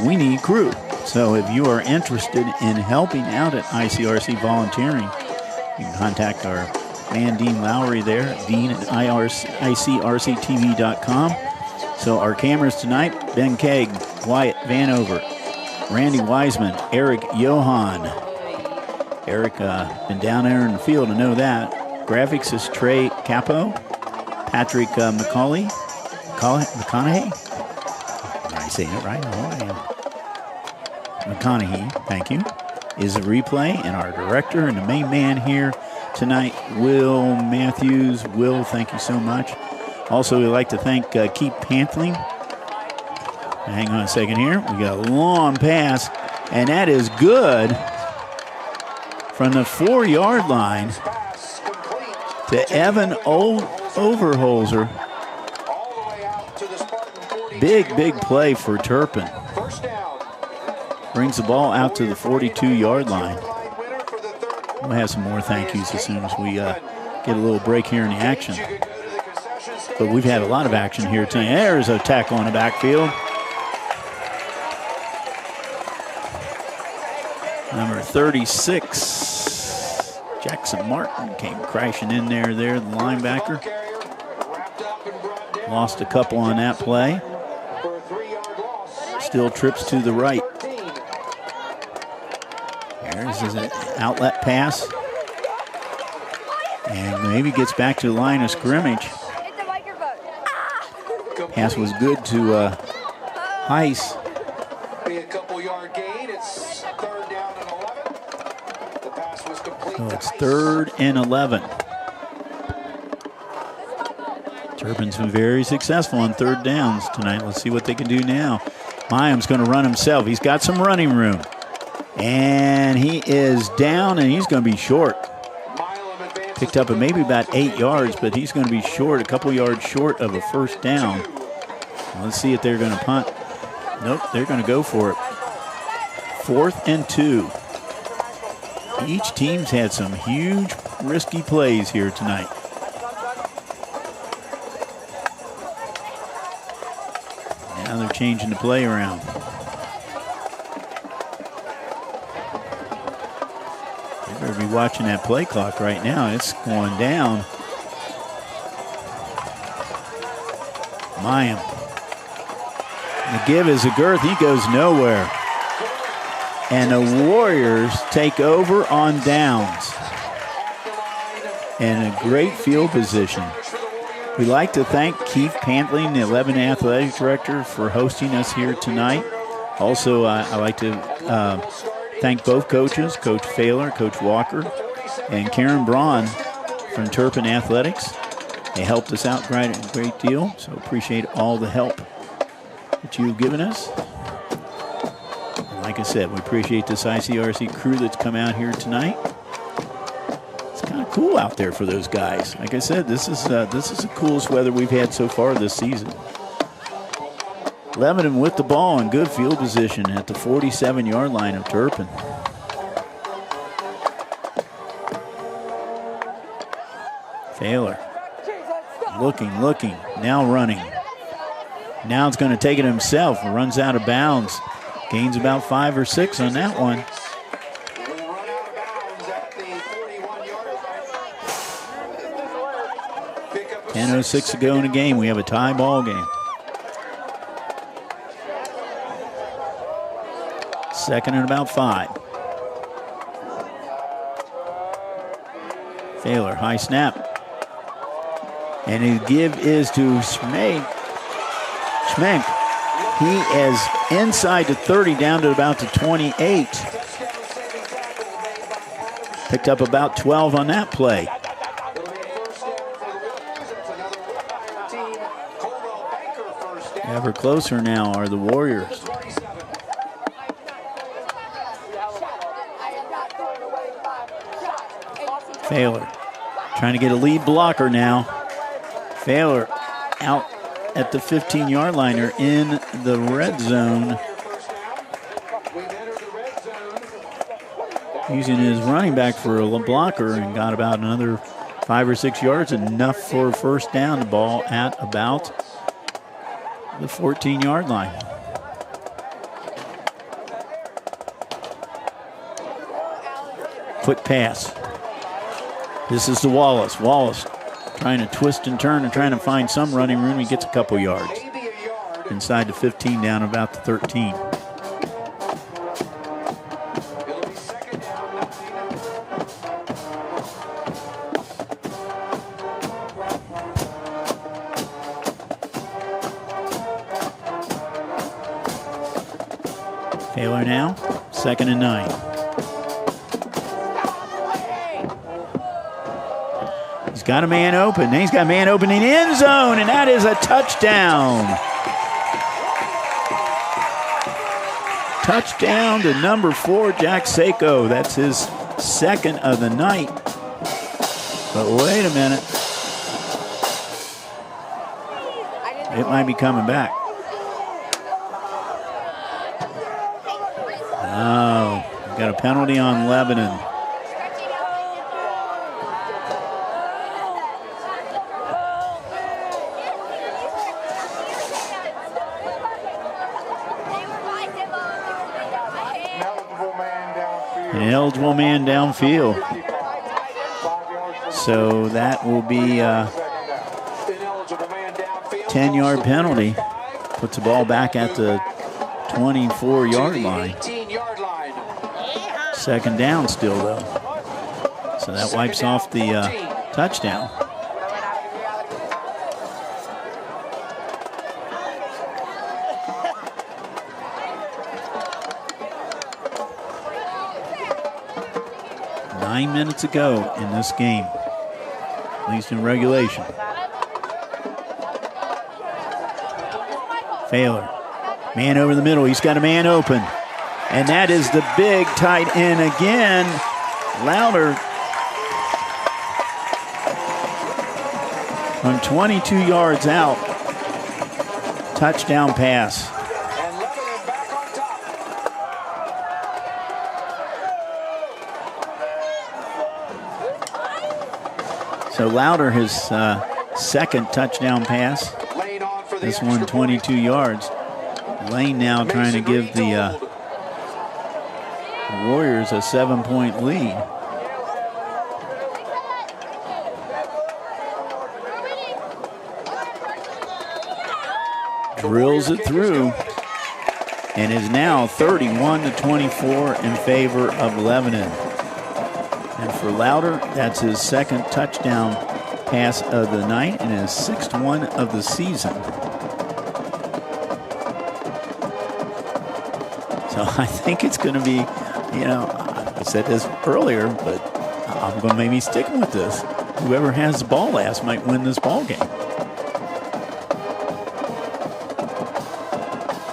we need crew. So if you are interested in helping out at ICRC volunteering, you can contact our man, Dean Lowry there, Dean at ICRC-TV.com. So our cameras tonight, Ben Kegg, Wyatt Vanover, Randy Wiseman, Eric Johan. Eric, been down there in the field to know that. Graphics is Trey Capo. Patrick McConaughey. Am I saying it right? Oh, I am. McConaughey, thank you, is a replay, and our director and the main man here tonight, Will Matthews. Will, thank you so much. Also, we'd like to thank Keith Pantling. Hang on a second here. We got a long pass, and that is good from the 4-yard line to Evan Overholzer. Big play for Turpin. Brings the ball out to the 42-yard line. We'll have some more thank yous as soon as we get a little break here in the action. But we've had a lot of action here tonight. There's a tackle on the backfield. Number 36, Jackson Martin, came crashing in there, the linebacker. Lost a couple on that play. Still trips to the right. There's an outlet pass. And maybe gets back to the line of scrimmage. Pass was good to Heiss. Be a couple-yard gain. It's 3rd down and 11. The pass was complete. So it's 3rd and 11. Turpin's been very successful on 3rd downs tonight. Let's see what they can do now. Mayam's going to run himself. He's got some running room. And he is down, and he's going to be short. Picked up at maybe about 8 yards, but he's going to be short, a couple yards short of a 1st down. Let's see if they're going to punt. Nope, they're going to go for it. 4th and 2. Each team's had some huge, risky plays here tonight. Now they're changing the play around. They better be watching that play clock right now. It's going down. Mayam. The give is a girth. He goes nowhere. And the Warriors take over on downs. And a great field position. We'd like to thank Keith Pantling, the 11 athletic director, for hosting us here tonight. Also, I'd like to thank both coaches, Coach Failer, Coach Walker, and Karen Braun from Turpin Athletics. They helped us out a great deal, so appreciate all the help that you've given us. And like I said, we appreciate this ICRC crew that's come out here tonight. It's kind of cool out there for those guys. Like I said, this is the coolest weather we've had so far this season. Lebanon with the ball in good field position at the 47-yard line of Turpin. Failer. Looking, now running. Now it's going to take it himself. Runs out of bounds. Gains about 5 or 6 on that one. 10:06 to go in the game. We have a tie ball game. Second and about 5. Taylor, high snap. And his give is to Schmenk. Schmenk, he is inside the 30, down to about the 28. Picked up about 12 on that play. Ever closer now are the Warriors. Taylor trying to get a lead blocker now. Taylor out at the 15-yard line. They're in the red zone. Using his running back for a blocker and got about another 5 or 6 yards, enough for a first down. The ball at about the 14-yard line. Quick pass. This is to Wallace. Wallace trying to twist and turn and trying to find some running room. He gets a couple yards. Inside the 15, down about the 13. Taylor now, 2nd and 9. He's got a man open. He's got a man open in the end zone, and that is a touchdown. Touchdown to number 4, Jack Seiko. That's his 2nd of the night. But wait a minute. It might be coming back. Oh, got a penalty on Lebanon. An eligible man downfield. So that will be a 10-yard penalty. Puts the ball back at the 24-yard line. 2nd down still, though. So that wipes off the touchdown. Nine minutes ago in this game, at least in regulation. Taylor, man over the middle. He's got a man open. And that is the big tight end again. Louder from 22 yards out. Touchdown pass. So Louder, his 2nd touchdown pass. This one 22 yards. Lane now trying to give the Warriors a 7-point lead. Drills it through and is now 31-24 in favor of Lebanon. And for Louder, that's his 2nd touchdown pass of the night and his 6th one of the season. So I think it's going to be, I said this earlier, but I'm going to maybe stick with this. Whoever has the ball last might win this ball game.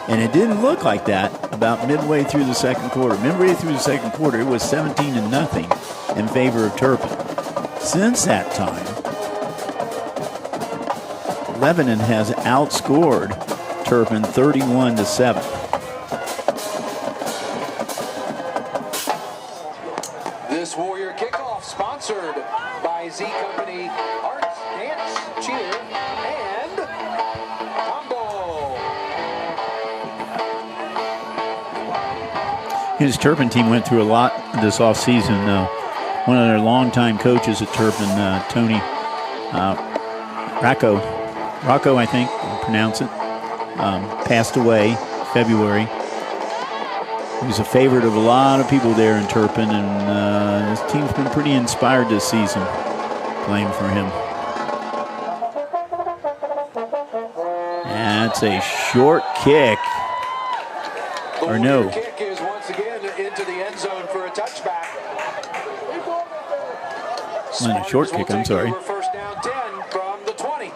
And it didn't look like that about midway through the 2nd quarter. Midway through the 2nd quarter, it was 17-0 in favor of Turpin. Since that time, Lebanon has outscored Turpin 31-7. This Warrior kickoff sponsored by Z Company Arts, Dance, Cheer, and Combo. His Turpin team went through a lot this offseason. One of their longtime coaches at Turpin, Tony Rocco, I think, I'll pronounce it, passed away February. He was a favorite of a lot of people there in Turpin, and his team's been pretty inspired this season playing for him. That's a short kick. Or no. Kick is once again into the end zone for a touchback. Not a short kick, I'm sorry. First down 10 from the 20.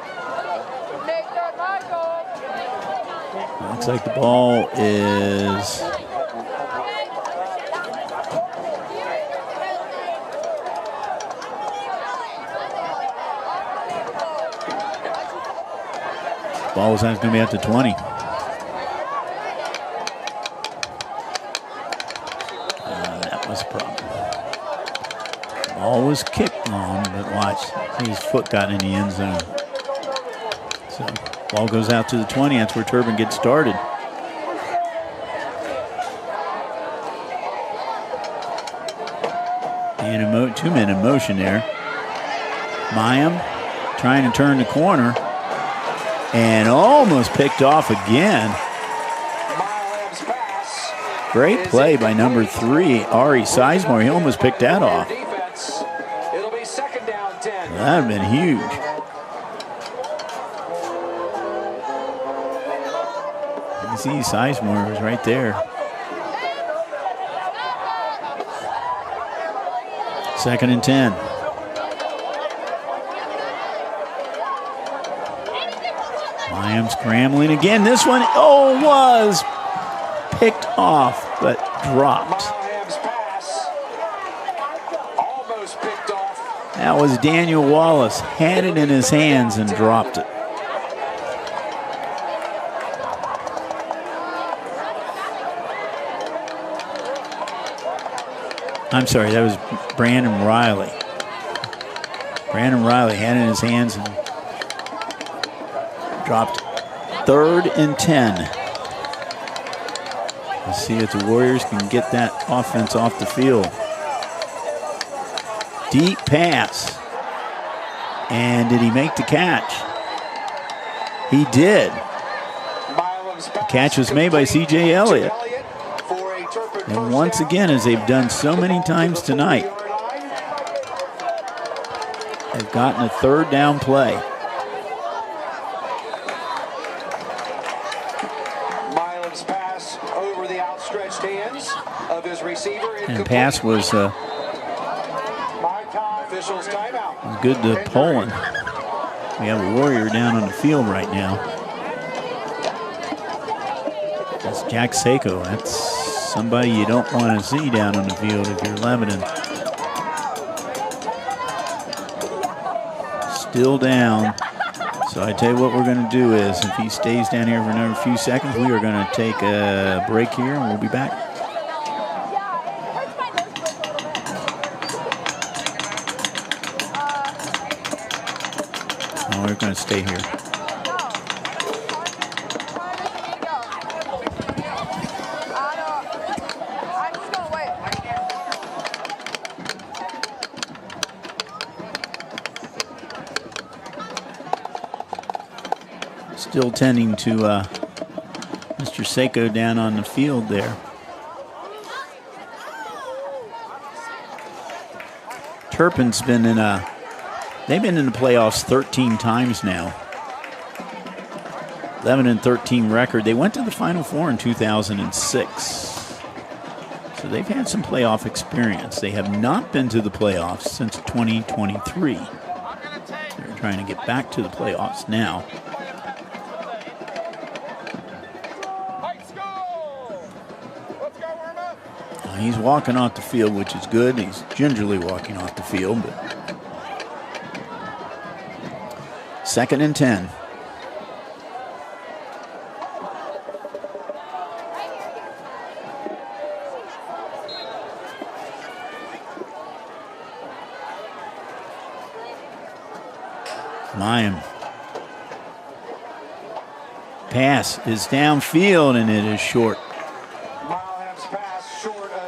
Looks like the ball is... Ball was going to be at the 20. That was a problem. Ball was kicked on, but watch, his foot got in the end zone. So ball goes out to the 20. That's where Turpin gets started. And two men in motion there. Mayim trying to turn the corner. And almost picked off again. Great play by number 3, Ari Sizemore. He almost picked that off. It'll be second down 10. That would have been huge. You see Sizemore was right there. Second and 10. Mayim scrambling again. This one, was picked off, but dropped. Almost picked off. That was Daniel Wallace. Had it in his hands and dropped it. I'm sorry, that was Brandon Riley. Brandon Riley had it in his hands and dropped. Third and 10. Let's see if the Warriors can get that offense off the field. Deep pass. And did he make the catch? He did. The catch was made by C.J. Elliott. And once again, as they've done so many times tonight, they've gotten a third down play. Milam's pass over the outstretched hands of his receiver. And pass was Officials timeout. good to Poland. We have a Warrior down on the field right now. That's Jack Sako. That's somebody you don't want to see down on the field if you're Lebanon. Still down. So I tell you what we're going to do is, if he stays down here for another few seconds, we are going to take a break here and we'll be back. No, we're going to stay here. Still tending to Mr. Sako down on the field there. Turpin's been in they've been in the playoffs 13 times now. 11-13 record. They went to the Final Four in 2006. So they've had some playoff experience. They have not been to the playoffs since 2023. They're trying to get back to the playoffs now. He's walking off the field, which is good. He's gingerly walking off the field. But second and 10. Mayim. Pass is downfield, and it is short.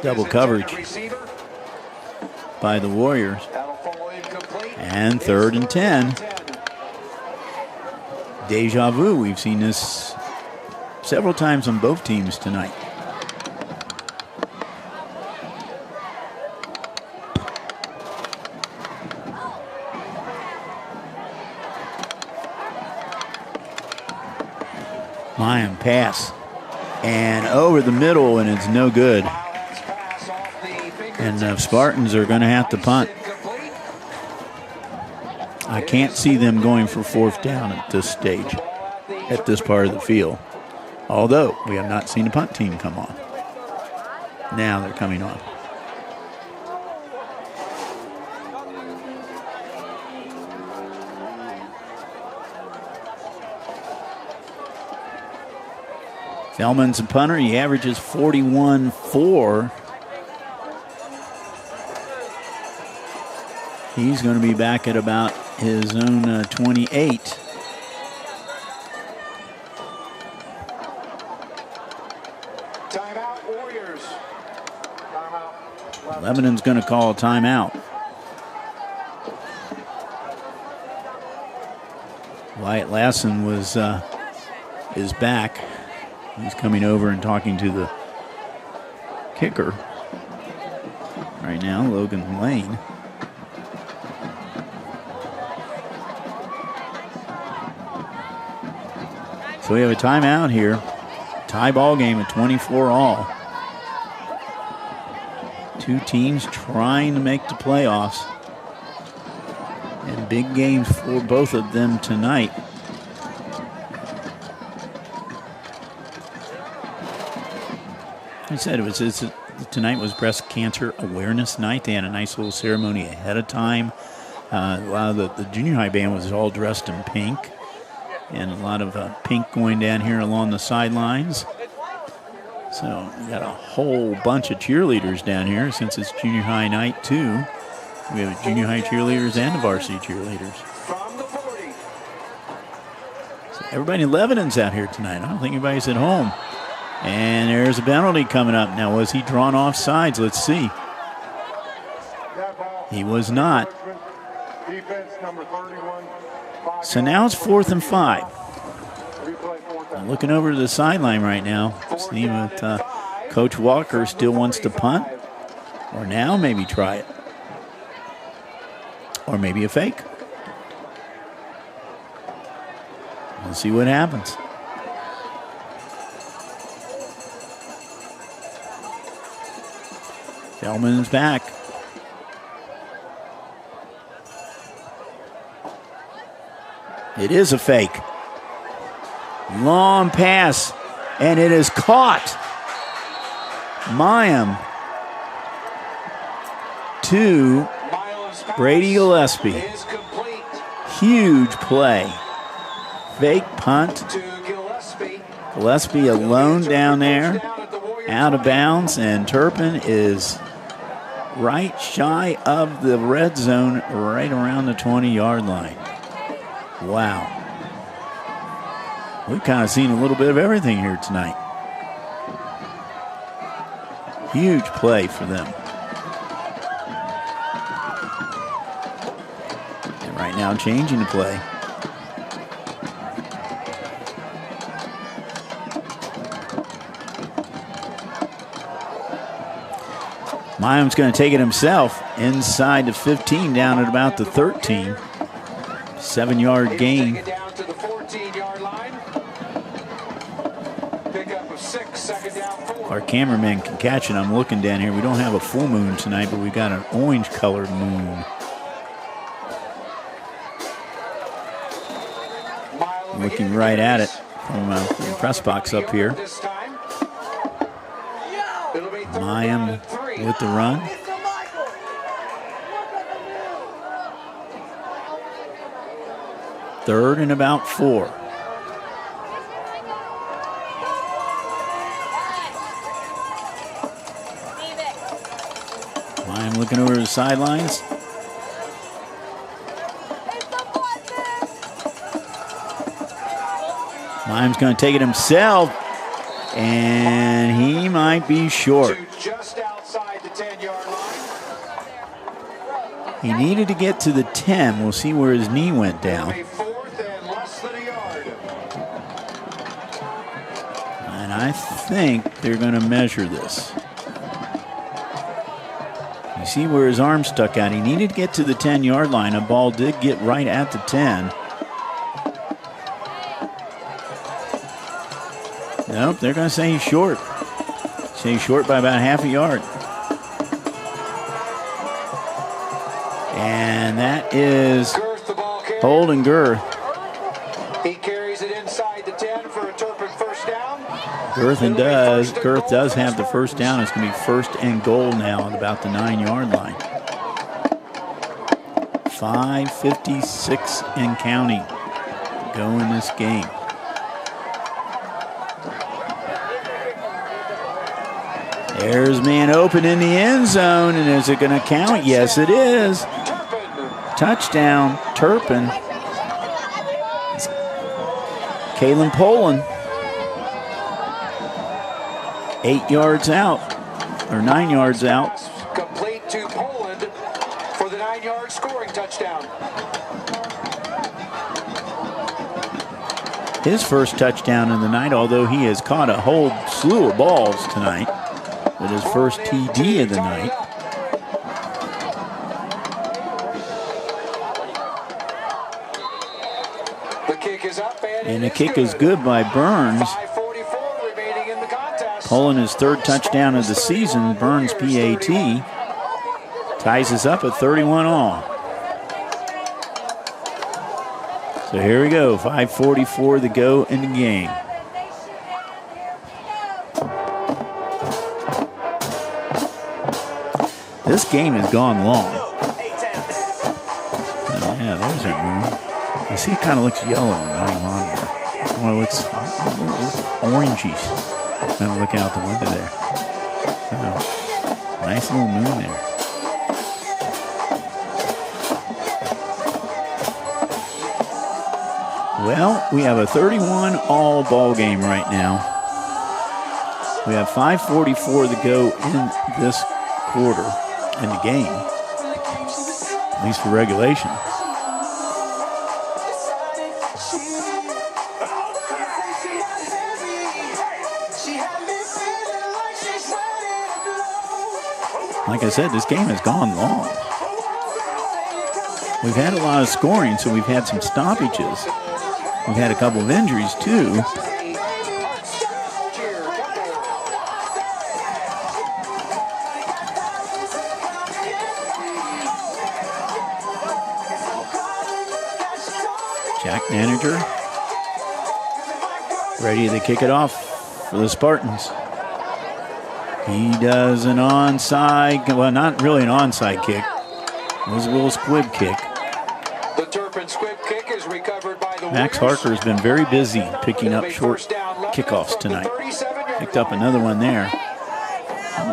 Double coverage by the Warriors. And 3rd and 10. Deja vu. We've seen this several times on both teams tonight. Mayan pass. And over the middle, and it's no good. And the Spartans are going to have to punt. I can't see them going for 4th down at this stage, at this part of the field. Although we have not seen the punt team come on. Now they're coming on. Feldman's a punter. He averages 41.4. He's going to be back at about his own 28. Timeout, Warriors. Timeout. Lebanon's going to call a timeout. Wyatt Lassen is back. He's coming over and talking to the kicker right now, Logan Lane. So we have a timeout here. Tie ball game at 24-all. Two teams trying to make the playoffs. And big games for both of them tonight. I said tonight was Breast Cancer Awareness Night. They had a nice little ceremony ahead of time. A lot of the junior high band was all dressed in pink. And a lot of pink going down here along the sidelines. So we got a whole bunch of cheerleaders down here since it's junior high night too. We have junior high cheerleaders and the varsity cheerleaders. So everybody in Lebanon's out here tonight. I don't think anybody's at home. And there's a penalty coming up. Now, was he drawn off sides? Let's see. He was not. So now it's 4th and 5. I'm looking over to the sideline right now, seeing if Coach Walker still wants to punt, or now maybe try it, or maybe a fake. We'll see what happens. Feldman's back. It is a fake. Long pass, and it is caught. Mayim to Brady Gillespie. Huge play. Fake punt. Gillespie alone down there, out of bounds, and Turpin is right shy of the red zone, right around the 20-yard line. Wow. We've kind of seen a little bit of everything here tonight. Huge play for them. And right now changing the play. Mayim's going to take it himself inside the 15, down at about the 13. 7-yard gain. Our cameraman can catch it. I'm looking down here. We don't have a full moon tonight, but we got an orange-colored moon. Looking right at it from the press box up here. Mayim with the run. Third and about 4. Mayim looking over the sidelines. Mayim's going to take it himself, and he might be short. Just outside He needed to get to the 10. We'll see where his knee went down. And I think they're going to measure this. You see where his arm stuck out. He needed to get to the 10-yard line. A ball did get right at the 10. Nope, they're going to say he's short. Say he's short by about half a yard. And that is holding Girth. He carries it inside the 10 for a Turpin first down. Girth does have the first down. It's going to be first and goal now at about the 9-yard line. 5:56 and counting to go in this game. There's man open in the end zone, and is it going to count? Yes, it is. Touchdown, Turpin. Kalen Poland. 8 yards out, or 9 yards out. Complete to Poland for the 9-yard scoring touchdown. His first touchdown in the night, although he has caught a whole slew of balls tonight. With his first TD of the night. The kick is up and the kick is good by Burns. Poland his third touchdown of the season. Burns PAT ties us up at 31 all. So here we go, 5:44 to go in the game. This game has gone long. Oh, yeah, there's that moon. You see it kind of looks yellow going on here. Well, it looks orangey. I'm looking out the window there. Oh, nice little moon there. Well, we have a 31-all ball game right now. We have 5:44 to go in this quarter. In the game, at least for regulation. Like I said, this game has gone long. We've had a lot of scoring, so we've had some stoppages. We've had a couple of injuries, too. Jack Manager ready to kick it off for the Spartans. He does an onside, well, not really an onside kick. It was a little squib kick. The Turpin squib kick is recovered by the Max Harker has been very busy picking up short kickoffs tonight. Picked up another one there.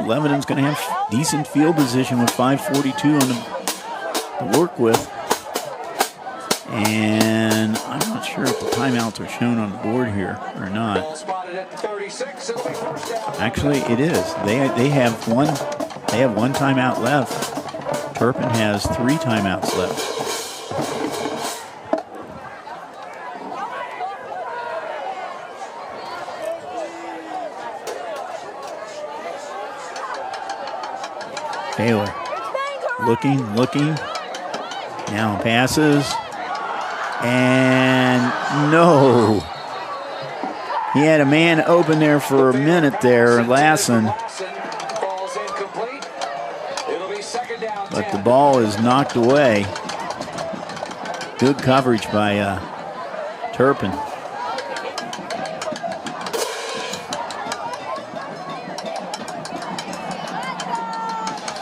Lebanon's going to have decent field position with 5:42 on to work with. And I'm not sure if the timeouts are shown on the board here or not. Actually, it is. They have one timeout left. Turpin has 3 timeouts left. Taylor looking. Now passes. And no. He had a man open there for a minute there, Lassen. But the ball is knocked away. Good coverage by Turpin.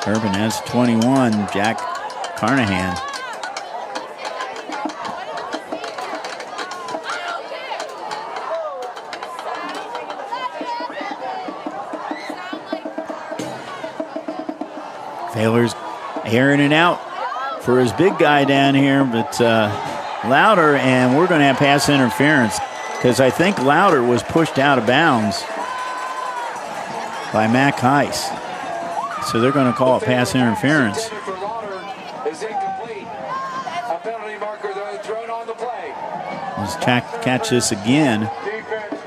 Turpin has 21, Jack Carnahan. Taylor's airing it out for his big guy down here, but Louder, and we're going to have pass interference because I think Louder was pushed out of bounds by Mac Heiss. So they're going to call it pass interference. Is Let's catch this again.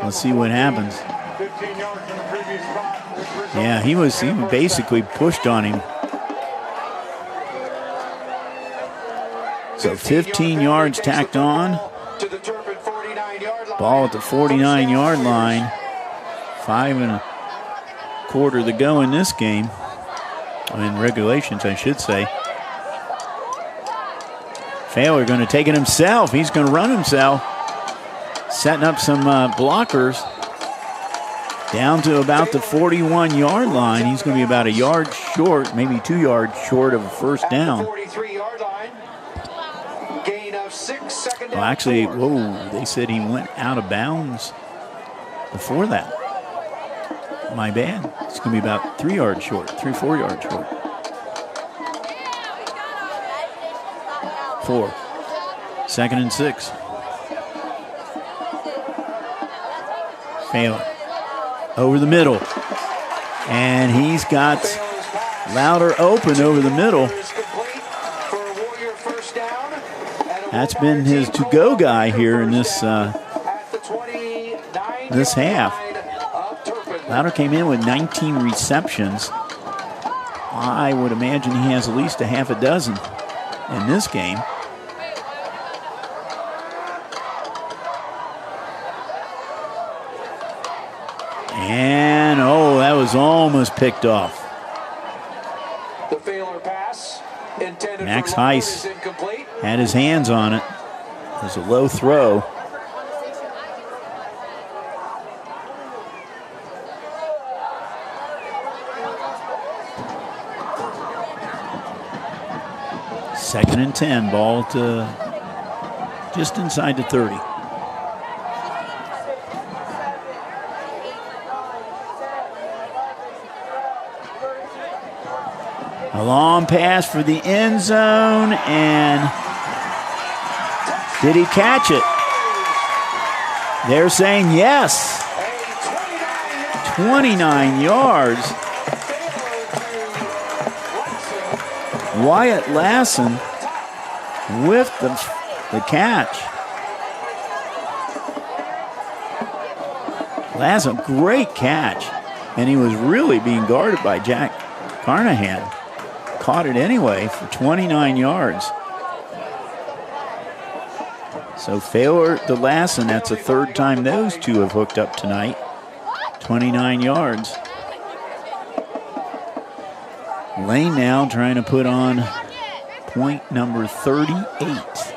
Let's see what happens. Yeah, he basically pushed on him. So 15 yards tacked on. Ball at the 49-yard line. 5 1/4 to go in this game. In regulations, I should say. Failer going to take it himself. He's going to run himself. Setting up some blockers. Down to about the 41-yard line. He's going to be about a yard short, maybe 2 yards short of a first down. Well, actually, they said he went out of bounds before that. My bad. It's going to be about 3 yards short, 4 yards short. 4. 2nd and 6. Failer. Over the middle. And he's got Louder open over the middle. That's been his to-go guy here in this this half. Louder came in with 19 receptions. I would imagine he has at least a half a dozen in this game. And, that was almost picked off. The Failer pass intended Max for Heiss had his hands on it. It was a low throw. Second and 10, ball to just inside the 30. A long pass for the end zone, and did he catch it? They're saying yes. 29 yards. Wyatt Lassen with the catch. Lassen, great catch. And he was really being guarded by Jack Carnahan. Caught it anyway for 29 yards. So Failer to Lassen, that's the third time those two have hooked up tonight. 29 yards. Lane now trying to put on point number 38.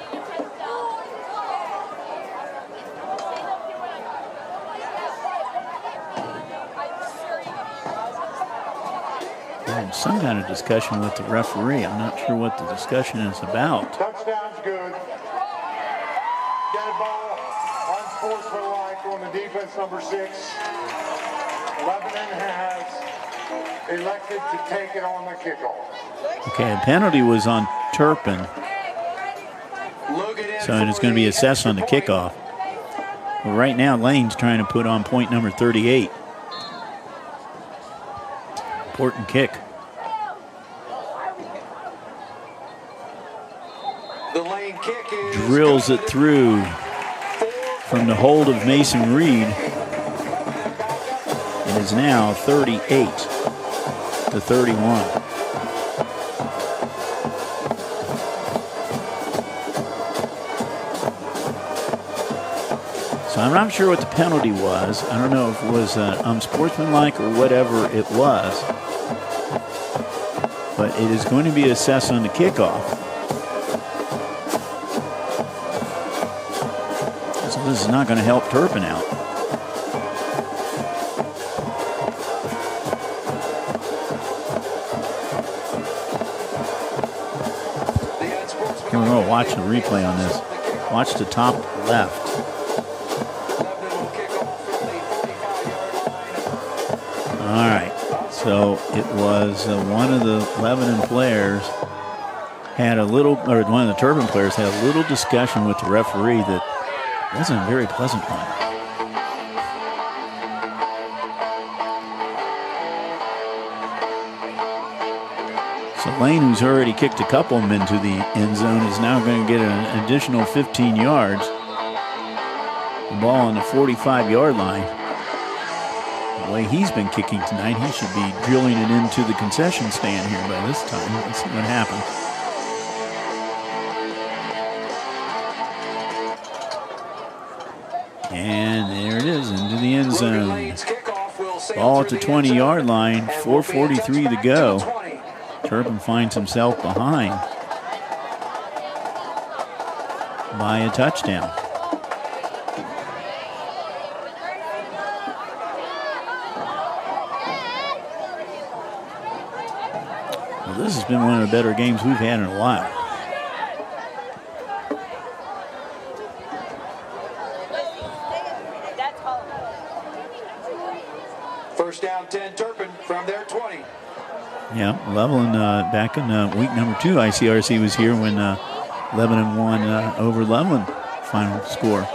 Had some kind of discussion with the referee. I'm not sure what the discussion is about. Touchdown's good. Dead ball, unsportsmanlike on the defense, number 6. Lebanon has elected to take it on the kickoff. Okay, a penalty was on Turpin. So it's going to be assessed on the kickoff. Well, right now, Lane's trying to put on point number 38. Important kick. The Lane kick is drills it through from the hold of Mason Reed. It is now 38-31. So I'm not sure what the penalty was. I don't know if it was unsportsmanlike or whatever it was. But it is going to be assessed on the kickoff. So this is not going to help Turpin out. Here we go. Watch the replay on this. Watch the top left. All right. So it was one of the Lebanon players had a little, or one of the Turpin players had a little discussion with the referee that wasn't a very pleasant one. So Lane, who's already kicked a couple of them into the end zone, is now going to get an additional 15 yards. ball on the 45-yard line. The way he's been kicking tonight, he should be drilling it into the concession stand here by this time. Let's see what happens. And there it is, into the end zone. Ball at the 20-yard line, 4:43 to go. Turpin finds himself behind by a touchdown. Well, this has been one of the better games we've had in a while. First down 10, Turpin from their 20. Yeah, Lebanon back in week number 2, ICRC was here when Lebanon won over Lebanon final score.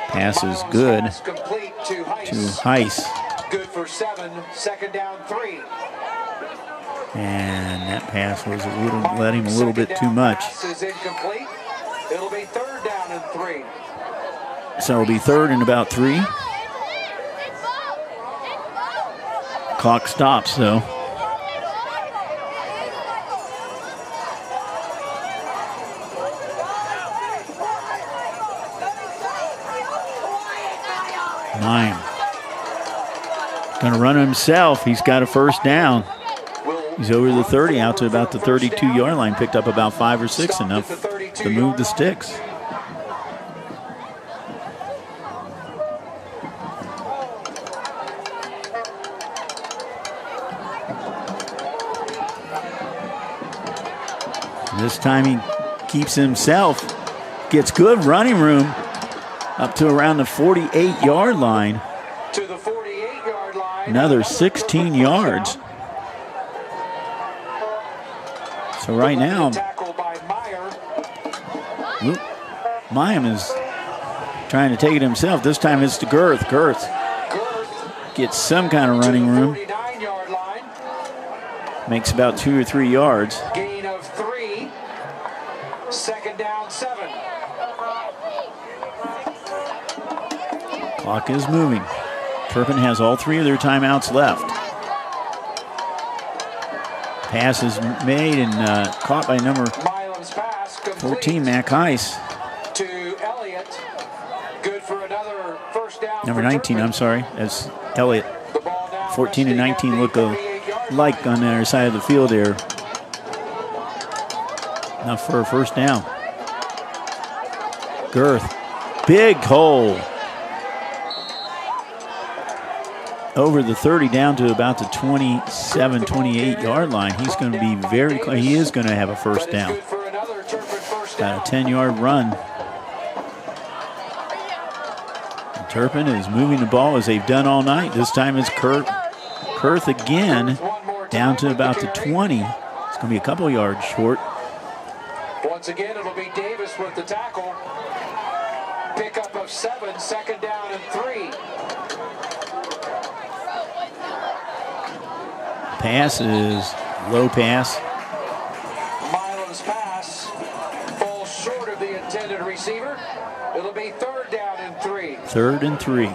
Pass is good to Heiss. Good for 7, second down 3. And that pass was led him a little bit too much. Pass is incomplete. It'll be third down and 3. So it'll be third and about 3. Clock stops though. Mine. Gonna run himself. He's got a first down. He's over the 30, out to about the 32-yard line. Picked up about 5 or 6, enough to move the sticks. This time he keeps himself, gets good running room up to around the 48-yard line. To the 48-yard line. Another 16 yards. So right now, Mayim is trying to take it himself. This time it's to Girth. Girth gets some kind of running room. Makes about 2 or 3 yards. Gain of 3. Second down 7. Clock is moving. Turpin has all 3 of their timeouts left. Pass is made and caught by number 14, Mac Heiss. To Elliott. Good for another first down. Number 19, I'm sorry, that's Elliott. 14 and 19 look alike on the other side of the field there. Enough for a first down. Girth, big hole. Over the 30 down to about the 27, 28-yard line. He's going to be very close. He is going to have a first down. Got a 10-yard run. And Turpin is moving the ball as they've done all night. This time it's Kurth again, down to about the 20. It's going to be a couple yards short. Once again, it'll be Davis with the tackle. Pickup of 7, second down and 3. Pass is low pass. Milam's pass falls short of the intended receiver. It'll be third down and 3. Third and 3.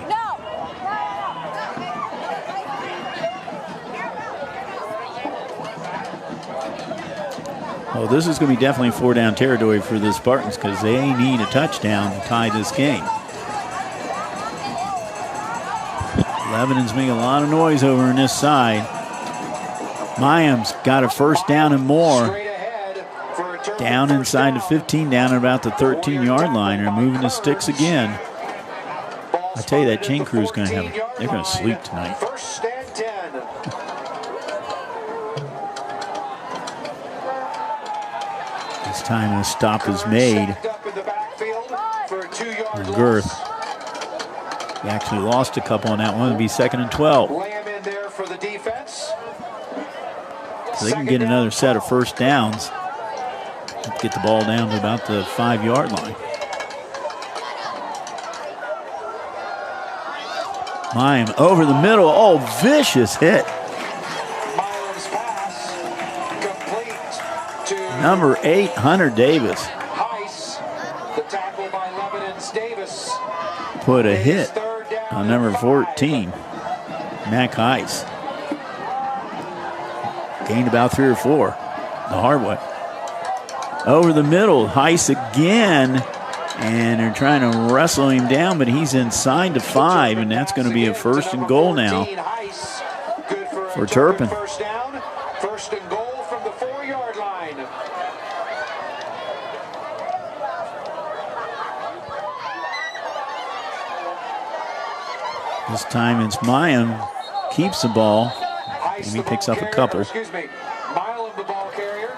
Well, this is going to be definitely 4-down territory for the Spartans because they need a touchdown to tie this game. Lebanon's making a lot of noise over on this side. Mayim's got a first down and more. Down inside the 15, down at about the 13-yard line. They're moving the sticks again. I tell you, that chain crew is going to have, they're going to sleep tonight. First and 10. This time a stop is made. And Girth, he actually lost a couple on that one. It'll be second and 12. Lamb in there for the defense. So they can get another set of first downs. Get the ball down to about the 5-yard line. Mayim over the middle. Oh, vicious hit. Milam's pass complete Number 8, Hunter Davis. The tackle by Lebanon's Davis. Put a hit on number 14, Mac Heiss. Gained about 3 or 4 the hard way. Over the middle, Heiss again. And they're trying to wrestle him down, but he's inside the 5, and that's going to be a 1st and goal now for Turpin. First down, 1st and goal from the 4-yard line. This time it's Mayim keeps the ball, and he picks up a couple. Mile of the ball carrier.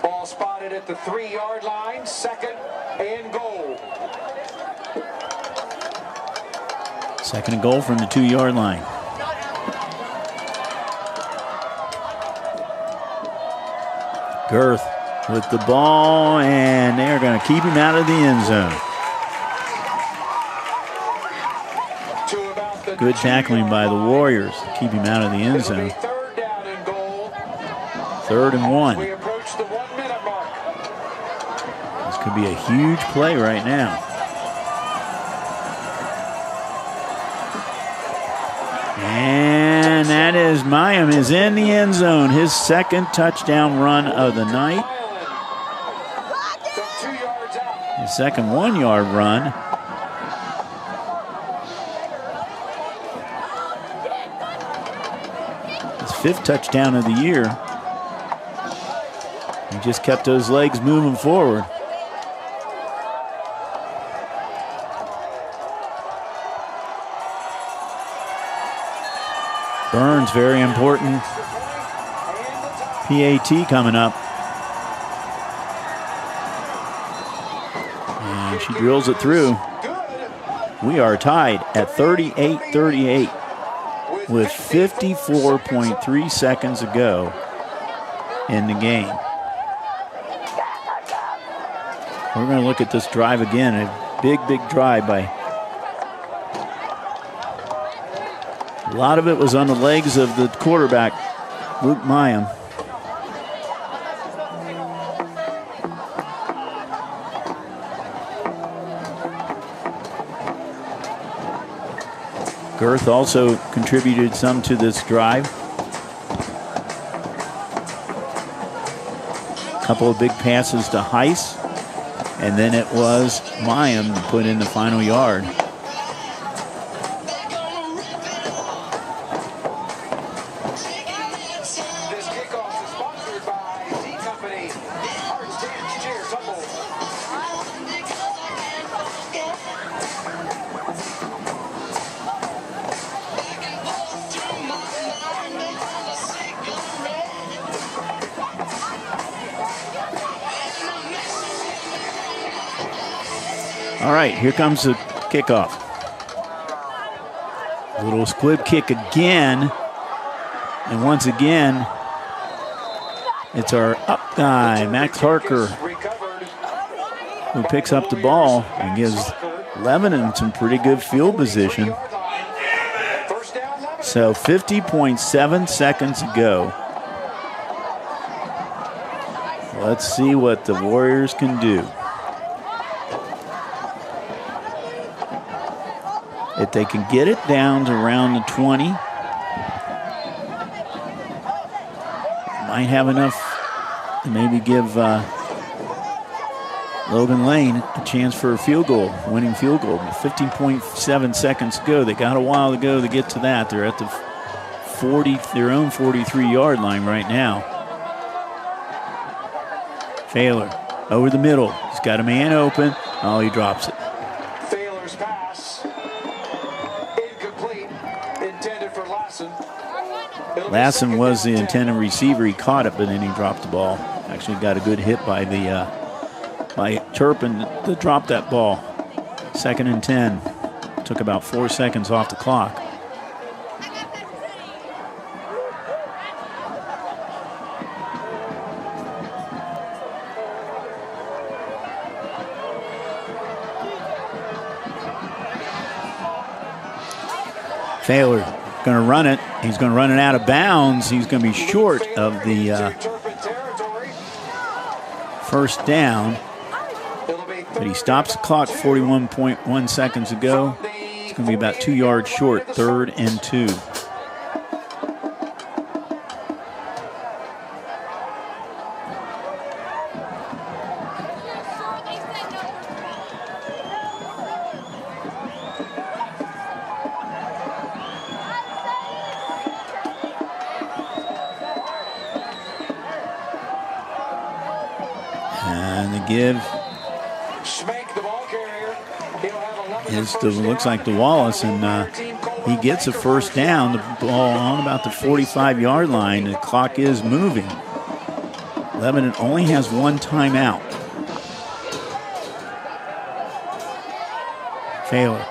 Ball spotted at the 3-yard line, 2nd and goal. 2nd and goal from the 2-yard line. Girth with the ball, and they're going to keep him out of the end zone. Good tackling by the Warriors to keep him out of the end zone. 3rd and 1. This could be a huge play right now. And that is Mayim is in the end zone. His 2nd touchdown run of the night. His 2nd 1-yard run. His 5th touchdown of the year. He just kept those legs moving forward. Burns, very important. PAT coming up. And she drills it through. We are tied at 38-38 with 54.3 seconds to go in the game. We're going to look at this drive again. A big drive by. A lot of it was on the legs of the quarterback, Luke Mayim. Girth also contributed some to this drive. A couple of big passes to Heiss, and then it was Mayim to put in the final yard. All right, here comes the kickoff. Little squib kick again. And once again, it's our up guy, Max Harker, who picks up the ball and gives Lebanon some pretty good field position. So 50.7 seconds to go. Let's see what the Warriors can do. If they can get it down to around the 20, might have enough to maybe give Logan Lane a chance for a field goal, winning field goal. 15.7 seconds to go. They got a while to go to get to that. They're at the 40, their own 43-yard line right now. Failer over the middle. He's got a man open. Oh, he drops it. Failer's pass. Incomplete. Intended for Lassen. Lassen was the intended receiver. He caught it, but then he dropped the ball. Actually got a good hit by the by Turpin to drop that ball. 2nd and 10. Took about 4 seconds off the clock. Failer going to run it. He's going to run it out of bounds. He's going to be short of the first down. But he stops the clock 41.1 seconds ago. It's going to be about 2 yards short, 3rd and 2. And the give looks like to Wallace, and he gets a first down. The ball on about the 45-yard line. The clock is moving. Lebanon only has 1 timeout. Failer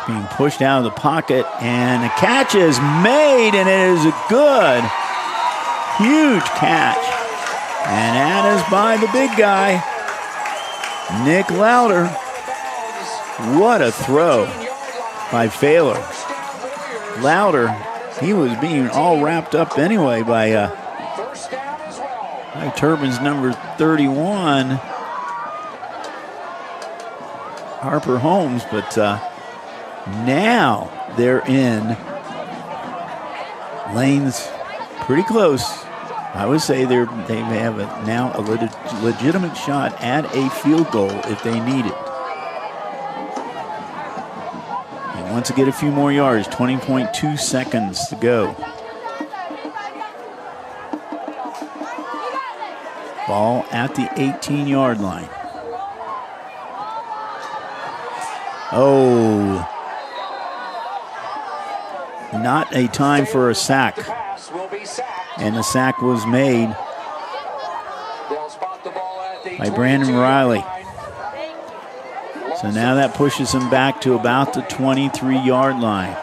being pushed out of the pocket, and the catch is made, and it is a good, huge catch. And that is by the big guy, Nick Louder. What a throw by Failer. Louder, he was being all wrapped up anyway by Turpin's number 31, Harper Holmes, but now they're in lanes pretty close. I would say they have now a legitimate shot at a field goal if they need it. He wants to get a few more yards, 20.2 seconds to go. Ball at the 18-yard line. Oh, not a time for a sack. And the sack was made by Brandon Riley. So now that pushes him back to about the 23-yard line.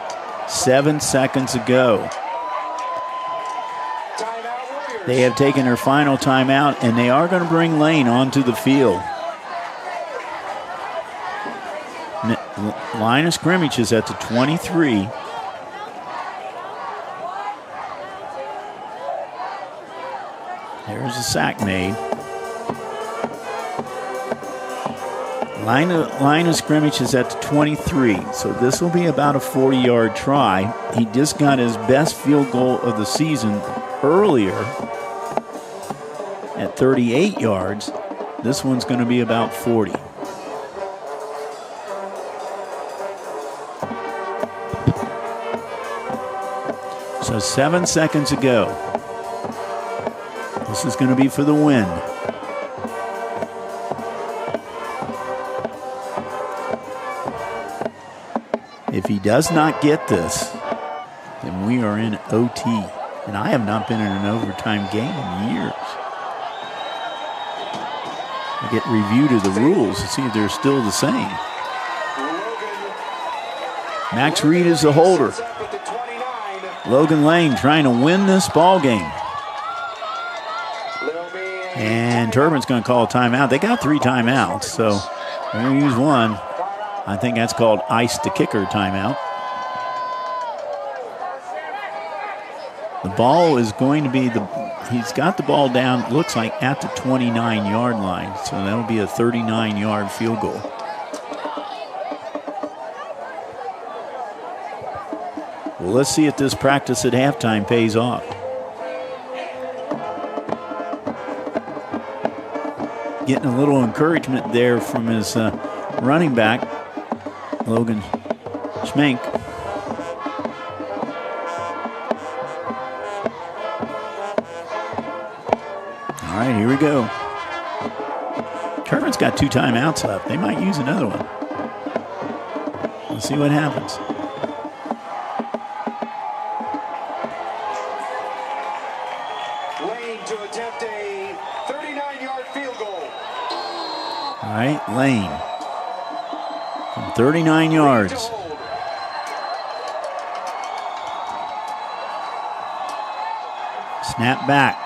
7 seconds to go. They have taken their final timeout, and they are going to bring Lane onto the field. Line of scrimmage is at the 23. There's a sack made. Line of scrimmage is at the 23, so this will be about a 40-yard try. He just got his best field goal of the season earlier at 38 yards. This one's going to be about 40. So 7 seconds to go. This is going to be for the win. If he does not get this, then we are in OT. And I have not been in an overtime game in years. I get review to the rules to see if they're still the same. Max Reed is the holder. Logan Lane trying to win this ball game. And Turpin's going to call a timeout. They got 3 timeouts, so they're going to use one. I think that's called ice the kicker timeout. The ball is going to be he's got the ball down, looks like at the 29-yard line, so that'll be a 39-yard field goal. Well, let's see if this practice at halftime pays off. Getting a little encouragement there from his running back, Logan Schmenk. All right, here we go. Turpin's got 2 timeouts left. They might use another one. Let's see what happens. Lane to attempt a 39-yard field goal. All right, Lane from 39 yards. Snap back.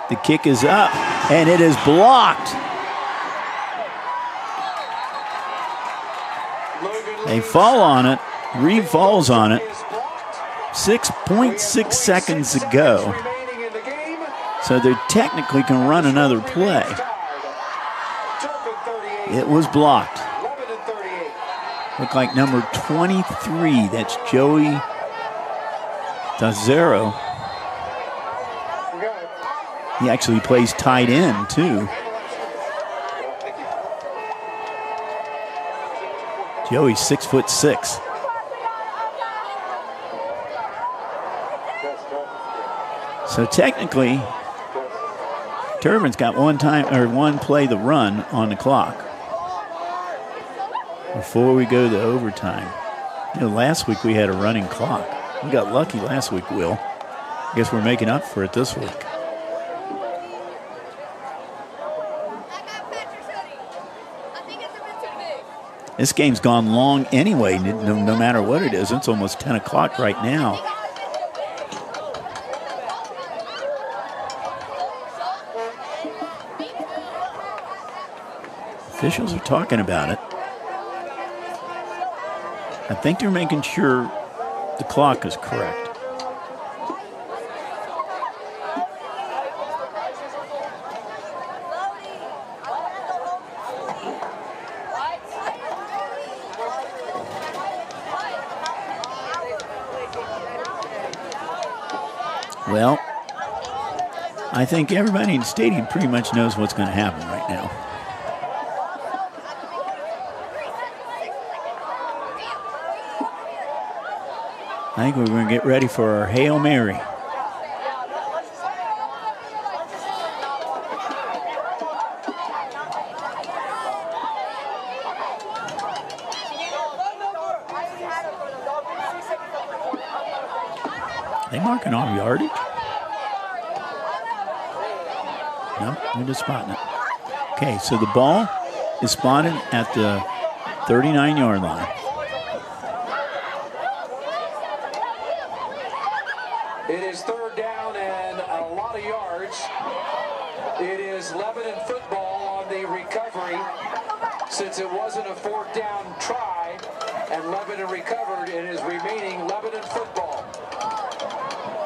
The kick is up, and it is blocked. They fall on it. Reed falls on it. 6.6 seconds to go. So they technically can run another play. It was blocked. Looked like number 23. That's Joey Dazzaro. He actually plays tight end, too. Joey's 6'6". So technically, Turpin's got one play to run on the clock before we go to overtime. You know, last week we had a running clock. We got lucky last week, Will. I guess we're making up for it this week. This game's gone long anyway, no matter what it is. It's almost 10 o'clock right now. Officials are talking about it. I think they're making sure the clock is correct. Well, I think everybody in the stadium pretty much knows what's going to happen right now. I think we're going to get ready for our Hail Mary. They marking off yardage? No, they're just spotting it. Okay, so the ball is spotted at the 39-yard line. It is third down and a lot of yards. It is Lebanon football on the recovery. Since it wasn't a fourth down try and Lebanon recovered, it is remaining Lebanon football.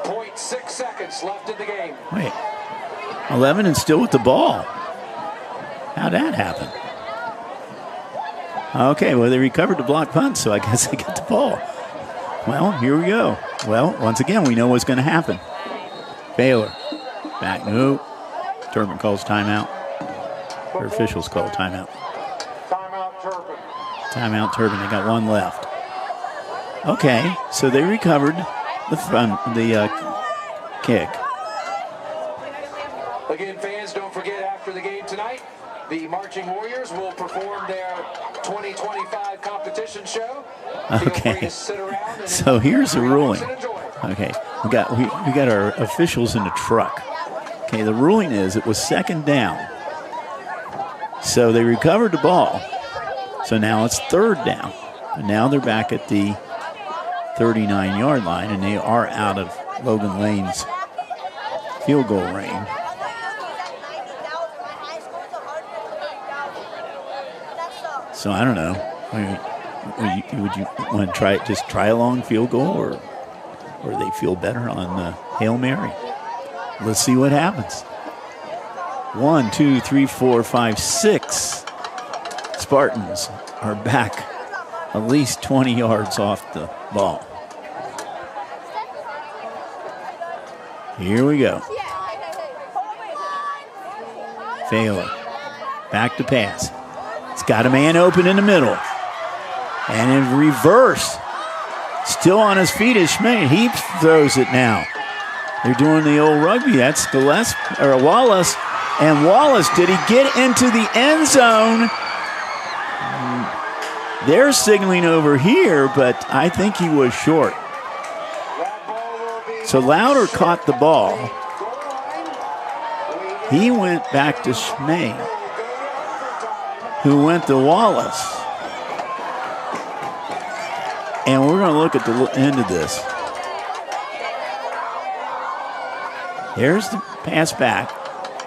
0.6 seconds left in the game. Wait, Lebanon's still with the ball. How'd that happen? Okay, well, they recovered the block punt, so I guess they got the ball. Well, here we go. Well, once again, we know what's going to happen. Baylor. Back, no. Turpin calls timeout. Or officials call timeout. Timeout Turpin. Timeout Turpin. They got one left. Okay, so they recovered the kick. Again, fans, don't forget after the game tonight, the Marching Warriors will perform their 2025 competition show. Okay, so here's the ruling. Okay, we got our officials in the truck. Okay, the ruling is it was second down. So they recovered the ball. So now it's third down. And now they're back at the 39-yard line, and they are out of Logan Lane's field goal range. So I don't know. Would you want to try a long field goal, or they feel better on the Hail Mary? Let's see what happens. 1, 2, 3, 4, 5, 6 Spartans are back at least 20 yards off the ball. Here we go. Baylor. Back to pass. It's got a man open in the middle. And in reverse. Still on his feet is Schmidt. He throws it now. They're doing the old rugby. That's Wallace. And Wallace, did he get into the end zone? They're signaling over here, but I think he was short. So Louder caught the ball. He went back to Schmay, who went to Wallace. And we're going to look at the end of this. There's the pass back.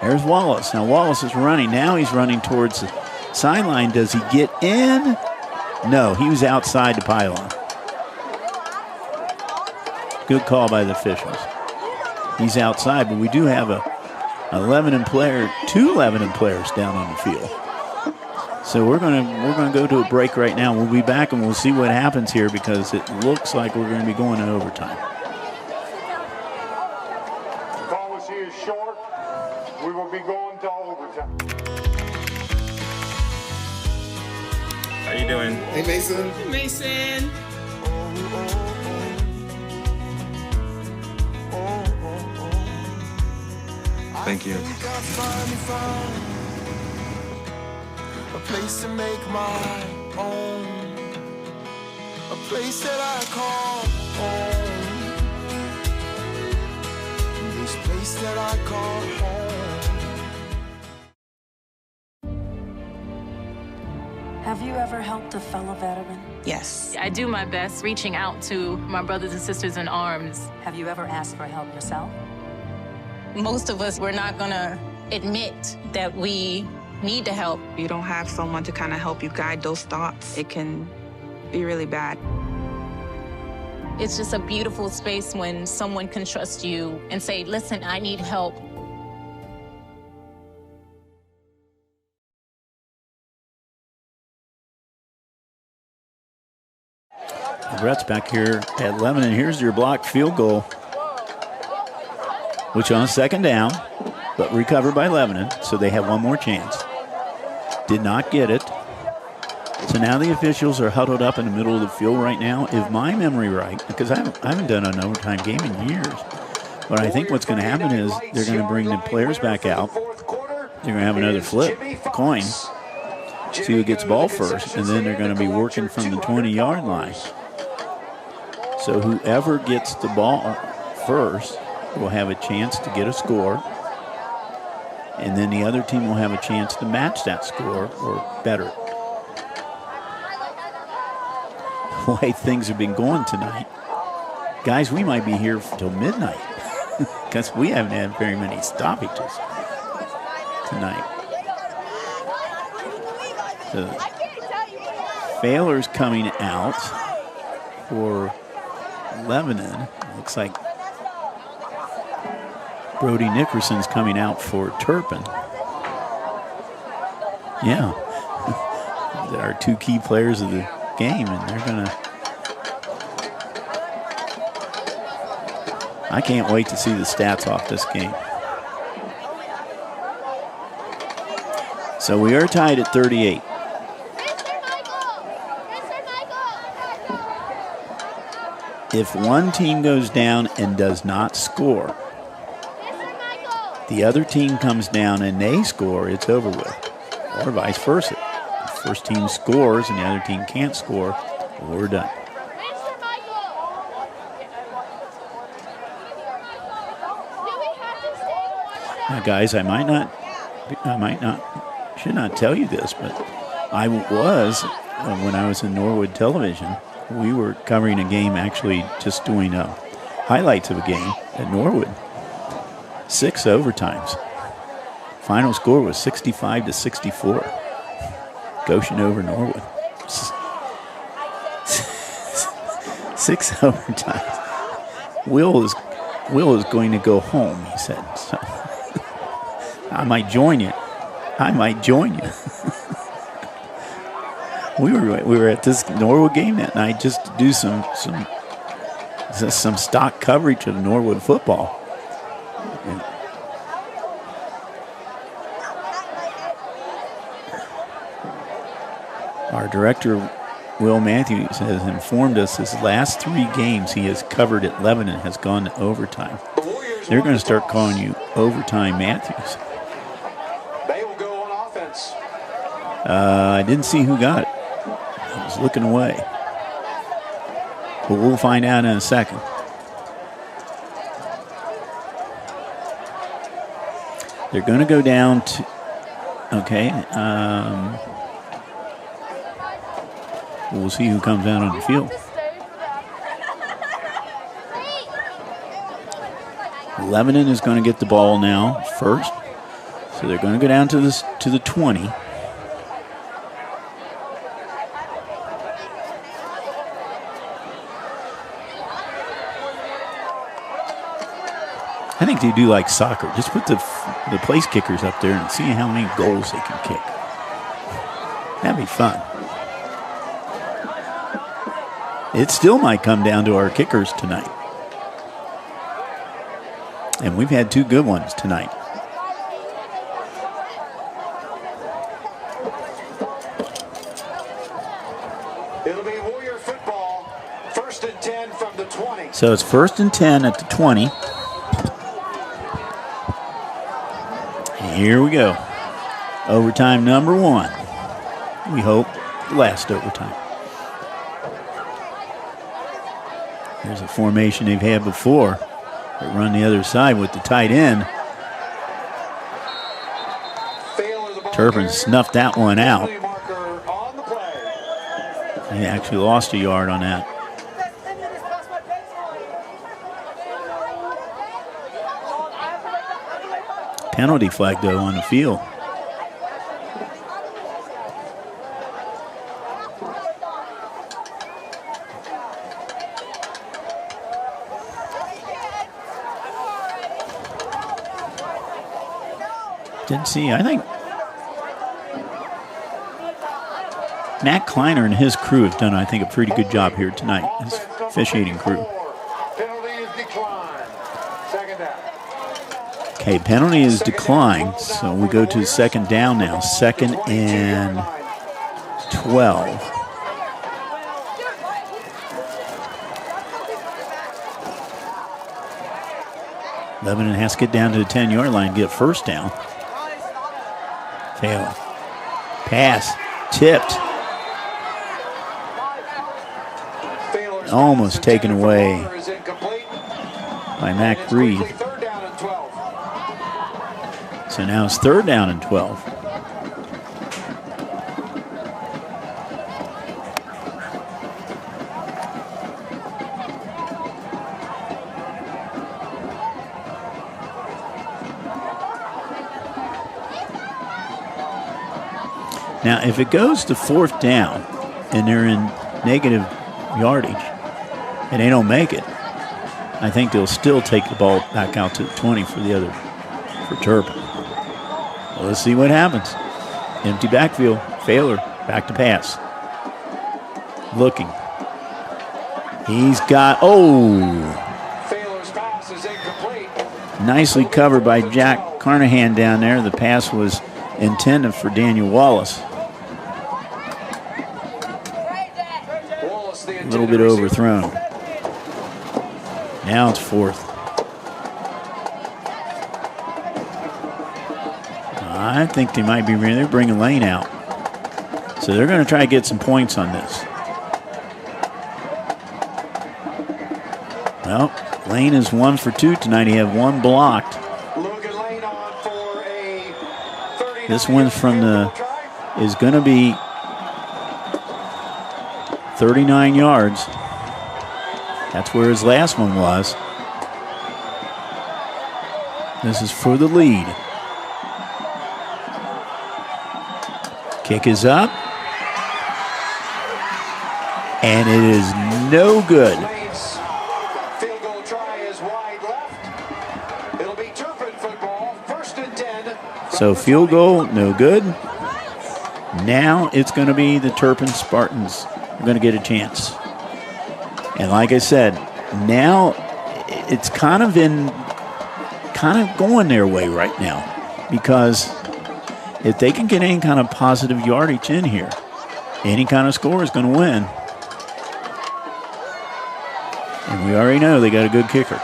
There's Wallace. Now Wallace is running. Now he's running towards the sideline. Does he get in? No, he was outside the pylon. Good call by the officials. He's outside, but we do have two Lebanon players down on the field. So we're gonna go to a break right now. We'll be back and we'll see what happens here because it looks like we're going to be going to overtime. Policy is short. We will be going to overtime. How you doing? Hey, Mason. Hey, Mason. Thank you. A place to make my own, a place that I call home, this place that I call home. Have you ever helped a fellow veteran? Yes. I do my best reaching out to my brothers and sisters in arms. Have you ever asked for help yourself? Most of us, we're not gonna admit that we need to help. You don't have someone to kind of help you guide those thoughts. It can be really bad. It's just a beautiful space when someone can trust you and say, listen, I need help. Brett's back here at Lebanon. Here's your blocked field goal, which on second down, but recovered by Lebanon, so they have one more chance. Did not get it. So now the officials are huddled up in the middle of the field right now. If my memory right, because I haven't done an overtime game in years, but I think what's going to happen is they're going to bring the players back out. They're going to have another flip, coin, see who gets ball first, and then they're going to be working from the 20-yard line. So whoever gets the ball first will have a chance to get a score, and then the other team will have a chance to match that score or better it. The way things have been going tonight, guys, we might be here till midnight because we haven't had very many stoppages tonight. So Failers coming out for Lebanon. Looks like Brody Nickerson's coming out for Turpin. Yeah. There are two key players of the game, and they're going to... I can't wait to see the stats off this game. So we are tied at 38. If one team goes down and does not score, the other team comes down and they score, it's over with. Or vice versa. The first team scores and the other team can't score, we're done. Now, guys, should not tell you this, but I was, when I was in Norwood Television, we were covering a game, actually just doing highlights of a game at Norwood. 6 overtimes. Final score was 65-64. Goshen over Norwood. 6 overtimes. Will is going to go home, he said. So I might join you. We were at this Norwood game that night just to do some stock coverage of Norwood football. And our director, Will Matthews, has informed us his last 3 games he has covered at Lebanon has gone to overtime. They're going to start calling you Overtime Matthews. They will go on offense. I didn't see who got it. I was looking away. But we'll find out in a second. They're going to go down to, okay, we'll see who comes out on the field. Lebanon is going to get the ball now first. So they're going to go down to the 20. I think they do like soccer. Just put the place kickers up there and see how many goals they can kick. That'd be fun. It still might come down to our kickers tonight. And we've had 2 good ones tonight. It'll be Warrior football, 1st and 10 from the 20. So it's 1st and 10 at the 20. Here we go. Overtime number 1. We hope the last overtime. Here's a formation they've had before. They run the other side with the tight end. Turpin snuffed that one out. He actually lost a yard on that. Penalty flag, though, on the field. Didn't see, I think Matt Kleiner and his crew have done, I think, a pretty good job here tonight, his officiating crew. Okay, penalty is declined, so we go to 2nd down now. 2nd and 12. Lebanon has to get down to the 10-yard line, get 1st down. Fail. Pass. Tipped. Almost taken away by Mac Reed. So now it's 3rd down and 12. Now, if it goes to 4th down and they're in negative yardage and they don't make it, I think they'll still take the ball back out to the 20 for Turpin. Well, let's see what happens. Empty backfield, Failer, back to pass. Looking. He's got, Failer's pass is incomplete. Nicely covered by Jack Carnahan down there. The pass was intended for Daniel Wallace. A little bit overthrown. Now it's 4th. I think they might be they're bringing Lane out. So they're going to try to get some points on this. Well, Lane is 1 for 2 tonight. He had 1 blocked. This one is going to be 39 yards. That's where his last one was. This is for the lead. Kick is up. And it is no good. Field goal try is wide left. It'll be Turpin football, 1st and 10. So field goal, no good. Now it's going to be the Turpin Spartans. We're going to get a chance. And like I said, now it's kind of going their way right now, because if they can get any kind of positive yardage in here, any kind of score is going to win. And we already know they got a good kicker.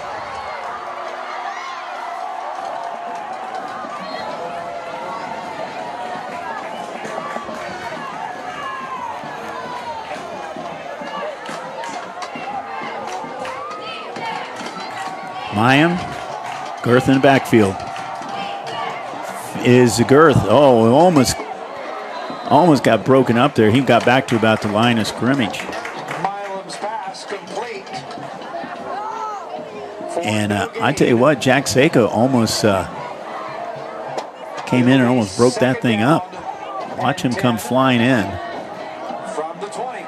Mayim, Girth in the backfield. Is the Girth. Oh, almost got broken up there. He got back to about the line of scrimmage. And I tell you what, Jack Seiko almost came in and almost broke that thing up. Watch him come flying in. From the 20.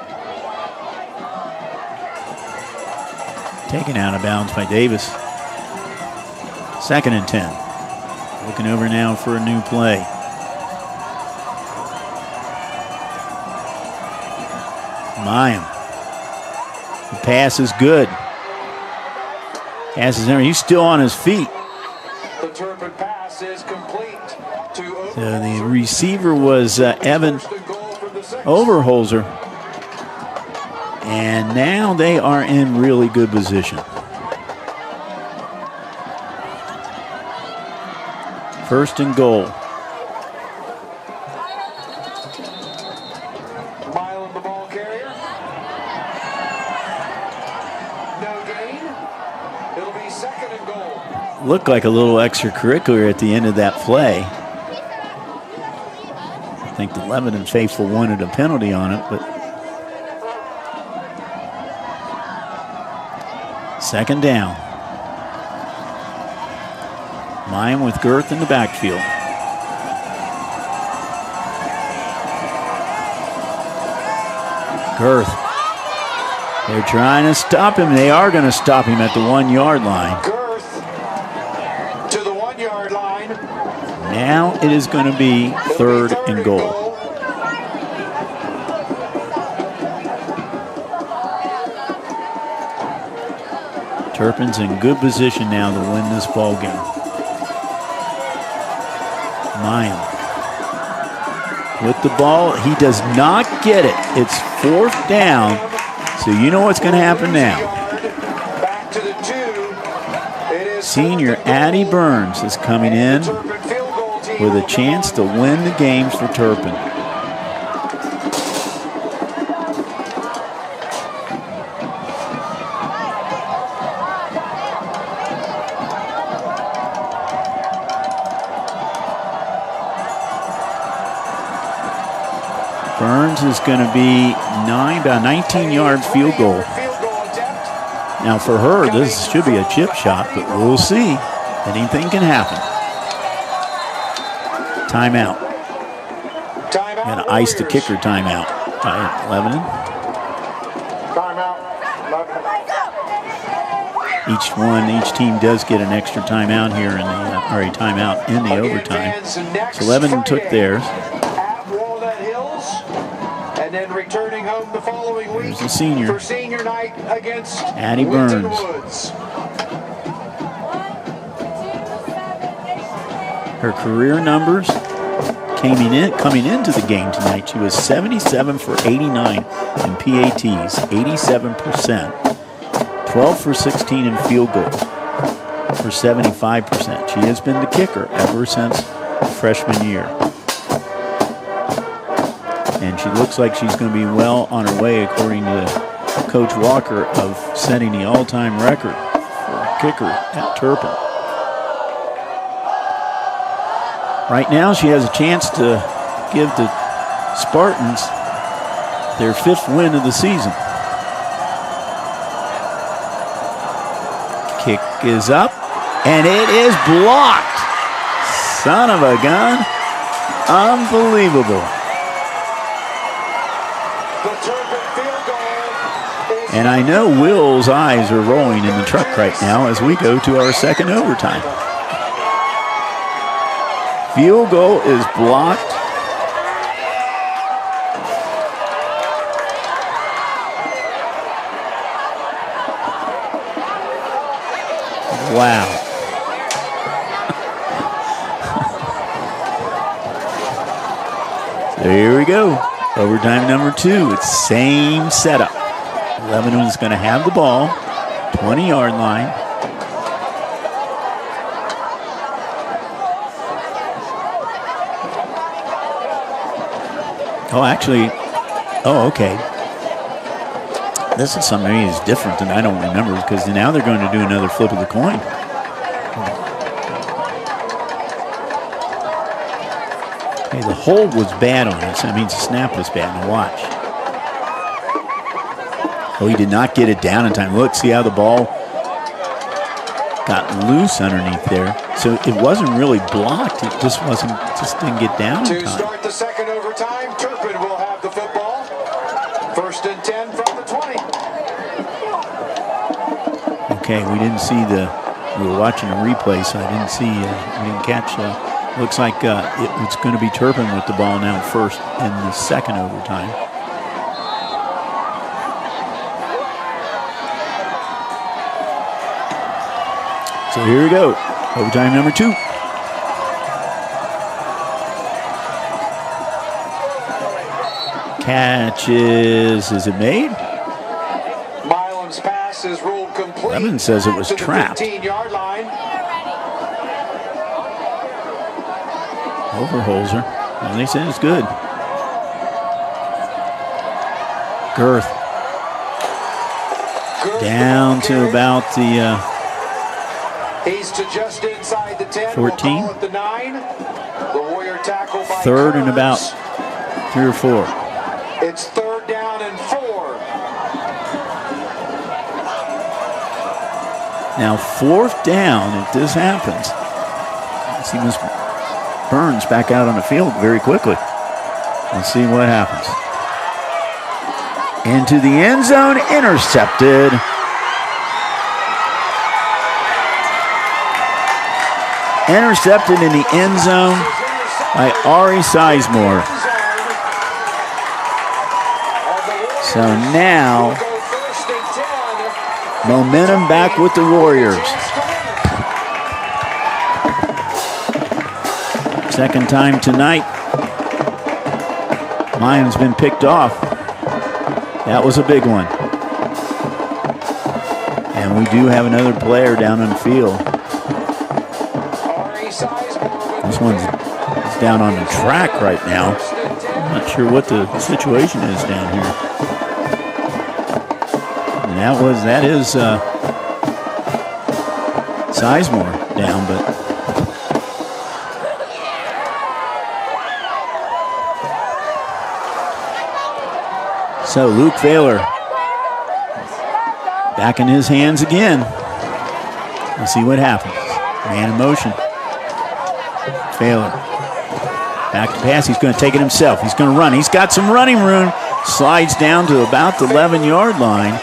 Taken out of bounds by Davis. 2nd and 10. Looking over now for a new play. Mayim. The pass is good. Pass is there. He's still on his feet. The Turpin pass is complete to So the receiver was Evan Overholzer. And now they are in really good position. First and goal. Milam, the ball carrier. No gain. It'll be 2nd and goal. Looked like a little extracurricular at the end of that play. I think the Lebanon faithful wanted a penalty on it, but 2nd down. Mayim with Girth in the backfield. Girth. They're trying to stop him. They are going to stop him at the 1-yard line. Girth to the 1-yard line. Now it is going to be 3rd and goal. Turpin's in good position now to win this ball game. Mayim with the ball. He does not get it. It's 4th down. So you know what's going to happen now. Back to the 2. It is Senior Addie Burns is coming in with a chance to win the games for Turpin. Burns is going to be about 19-yard field goal. Now for her, this should be a chip shot, but we'll see. Anything can happen. Timeout. Got to ice the kicker timeout. Lebanon. Each team does get an extra timeout here in the, or a timeout in the overtime. So Lebanon took theirs. And then returning home the following week the senior. For senior night against Addie Burns. Woods. Her career numbers coming into the game tonight. She was 77 for 89 in PATs, 87%, 12 for 16 in field goals for 75%. She has been the kicker ever since freshman year. And she looks like she's going to be well on her way, according to Coach Walker, of setting the all-time record for kicker at Turpin. Right now, she has a chance to give the Spartans their 5th win of the season. Kick is up, and it is blocked. Son of a gun. Unbelievable. And I know Will's eyes are rolling in the truck right now as we go to our 2nd overtime. Field goal is blocked. Wow. So here we go. Overtime number 2. It's same setup. Lebanon is going to have the ball, 20-yard line. Okay. This is something that is different than I don't remember, because now they're going to do another flip of the coin. Okay, the hold was bad on it. So that means the snap was bad. Now watch. Oh, he did not get it down in time. Look, see how the ball got loose underneath there. So it wasn't really blocked. It just didn't get down in time. To start the 2nd overtime, Turpin will have the football. 1st and 10 from the 20. Okay, we didn't see the We were watching a replay, so I didn't see, we didn't catch. Looks like it's going to be Turpin with the ball now first in the second overtime. So here we go, overtime number 2. Catch is it made? Milam's pass is ruled complete. Lebanon says it was to the trapped. 15-yard line. Overholzer. And they said it's good. Girth. Down to about the He's to just inside the 10. 14. We'll call it the 9. The Warrior tackle by third and Kearns. about 3 or 4. It's 3rd down and 4. Now 4th down if this happens. I see Miss Burns back out on the field very quickly. Let's see what happens. Into the end zone, intercepted. Intercepted in the end zone by Ari Sizemore. So now, momentum back with the Warriors. Second time tonight. Mine's been picked off. That was a big one. And we do have another player down on the field. This one's down on the track right now. I'm not sure what the situation is down here. And that is Sizemore down, but so Luke Thaler back in his hands again. Let's see what happens. Man in motion. Thaler back to pass. He's going to take it himself. He's going to run. He's got some running room. Slides down to about the 11-yard line.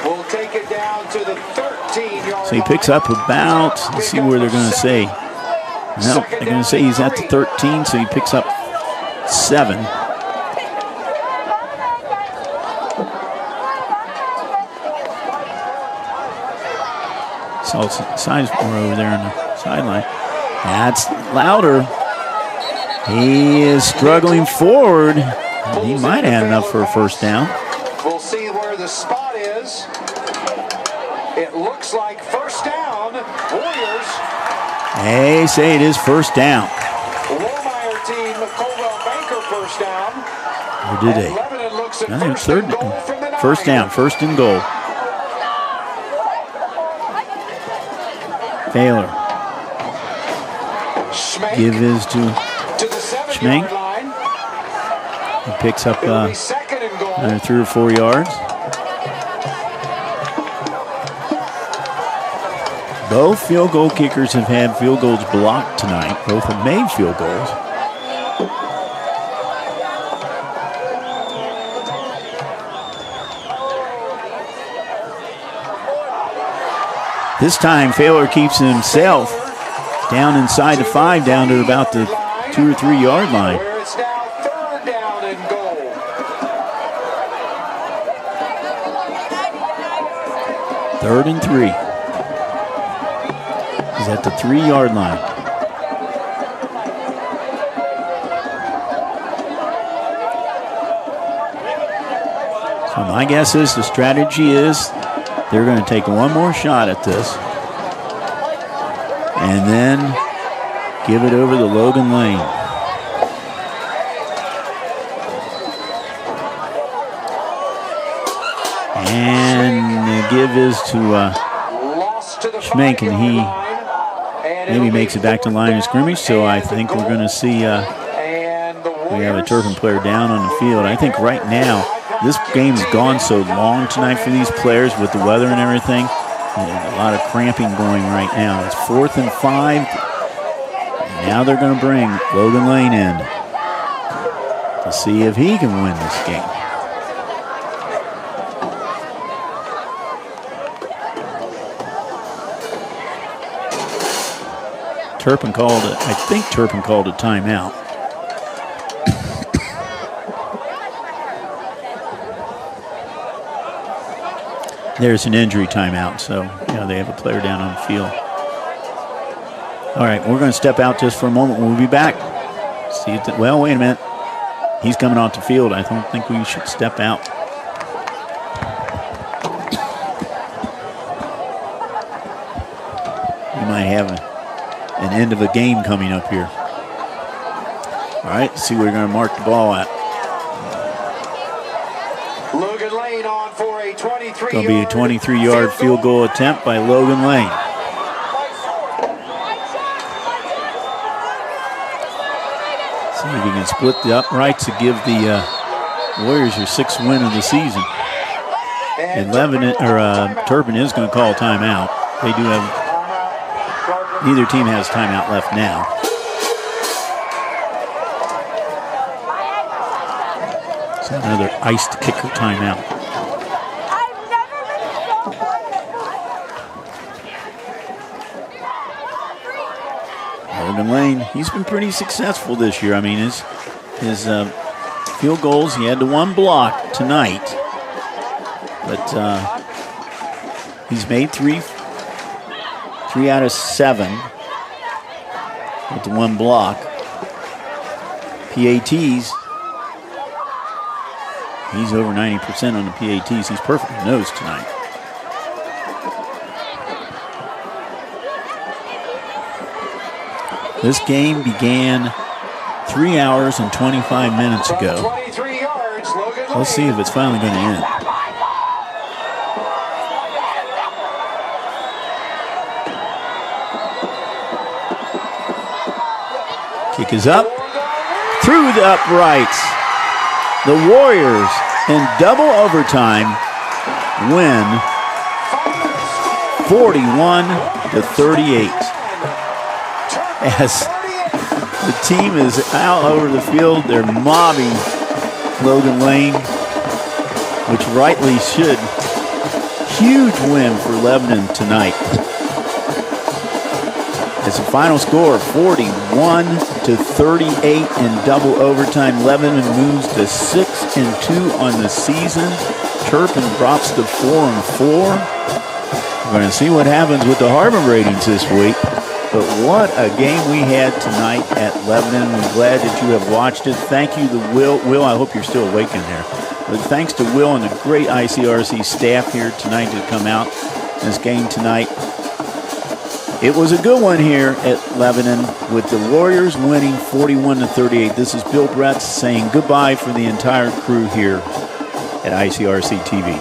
We'll take it down to the 13-yard So he picks up about, let's see where they're going to say. No, they're going to say he's at the 13, so he picks up 7. So Sizemore over there on the sideline. That's louder. He is struggling forward. He might have enough for a first down. We'll see where the spot is. It looks like first down. Warriors. They say it is first down. Wohlmeyer team, Colwell Banker first down. Or did they? Lebanon looks at I think first third and goal from the 9. First down, first and goal. Thaler. Give his to Schmenk. He picks up another 3 or 4 yards. Both field goal kickers have had field goals blocked tonight. Both have made field goals. This time, Thaler keeps himself down inside the 5, down to about the 2 or 3 yard line. Where it's now 3rd down and goal. Third and 3. He's at the 3 yard line. So my guess is the strategy is they're going to take one more shot at this and then give it over to Logan Lane. And the give is to Schmenk, and he maybe makes it back to the line of scrimmage. So I think we're going to see we have a Turpin player down on the field. I think right now this game's gone so long tonight for these players with the weather and everything. A lot of cramping going right now. It's 4th and 5. And now they're going to bring Logan Lane in to see if he can win this game. Turpin called it. I think Turpin called a timeout. There's an injury timeout, so they have a player down on the field. All right, we're going to step out just for a moment. We'll be back. See if well, wait a minute. He's coming off the field. I don't think we should step out. We might have an end of a game coming up here. All right, let's see where we're going to mark the ball at. Logan Lane on for a 23-yard. Going to be a 23-yard field goal attempt by Logan Lane. See if we can split the uprights to give the Warriors your 6th win of the season. And Turpin is going to call a timeout. They do have, neither team has timeout left now. So another iced kicker timeout. Logan Lane, he's been pretty successful this year. I mean, his field goals, he had the one block tonight, but he's made three out of 7 with the one block. PATs, he's over 90% on the PATs. He's perfectly nosed tonight. This game began 3 hours and 25 minutes ago. Let's see if it's finally going to end. Kick is up. Through the uprights. The Warriors in double overtime win 41-38. As the team is out over the field, they're mobbing Logan Lane, which rightly should. Huge win for Lebanon tonight. It's a final score of 41-38 in double overtime. Lebanon moves to 6-2 on the season. Turpin drops to 4-4. We're going to see what happens with the Harvard ratings this week. But what a game we had tonight at Lebanon. We're glad that you have watched it. Thank you to Will. Will, I hope you're still awake in there. But thanks to Will and the great ICRC staff here tonight to come out in this game tonight. It was a good one here at Lebanon with the Warriors winning 41-38. This is Bill Bretz saying goodbye for the entire crew here at ICRC-TV.